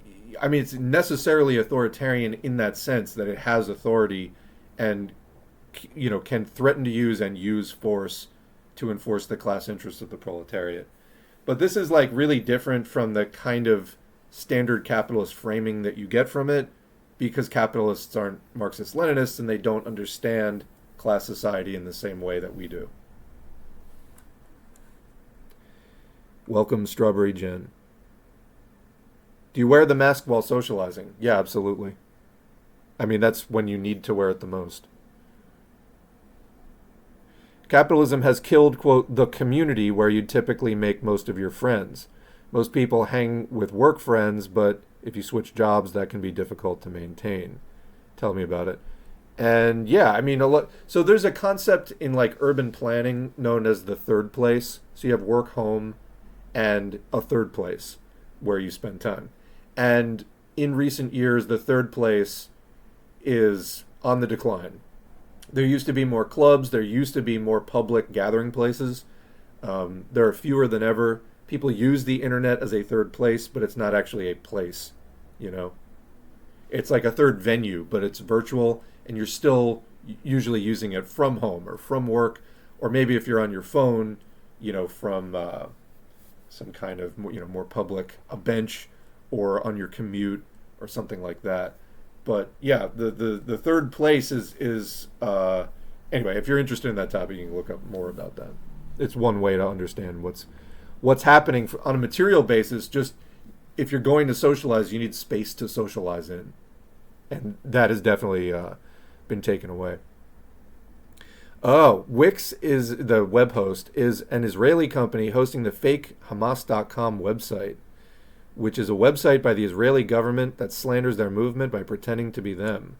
I mean, it's necessarily authoritarian in that sense that it has authority and, can threaten to use and use force to enforce the class interests of the proletariat. But this is like really different from the kind of standard capitalist framing that you get from it because capitalists aren't Marxist Leninists and they don't understand class society in the same way that we do. Welcome, Strawberry Jen. Do you wear the mask while socializing? Yeah, absolutely. I mean, that's when you need to wear it the most. Capitalism has killed, quote, the community where you'd typically make most of your friends. Most people hang with work friends, but if you switch jobs, that can be difficult to maintain. Tell me about it. And yeah, I mean, so there's a concept in like urban planning known as the third place. So you have work, home, and a third place where you spend time. And in recent years, the third place is on the decline. There used to be more clubs. There used to be more public gathering places. There are fewer than ever. People use the internet as a third place, but it's not actually a place, It's like a third venue, but it's virtual, and you're still usually using it from home or from work, or maybe if you're on your phone, from some kind of, more public, a bench, or on your commute, or something like that. But yeah, the third place is anyway, if you're interested in that topic, you can look up more about that. It's one way to understand what's happening on a material basis. Just if you're going to socialize, you need space to socialize in, and that has definitely been taken away. Oh, Wix is the web host, is an Israeli company hosting the fake Hamas.com website, which is a website by the Israeli government that slanders their movement by pretending to be them.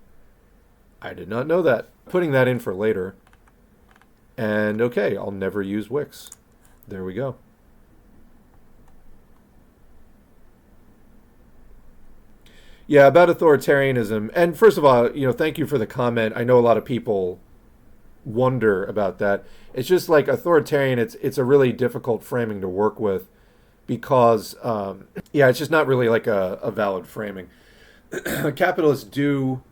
I did not know that. Putting that in for later. And okay, I'll never use Wix. There we go. Yeah, about authoritarianism. And first of all, thank you for the comment. I know a lot of people wonder about that. It's just like authoritarian, it's a really difficult framing to work with because, it's just not really like a valid framing. Capitalists do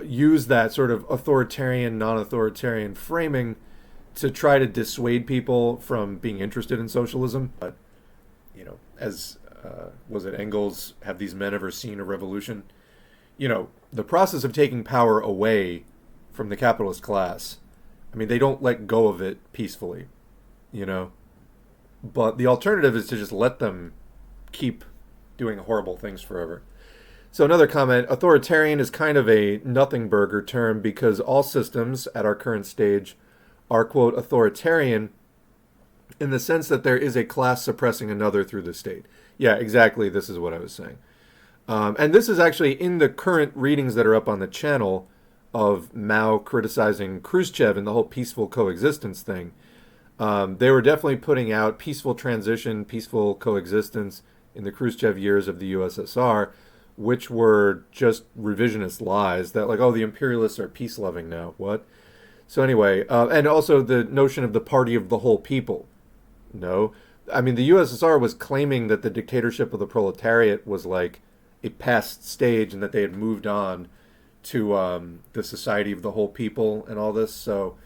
use that sort of authoritarian, non-authoritarian framing to try to dissuade people from being interested in socialism. But, as was it Engels, have these men ever seen a revolution? The process of taking power away from the capitalist class, I mean, they don't let go of it peacefully, But the alternative is to just let them keep doing horrible things forever. So another comment, authoritarian is kind of a nothing burger term because all systems at our current stage are, quote, authoritarian in the sense that there is a class suppressing another through the state. Yeah, exactly. This is what I was saying. And this is actually in the current readings that are up on the channel of Mao criticizing Khrushchev and the whole peaceful coexistence thing. They were definitely putting out peaceful transition, peaceful coexistence in the Khrushchev years of the USSR, which were just revisionist lies that like, oh, the imperialists are peace-loving now. What? So anyway, and also the notion of the party of the whole people. No. I mean, the USSR was claiming that the dictatorship of the proletariat was like a past stage and that they had moved on to the society of the whole people and all this. So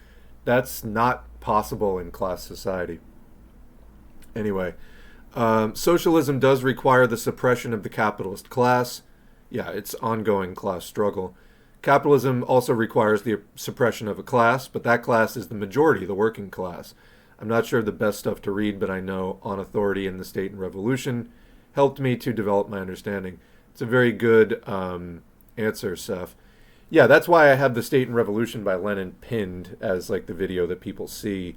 that's not possible in class society. Anyway, socialism does require the suppression of the capitalist class. Yeah, it's ongoing class struggle. Capitalism also requires the suppression of a class, but that class is the majority, the working class. I'm not sure of the best stuff to read, but I know On Authority and the State and Revolution helped me to develop my understanding. It's a very good answer, Seth. Yeah, that's why I have The State and Revolution by Lenin pinned as like the video that people see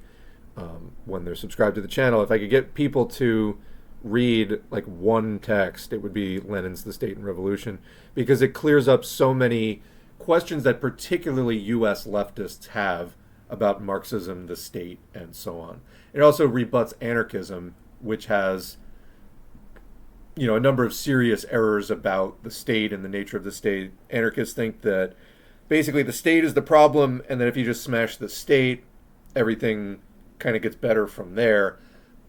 when they're subscribed to the channel. If I could get people to read like one text, it would be Lenin's The State and Revolution, because it clears up so many questions that particularly U.S. leftists have about Marxism, the state, and so on. It also rebuts anarchism, which has, a number of serious errors about the state and the nature of the state. Anarchists think that basically the state is the problem, and that if you just smash the state, everything kind of gets better from there.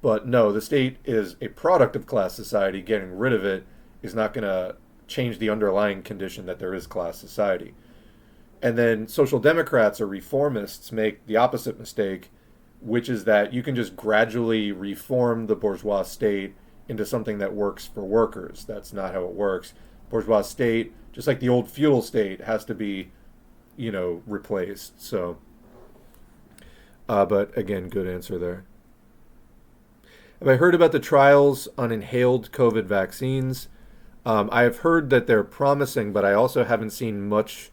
But no, the state is a product of class society. Getting rid of it is not going to change the underlying condition that there is class society. And then social democrats or reformists make the opposite mistake, which is that you can just gradually reform the bourgeois state into something that works for workers. That's not how it works. Bourgeois state, just like the old feudal state, has to be, replaced. So, but again, good answer there. Have I heard about the trials on inhaled COVID vaccines? I have heard that they're promising, but I also haven't seen much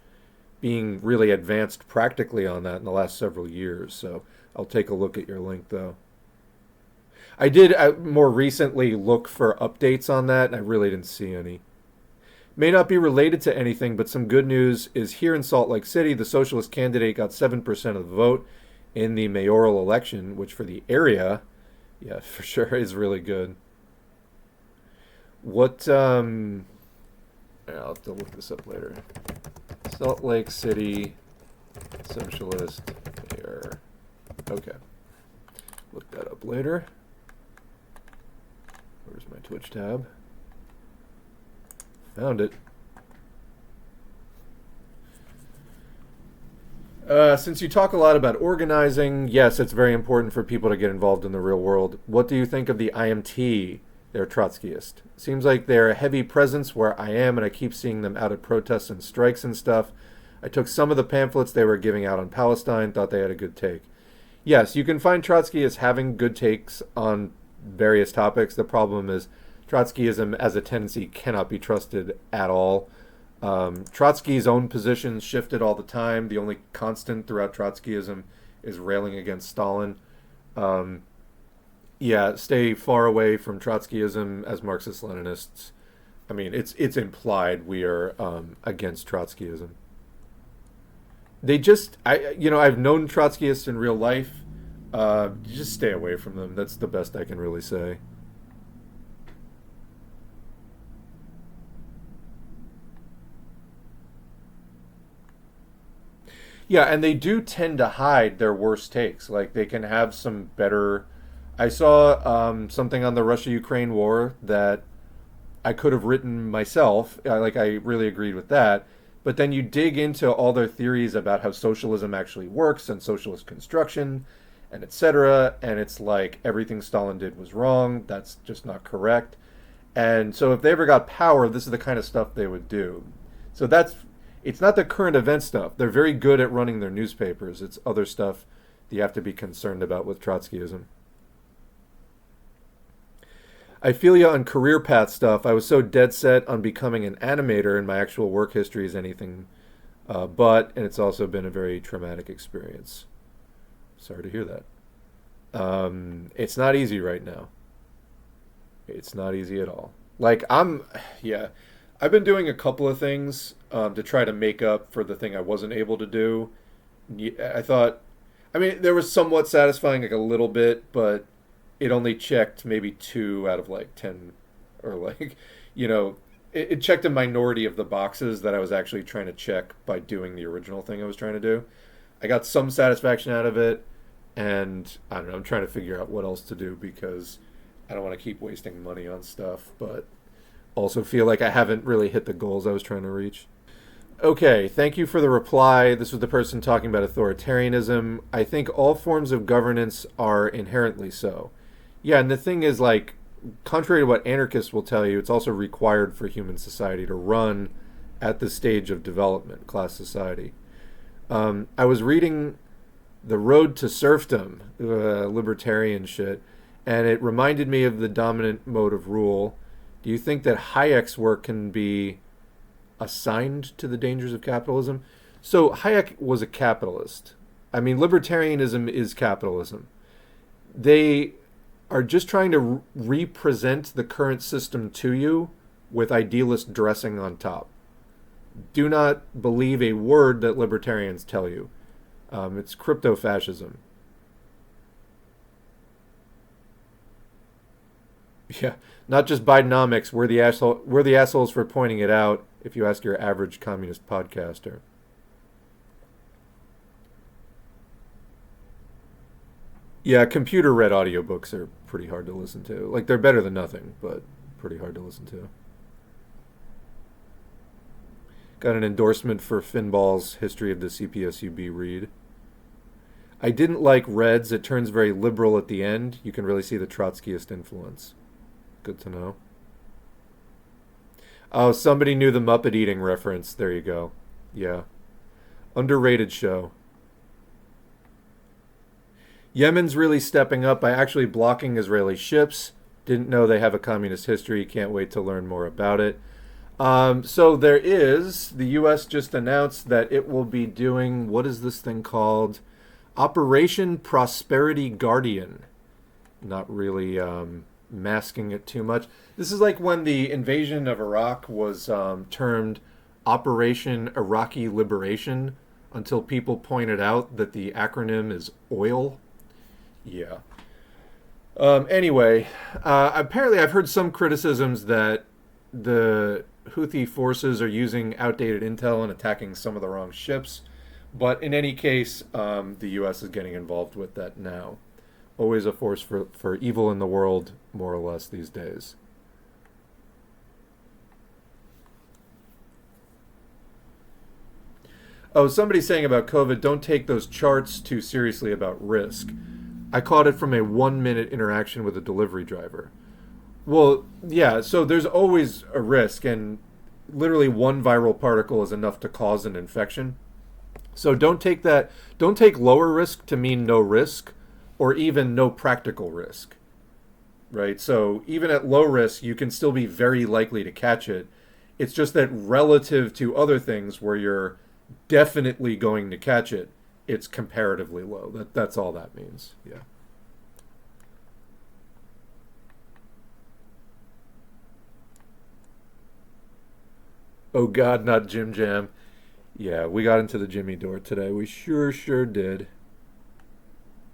being really advanced practically on that in the last several years. So I'll take a look at your link, though. I did more recently look for updates on that, and I really didn't see any. May not be related to anything, but some good news is here in Salt Lake City, the socialist candidate got 7% of the vote in the mayoral election, which for the area, yeah, for sure is really good. What, I'll have to look this up later. Salt Lake City socialist mayor. Okay. Look that up later. Where's my Twitch tab? Found it. Since you talk a lot about organizing, yes, it's very important for people to get involved in the real world. What do you think of the IMT? They're Trotskyist. Seems like they're a heavy presence where I am, and I keep seeing them out at protests and strikes and stuff. I took some of the pamphlets they were giving out on Palestine, thought they had a good take. Yes, you can find Trotskyists having good takes on various topics. The problem is Trotskyism as a tendency cannot be trusted at all. Trotsky's own positions shifted all the time. The only constant throughout Trotskyism is railing against Stalin. Yeah, stay far away from Trotskyism as Marxist-Leninists. I mean, it's implied we are against Trotskyism. They just, I've known Trotskyists in real life. Just stay away from them. That's the best I can really say. Yeah, and they do tend to hide their worst takes. Like, they can have some better... I saw something on the Russia-Ukraine war that I could have written myself. I really agreed with that. But then you dig into all their theories about how socialism actually works and socialist construction and etc. And it's like everything Stalin did was wrong. That's just not correct. And so if they ever got power, this is the kind of stuff they would do. So it's not the current event stuff. They're very good at running their newspapers. It's other stuff that you have to be concerned about with Trotskyism. I feel you on career path stuff. I was so dead set on becoming an animator, and my actual work history is anything but, and it's also been a very traumatic experience. Sorry to hear that. It's not easy right now. It's not easy at all. I've been doing a couple of things to try to make up for the thing I wasn't able to do. There was somewhat satisfying, like a little bit, but it only checked maybe 2 out of 10, or it checked a minority of the boxes that I was actually trying to check by doing the original thing I was trying to do. I got some satisfaction out of it, and I don't know, I'm trying to figure out what else to do because I don't want to keep wasting money on stuff, but also feel like I haven't really hit the goals I was trying to reach. Okay, thank you for the reply. This was the person talking about authoritarianism. I think all forms of governance are inherently so. Yeah, and the thing is, contrary to what anarchists will tell you, it's also required for human society to run at the stage of development, class society. I was reading The Road to Serfdom, libertarian shit, and it reminded me of the dominant mode of rule. Do you think that Hayek's work can be assigned to the dangers of capitalism? So Hayek was a capitalist. I mean, libertarianism is capitalism. They are just trying to represent the current system to you with idealist dressing on top. Do not believe a word that libertarians tell you. It's crypto-fascism. Yeah, not just Bidenomics. We're the assholes for pointing it out, if you ask your average communist podcaster. Yeah, computer read audiobooks are pretty hard to listen to. Like, they're better than nothing, but pretty hard to listen to. Got an endorsement for Finball's History of the CPSUB read. I didn't like Reds. It turns very liberal at the end. You can really see the Trotskyist influence. Good to know. Oh, somebody knew the Muppet eating reference. There you go. Yeah. Underrated show. Yemen's really stepping up by actually blocking Israeli ships. Didn't know they have a communist history. Can't wait to learn more about it. So there is, the U.S. just announced that it will be doing, what is this thing called? Operation Prosperity Guardian. Not really masking it too much. This is like when the invasion of Iraq was termed Operation Iraqi Liberation until people pointed out that the acronym is OIL. Yeah. Anyway, apparently I've heard some criticisms that the Houthi forces are using outdated intel and attacking some of the wrong ships. But in any case, the U.S. is getting involved with that now. Always a force for evil in the world, more or less, these days. Oh, somebody's saying about COVID, don't take those charts too seriously about risk. I caught it from a 1 minute interaction with a delivery driver. Well, yeah, so there's always a risk, and literally one viral particle is enough to cause an infection. So don't take lower risk to mean no risk or even no practical risk, right? So even at low risk, you can still be very likely to catch it. It's just that relative to other things where you're definitely going to catch it, it's comparatively low. That's all that means. Yeah. Oh God, not Jim Jam. Yeah, we got into the Jimmy Dore today. We sure did.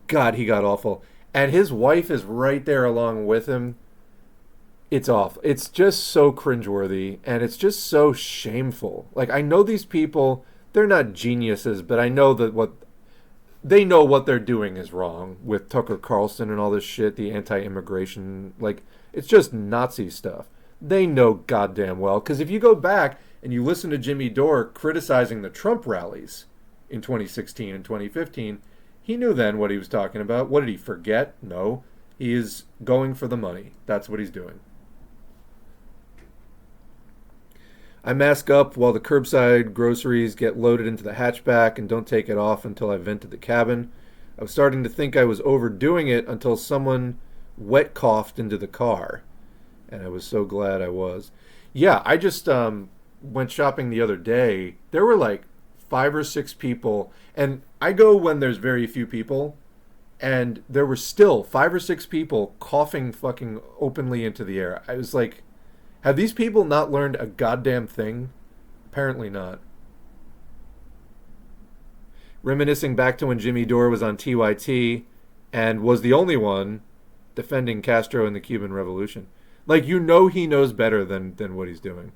God, he got awful. And his wife is right there along with him. It's awful. It's just so cringeworthy and it's just so shameful. Like, I know these people, they're not geniuses, but I know that what they know what they're doing is wrong with Tucker Carlson and all this shit, the anti-immigration, like, it's just Nazi stuff. They know goddamn well, because if you go back and you listen to Jimmy Dore criticizing the Trump rallies in 2016 and 2015, he knew then what he was talking about. What did he forget? No. He is going for the money. That's what he's doing. I mask up while the curbside groceries get loaded into the hatchback and don't take it off until I vented the cabin. I was starting to think I was overdoing it until someone wet coughed into the car. And I was so glad I was. Yeah, I just went shopping the other day. There were like 5 or 6 people. And I go when there's very few people. And there were still 5 or 6 people coughing fucking openly into the air. I was like, have these people not learned a goddamn thing? Apparently not. Reminiscing back to when Jimmy Dore was on TYT and was the only one defending Castro in the Cuban Revolution. Like, you know he knows better than what he's doing.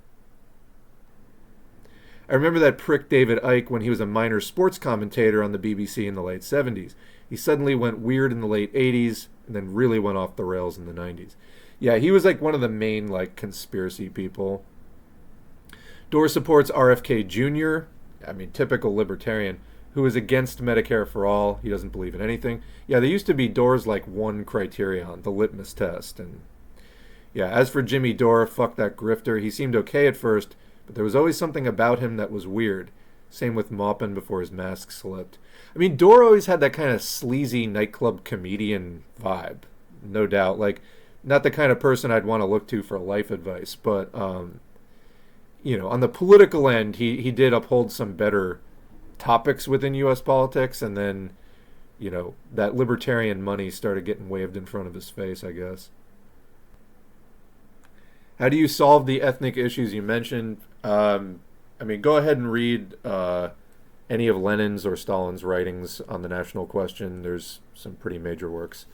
I remember that prick David Icke when he was a minor sports commentator on the BBC in the late 70s. He suddenly went weird in the late 80s and then really went off the rails in the 90s. Yeah, he was like one of the main like conspiracy people. Dore supports RFK Jr., I mean, typical libertarian, who is against Medicare for all. He doesn't believe in anything. Yeah, there used to be Dore's like one criterion, the litmus test. And yeah, as for Jimmy Dore, fuck that grifter. He seemed okay at first, but there was always something about him that was weird. Same with Maupin before his mask slipped. I mean, Dore always had that kind of sleazy nightclub comedian vibe, no doubt. Like, not the kind of person I'd want to look to for life advice, but, you know, on the political end, he did uphold some better topics within U.S. politics, and then, you know, that libertarian money started getting waved in front of his face, I guess. How do you solve the ethnic issues you mentioned? I mean, go ahead and read any of Lenin's or Stalin's writings on the national question. There's some pretty major works.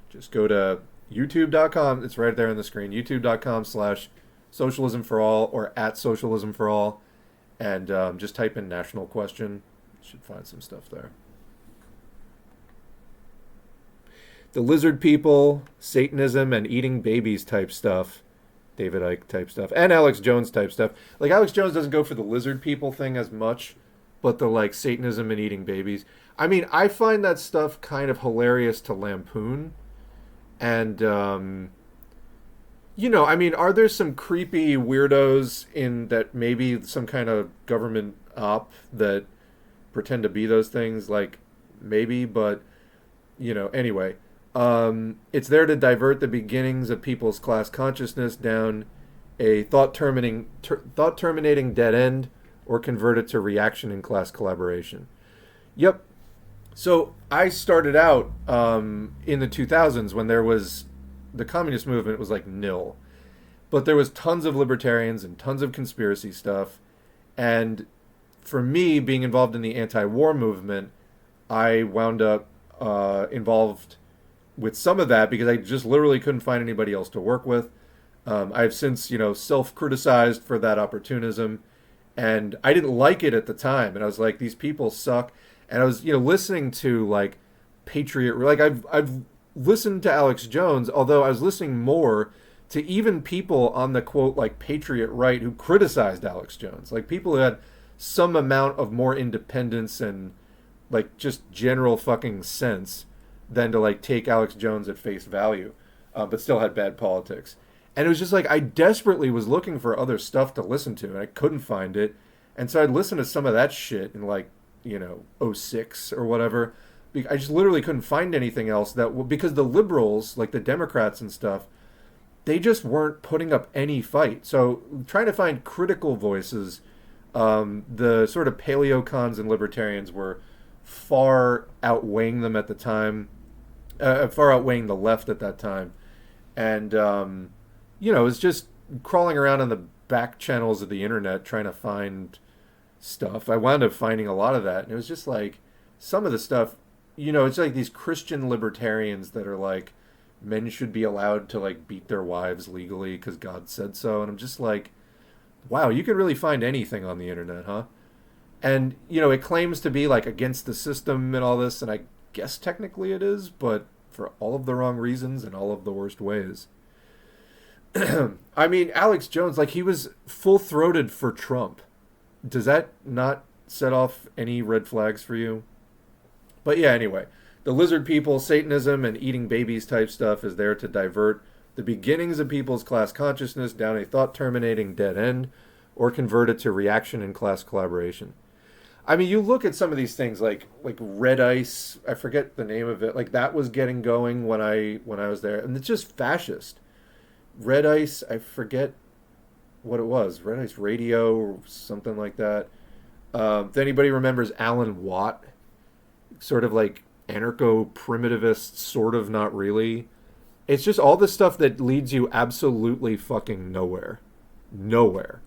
Just go to youtube.com. It's right there on the screen. youtube.com/socialism for all or @socialism for all. And just type in national question. You should find some stuff there. The lizard people, Satanism, and eating babies type stuff. David Icke type stuff. And Alex Jones type stuff. Like, Alex Jones doesn't go for the lizard people thing as much, but the, like, Satanism and eating babies. I mean, I find that stuff kind of hilarious to lampoon. And, I mean, are there some creepy weirdos in that maybe some kind of government op that pretend to be those things? Like, maybe, but, anyway. It's there to divert the beginnings of people's class consciousness down a thought-terminating dead end or convert it to reaction in class collaboration. Yep. So I started out in the 2000s when there was the communist movement was like nil. But there was tons of libertarians and tons of conspiracy stuff. And for me, being involved in the anti-war movement, I wound up involved with some of that because I just literally couldn't find anybody else to work with. I've since, self-criticized for that opportunism. And I didn't like it at the time. And I was like, these people suck. And I was, listening to, like, Patriot... Like, I've listened to Alex Jones, although I was listening more to even people on the, quote, like, Patriot right who criticized Alex Jones. Like, people who had some amount of more independence and, like, just general fucking sense than to, like, take Alex Jones at face value, but still had bad politics. And it was just like, I desperately was looking for other stuff to listen to, and I couldn't find it. And so I'd listen to some of that shit in, like, '06 or whatever. I just literally couldn't find anything else because the liberals, like the Democrats and stuff, they just weren't putting up any fight. So trying to find critical voices, the sort of paleocons and libertarians were far outweighing them at the time, far outweighing the left at that time. And, it was just crawling around on the back channels of the internet trying to find stuff. I wound up finding a lot of that. And it was just like some of the stuff, it's like these Christian libertarians that are like, men should be allowed to like beat their wives legally because God said so. And I'm just like, wow, you can really find anything on the internet, huh? And, it claims to be like against the system and all this. And I guess technically it is, but for all of the wrong reasons and all of the worst ways. I mean, Alex Jones, like he was full-throated for Trump. Does that not set off any red flags for you? But yeah, anyway, the lizard people, Satanism, and eating babies type stuff is there to divert the beginnings of people's class consciousness down a thought-terminating dead end or convert it to reaction and class collaboration. I mean, you look at some of these things like Red Ice, I forget the name of it, like that was getting going when I was there, and it's just fascist. Red Ice, I forget what it was, Red Ice Radio or something like that. If anybody remembers Alan Watt, sort of like anarcho-primitivist, sort of not really. It's just all the stuff that leads you absolutely fucking nowhere. Nowhere.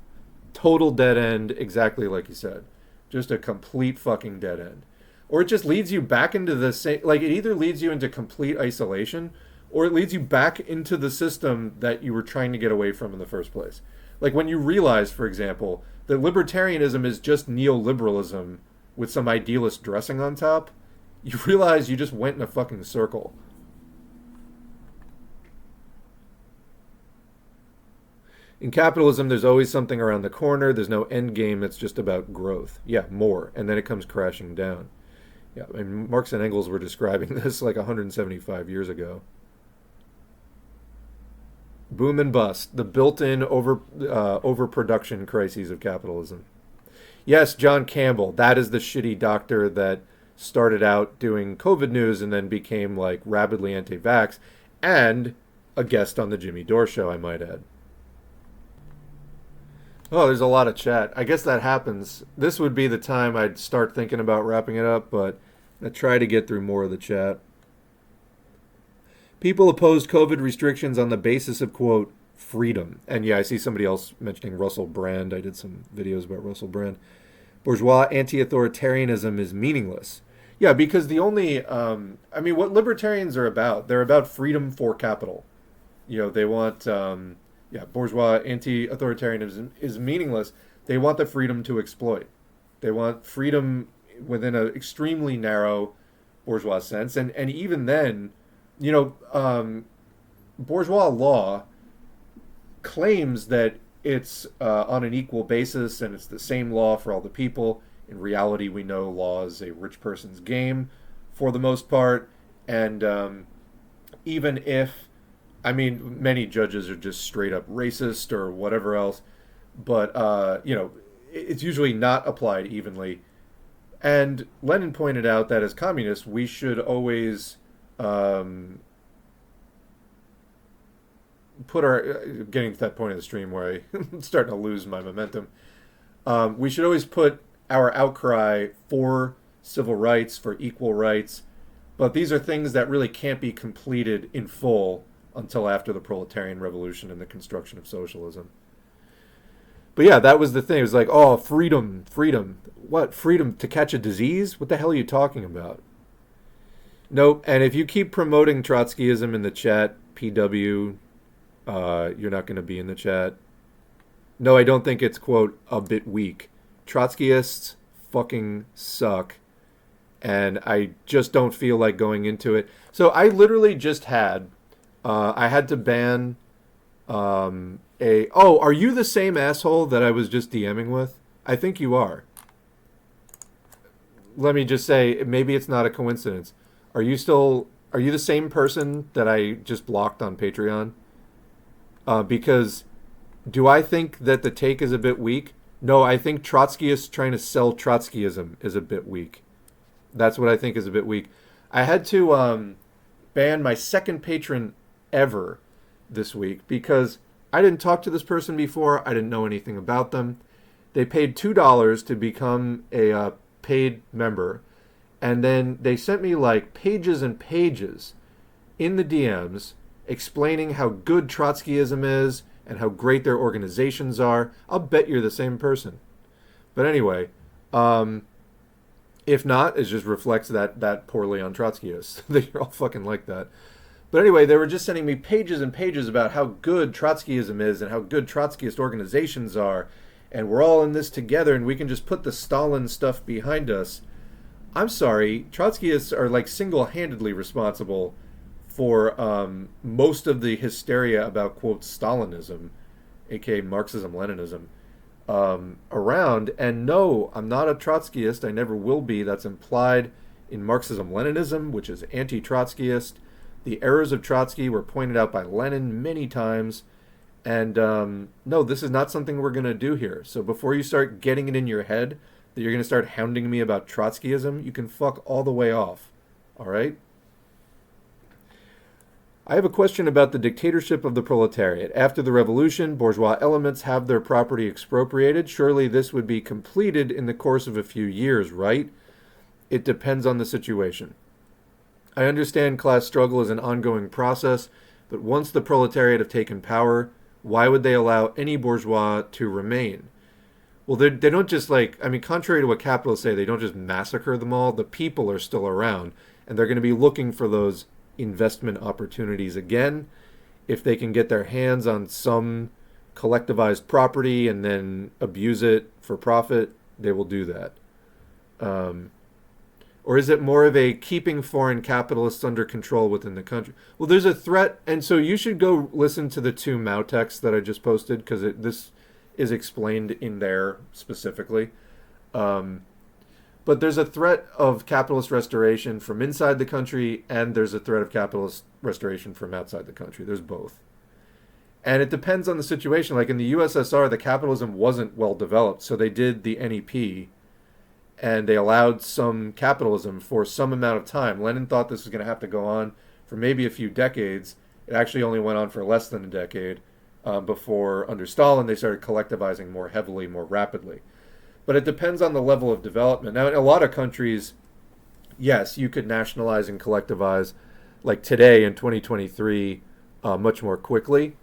Total dead end, exactly like you said. Just a complete fucking dead end. Or it just leads you back into the same... Like, it either leads you into complete isolation, or it leads you back into the system that you were trying to get away from in the first place. Like, when you realize, for example, that libertarianism is just neoliberalism with some idealist dressing on top, you realize you just went in a fucking circle. In capitalism, there's always something around the corner. There's no end game. It's just about growth. Yeah, more. And then it comes crashing down. Yeah, and Marx and Engels were describing this like 175 years ago. Boom and bust. The built-in overproduction crises of capitalism. Yes, John Campbell. That is the shitty doctor that started out doing COVID news and then became like rabidly anti-vax. And a guest on the Jimmy Dore show, I might add. Oh, there's a lot of chat. I guess that happens. This would be the time I'd start thinking about wrapping it up, but I try to get through more of the chat. People opposed COVID restrictions on the basis of, quote, freedom. And yeah, I see somebody else mentioning Russell Brand. I did some videos about Russell Brand. Bourgeois anti-authoritarianism is meaningless. Yeah, because the only, what libertarians are about, they're about freedom for capital. They want... bourgeois anti-authoritarianism is meaningless. They want the freedom to exploit. They want freedom within an extremely narrow bourgeois sense. And even then, you bourgeois law claims that it's on an equal basis and it's the same law for all the people. In reality, we know law is a rich person's game for the most part. And even if, I mean, many judges are just straight up racist or whatever else, but, it's usually not applied evenly. And Lenin pointed out that as communists, we should always put our getting to that point of the stream where I'm starting to lose my momentum. We should always put our outcry for civil rights, for equal rights, but these are things that really can't be completed in full until after the proletarian revolution and the construction of socialism. But yeah, that was the thing. It was like, oh, freedom, freedom. What? Freedom to catch a disease? What the hell are you talking about? Nope. And if you keep promoting Trotskyism in the chat, PW, you're not going to be in the chat. No, I don't think it's, quote, a bit weak. Trotskyists fucking suck. And I just don't feel like going into it. So I literally just had, I had to ban oh, are you the same asshole that I was just DMing with? I think you are. Let me just say, maybe it's not a coincidence. Are you the same person that I just blocked on Patreon? Because do I think that the take is a bit weak? No, I think Trotskyists trying to sell Trotskyism is a bit weak. That's what I think is a bit weak. I had to ban my second patron ever this week because I didn't talk to this person before. I didn't know anything about them. They paid $2 to become a paid member. And then they sent me like pages and pages in the DMs explaining how good Trotskyism is and how great their organizations are. I'll bet you're the same person. But anyway, if not, it just reflects that poorly on Trotskyists. That you're all fucking like that. But anyway, they were just sending me pages and pages about how good Trotskyism is and how good Trotskyist organizations are. And we're all in this together and we can just put the Stalin stuff behind us. I'm sorry, Trotskyists are like single-handedly responsible for most of the hysteria about, quote, Stalinism, aka Marxism-Leninism, around. And no, I'm not a Trotskyist. I never will be. That's implied in Marxism-Leninism, which is anti-Trotskyist. The errors of Trotsky were pointed out by Lenin many times. And no, this is not something we're going to do here. So before you start getting it in your head that you're going to start hounding me about Trotskyism, you can fuck all the way off. All right? I have a question about the dictatorship of the proletariat. After the revolution, bourgeois elements have their property expropriated. Surely this would be completed in the course of a few years, right? It depends on the situation. I understand class struggle is an ongoing process, but once the proletariat have taken power, why would they allow any bourgeois to remain? Well, they don't just contrary to what capitalists say, they don't just massacre them all. The people are still around, and they're going to be looking for those investment opportunities again. If they can get their hands on some collectivized property and then abuse it for profit, they will do that. Or is it more of a keeping foreign capitalists under control within the country? Well, there's a threat, and so you should go listen to the 2 Mao texts that I just posted, because this is explained in there specifically. But there's a threat of capitalist restoration from inside the country, and there's a threat of capitalist restoration from outside the country. There's both. And it depends on the situation. Like in the USSR, the capitalism wasn't well developed, so they did the NEP, and they allowed some capitalism for some amount of time. Lenin thought this was going to have to go on for maybe a few decades. It actually only went on for less than a decade before, under Stalin, they started collectivizing more heavily, more rapidly. But it depends on the level of development. Now, in a lot of countries, yes, you could nationalize and collectivize, like today in 2023, much more quickly.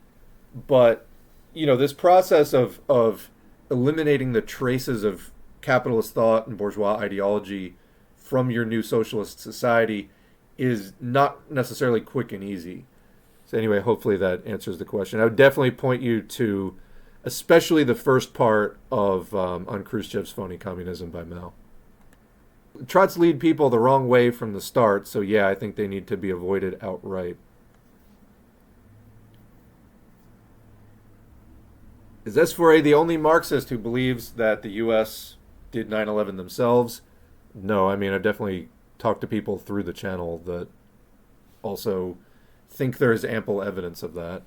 But, this process of eliminating the traces of capitalist thought and bourgeois ideology from your new socialist society is not necessarily quick and easy. So anyway, hopefully that answers the question. I would definitely point you to especially the first part of On Khrushchev's Phony Communism by Mao. Trots lead people the wrong way from the start, so yeah, I think they need to be avoided outright. Is S4A the only Marxist who believes that the U.S. did 9/11 themselves? No, I mean, I've definitely talked to people through the channel that also think there is ample evidence of that.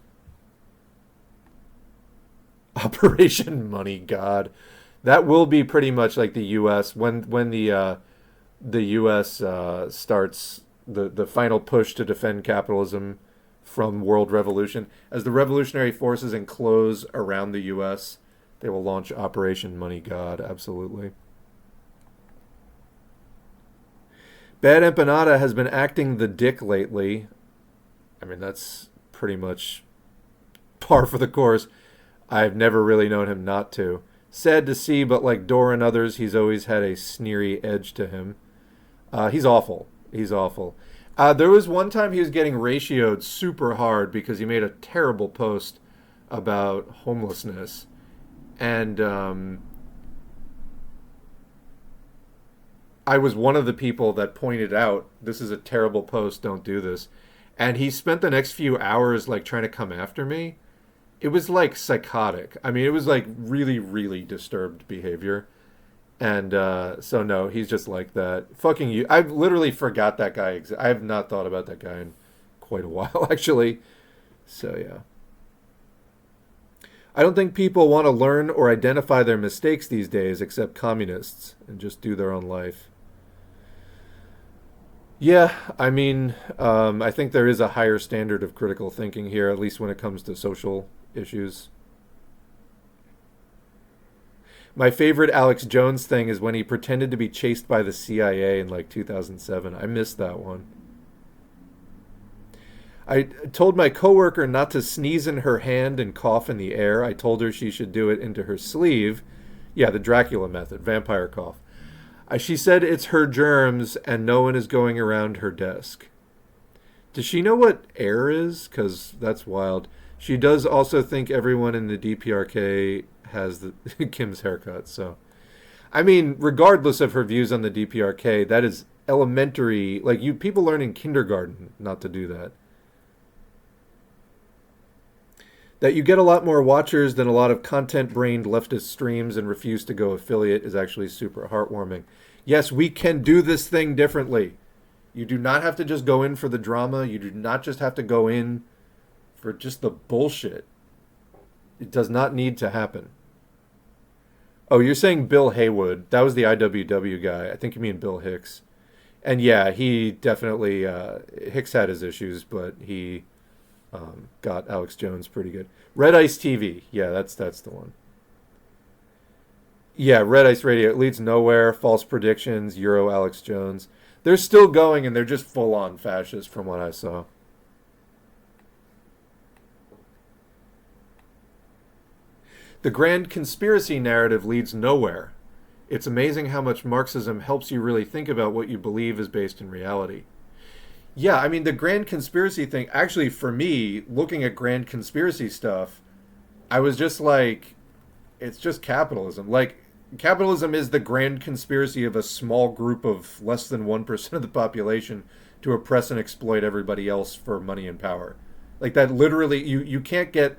Operation Money God. That will be pretty much like the U.S. when the U.S. Starts the final push to defend capitalism from world revolution. As the revolutionary forces enclose around the U.S., they will launch Operation Money God. Absolutely. Bad Empanada has been acting the dick lately. I mean, that's pretty much par for the course. I've never really known him not to. Sad to see, but like Dore and others, he's always had a sneery edge to him. He's awful. He's awful. There was one time he was getting ratioed super hard because he made a terrible post about homelessness. And I was one of the people that pointed out, this is a terrible post, don't do this. And he spent the next few hours like trying to come after me. It was like psychotic. I mean, it was like really, really disturbed behavior. And so no, he's just like that. Fucking you. I've literally forgot that guy. I have not thought about that guy in quite a while, actually. So yeah. I don't think people want to learn or identify their mistakes these days, except communists, and just do their own life. Yeah, I mean, I think there is a higher standard of critical thinking here, at least when it comes to social issues. My favorite Alex Jones thing is when he pretended to be chased by the CIA in like 2007. I missed that one. I told my coworker not to sneeze in her hand and cough in the air. I told her she should do it into her sleeve. Yeah, the Dracula method, vampire cough. She said it's her germs and no one is going around her desk. Does she know what air is? Because that's wild. She does also think everyone in the DPRK has the Kim's haircut. So, I mean, regardless of her views on the DPRK, that is elementary. Like people learn in kindergarten not to do that. That you get a lot more watchers than a lot of content-brained leftist streams and refuse to go affiliate is actually super heartwarming. Yes, we can do this thing differently. You do not have to just go in for the drama. You do not just have to go in for just the bullshit. It does not need to happen. Oh, you're saying Bill Haywood. That was the IWW guy. I think you mean Bill Hicks. And yeah, he definitely, Hicks had his issues, but he got Alex Jones pretty good. Red Ice TV. Yeah, that's the one. Yeah, Red Ice Radio. It leads nowhere. False predictions. Euro Alex Jones. They're still going, and they're just full-on fascist from what I saw. The grand conspiracy narrative leads nowhere. It's amazing how much Marxism helps you really think about what you believe is based in reality. Yeah, I mean, the grand conspiracy thing, actually, for me, looking at grand conspiracy stuff, I was just like, it's just capitalism. Like, capitalism is the grand conspiracy of a small group of less than 1% of the population to oppress and exploit everybody else for money and power. Like, that literally, you can't get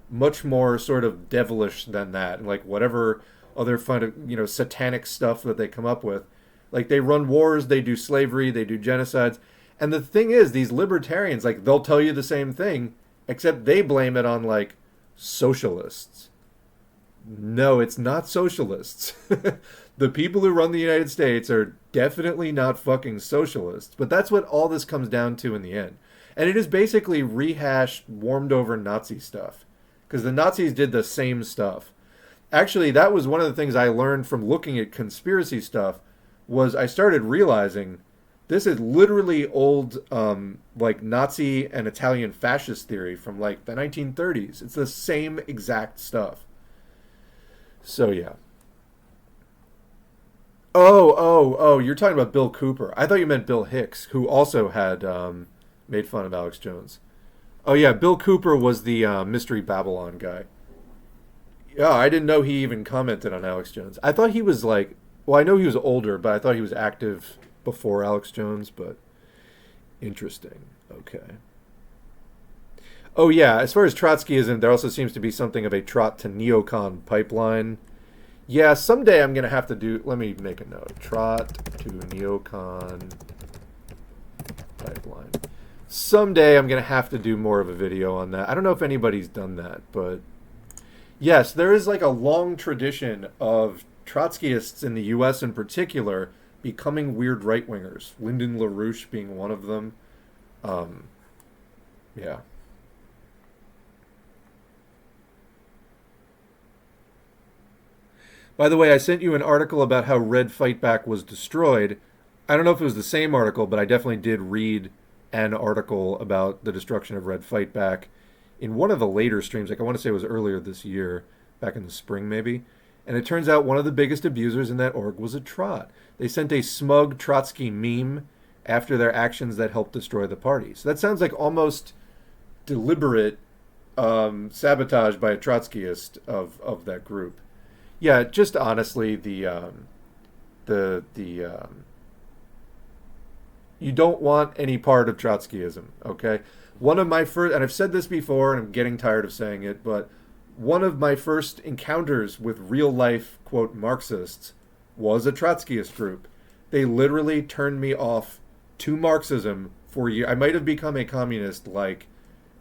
much more sort of devilish than that. And, like, whatever other fun of, satanic stuff that they come up with. Like, they run wars, they do slavery, they do genocides. And the thing is, these libertarians, like, they'll tell you the same thing, except they blame it on, like, socialists. No, it's not socialists. The people who run the United States are definitely not fucking socialists. But that's what all this comes down to in the end. And it is basically rehashed, warmed over Nazi stuff. Because the Nazis did the same stuff. Actually, that was one of the things I learned from looking at conspiracy stuff, was I started realizing this is literally old, like, Nazi and Italian fascist theory from, like, the 1930s. It's the same exact stuff. So, yeah. Oh, you're talking about Bill Cooper. I thought you meant Bill Hicks, who also had made fun of Alex Jones. Oh, yeah, Bill Cooper was the Mystery Babylon guy. Yeah, I didn't know he even commented on Alex Jones. I thought he was, like, Well, I know he was older, but I thought he was active before Alex Jones, but interesting. Okay. Oh, yeah, as far as Trotskyism, there also seems to be something of a trot to neocon pipeline. Yeah, someday I'm going to have to do. Let me make a note. Trot to neocon pipeline. Someday I'm going to have to do more of a video on that. I don't know if anybody's done that, but yes, there is like a long tradition of Trotskyists in the US in particular becoming weird right wingers. Lyndon LaRouche being one of them. Um, yeah. By the way, I sent you an article about how Red Fightback was destroyed. I don't know if it was the same article, but I definitely did read an article about the destruction of Red Fightback in one of the later streams. Like I want to say it was earlier this year, back in the spring maybe. And it turns out one of the biggest abusers in that org was a Trot. They sent a smug Trotsky meme after their actions that helped destroy the party. So that sounds like almost deliberate sabotage by a Trotskyist of that group. Yeah, just honestly, the you don't want any part of Trotskyism. Okay, one of my first, and I've said this before, and I'm getting tired of saying it, but one of my first encounters with real life quote Marxists was a Trotskyist group. They literally turned me off to Marxism for a year. I might have become a communist like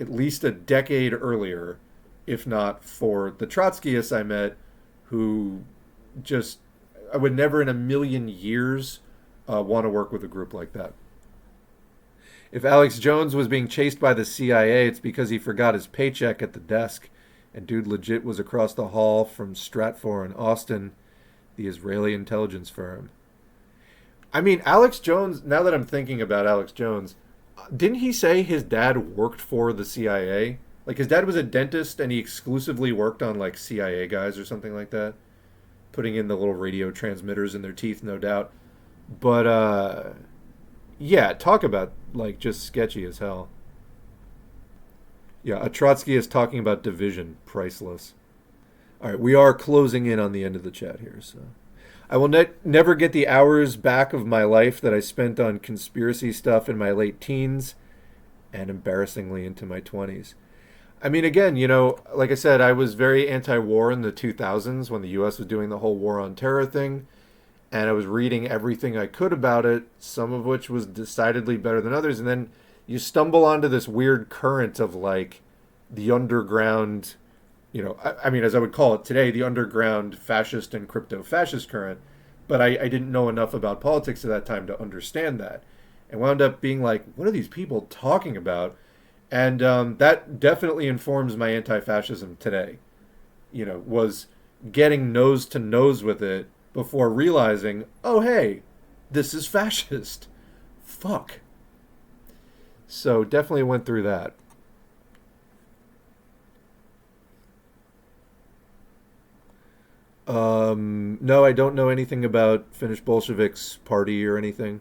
at least a decade earlier, if not for the Trotskyists I met, who just, I would never in a million years want to work with a group like that. If Alex Jones was being chased by the CIA, it's because he forgot his paycheck at the desk. And dude legit was across the hall from Stratfor in Austin, the Israeli intelligence firm. I mean, Alex Jones, now that I'm thinking about Alex Jones, didn't he say his dad worked for the CIA? Like his dad was a dentist and he exclusively worked on like CIA guys or something like that, putting in the little radio transmitters in their teeth, no doubt. But yeah, talk about like just sketchy as hell. Yeah, a Trotskyist talking about division, priceless. All right, we are closing in on the end of the chat here, so I will never get the hours back of my life that I spent on conspiracy stuff in my late teens and embarrassingly into my 20s. I mean, again, you know, like I said, I was very anti-war in the 2000s when the U.S. was doing the whole war on terror thing, and I was reading everything I could about it, some of which was decidedly better than others, and then you stumble onto this weird current of, like, the underground, you know, I mean, as I would call it today, the underground fascist and crypto-fascist current, but I didn't know enough about politics at that time to understand that, and wound up being like, what are these people talking about? And that definitely informs my anti-fascism today. You know, was getting nose to nose with it before realizing, oh, hey, this is fascist. Fuck. So definitely went through that. No, I don't know anything about Finnish Bolsheviks party or anything.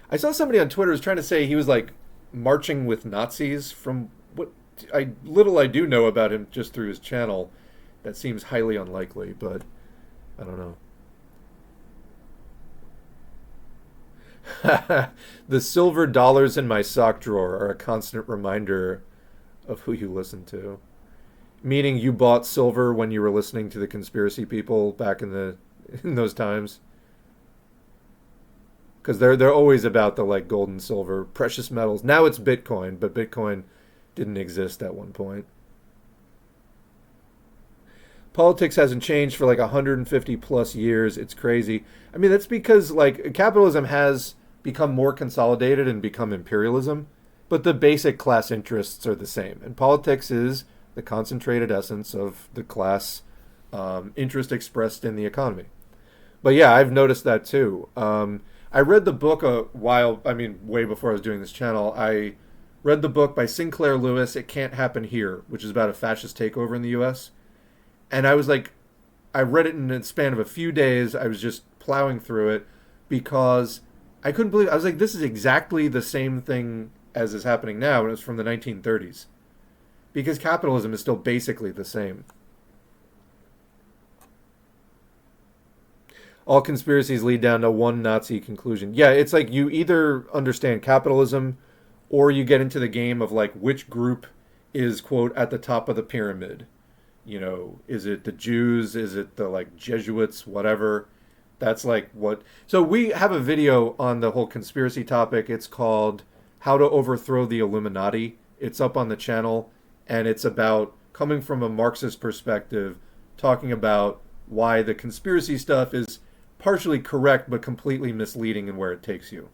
I saw somebody on Twitter was trying to say he was like marching with Nazis. From what I do know about him just through his channel, that seems highly unlikely, but I don't know. The silver dollars in my sock drawer are a constant reminder of who you listen to. Meaning you bought silver when you were listening to the conspiracy people back in those times. Because they're always about the like gold and silver, precious metals. Now it's Bitcoin, but Bitcoin didn't exist at one point. Politics hasn't changed for like 150 plus years. It's crazy. I mean, that's because like capitalism has become more consolidated and become imperialism, but the basic class interests are the same. And politics is the concentrated essence of the class interest expressed in the economy. But yeah, I've noticed that too. I read the book way before I was doing this channel. I read the book by Sinclair Lewis, It Can't Happen Here, which is about a fascist takeover in the U.S. And I was like, I read it in the span of a few days. I was just plowing through it because I couldn't believe it. I was like, this is exactly the same thing as is happening now, and it was from the 1930s. Because capitalism is still basically the same. All conspiracies lead down to one Nazi conclusion. Yeah, it's like you either understand capitalism or you get into the game of like which group is, quote, at the top of the pyramid. You know, is it the Jews? Is it the like Jesuits? Whatever. That's like what. So we have a video on the whole conspiracy topic. It's called How to Overthrow the Illuminati. It's up on the channel, and it's about coming from a Marxist perspective, talking about why the conspiracy stuff is partially correct but completely misleading in where it takes you.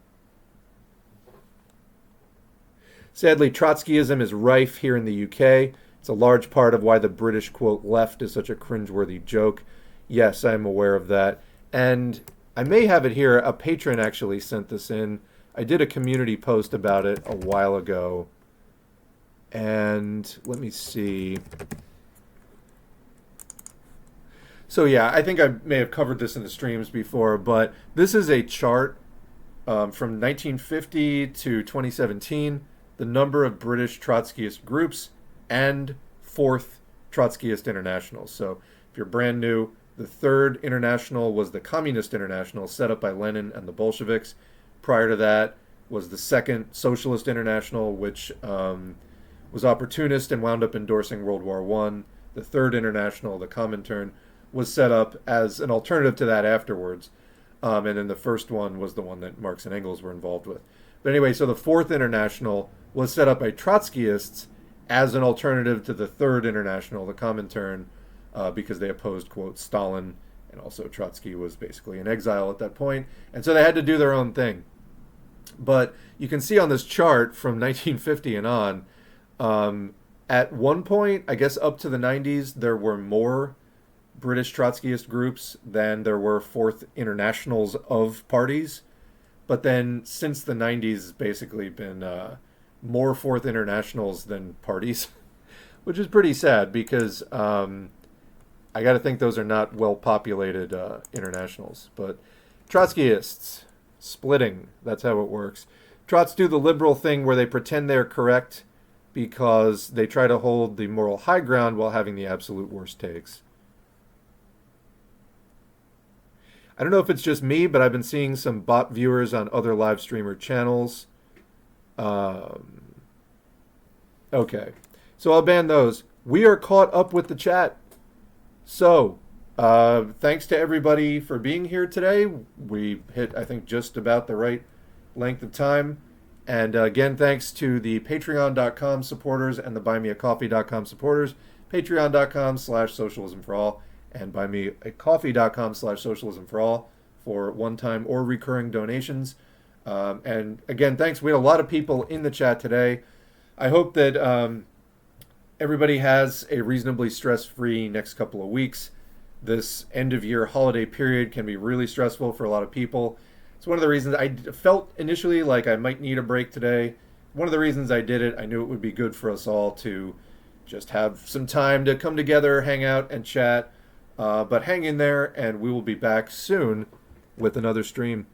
Sadly, Trotskyism is rife here in the UK. It's a large part of why the British, quote, left is such a cringeworthy joke. Yes, I'm aware of that. And I may have it here. A patron actually sent this in. I did a community post about it a while ago. And let me see. So yeah, I think I may have covered this in the streams before, but this is a chart from 1950 to 2017, the number of British Trotskyist groups and fourth Trotskyist internationals. So if you're brand new, the third international was the Communist International set up by Lenin and the Bolsheviks. Prior to that was the second Socialist International, which was opportunist and wound up endorsing World War I. The third international, the Comintern, was set up as an alternative to that afterwards. And then the first one was the one that Marx and Engels were involved with. But anyway, so the fourth international was set up by Trotskyists as an alternative to the third international, the Comintern, because they opposed, quote, Stalin, and also Trotsky was basically in exile at that point. And so they had to do their own thing. But you can see on this chart from 1950 and on, at one point, I guess up to the 90s, there were more British Trotskyist groups than there were fourth internationals of parties. But then since the 90s, it's basically been more fourth internationals than parties, which is pretty sad because I got to think those are not well-populated internationals. But Trotskyists, splitting, that's how it works. Trots do the liberal thing where they pretend they're correct because they try to hold the moral high ground while having the absolute worst takes. I don't know if it's just me, but I've been seeing some bot viewers on other live streamer channels. Okay, so I'll ban those. We are caught up with the chat. So, thanks to everybody for being here today. We hit, I think, just about the right length of time. And again, thanks to the Patreon.com supporters and the BuyMeACoffee.com supporters. Patreon.com/socialismforall. And buymeacoffee.com/socialismforall for one-time or recurring donations. And again, thanks. We had a lot of people in the chat today. I hope that everybody has a reasonably stress-free next couple of weeks. This end-of-year holiday period can be really stressful for a lot of people. It's one of the reasons I felt initially like I might need a break today. One of the reasons I did it, I knew it would be good for us all to just have some time to come together, hang out, and chat. But hang in there, and we will be back soon with another stream.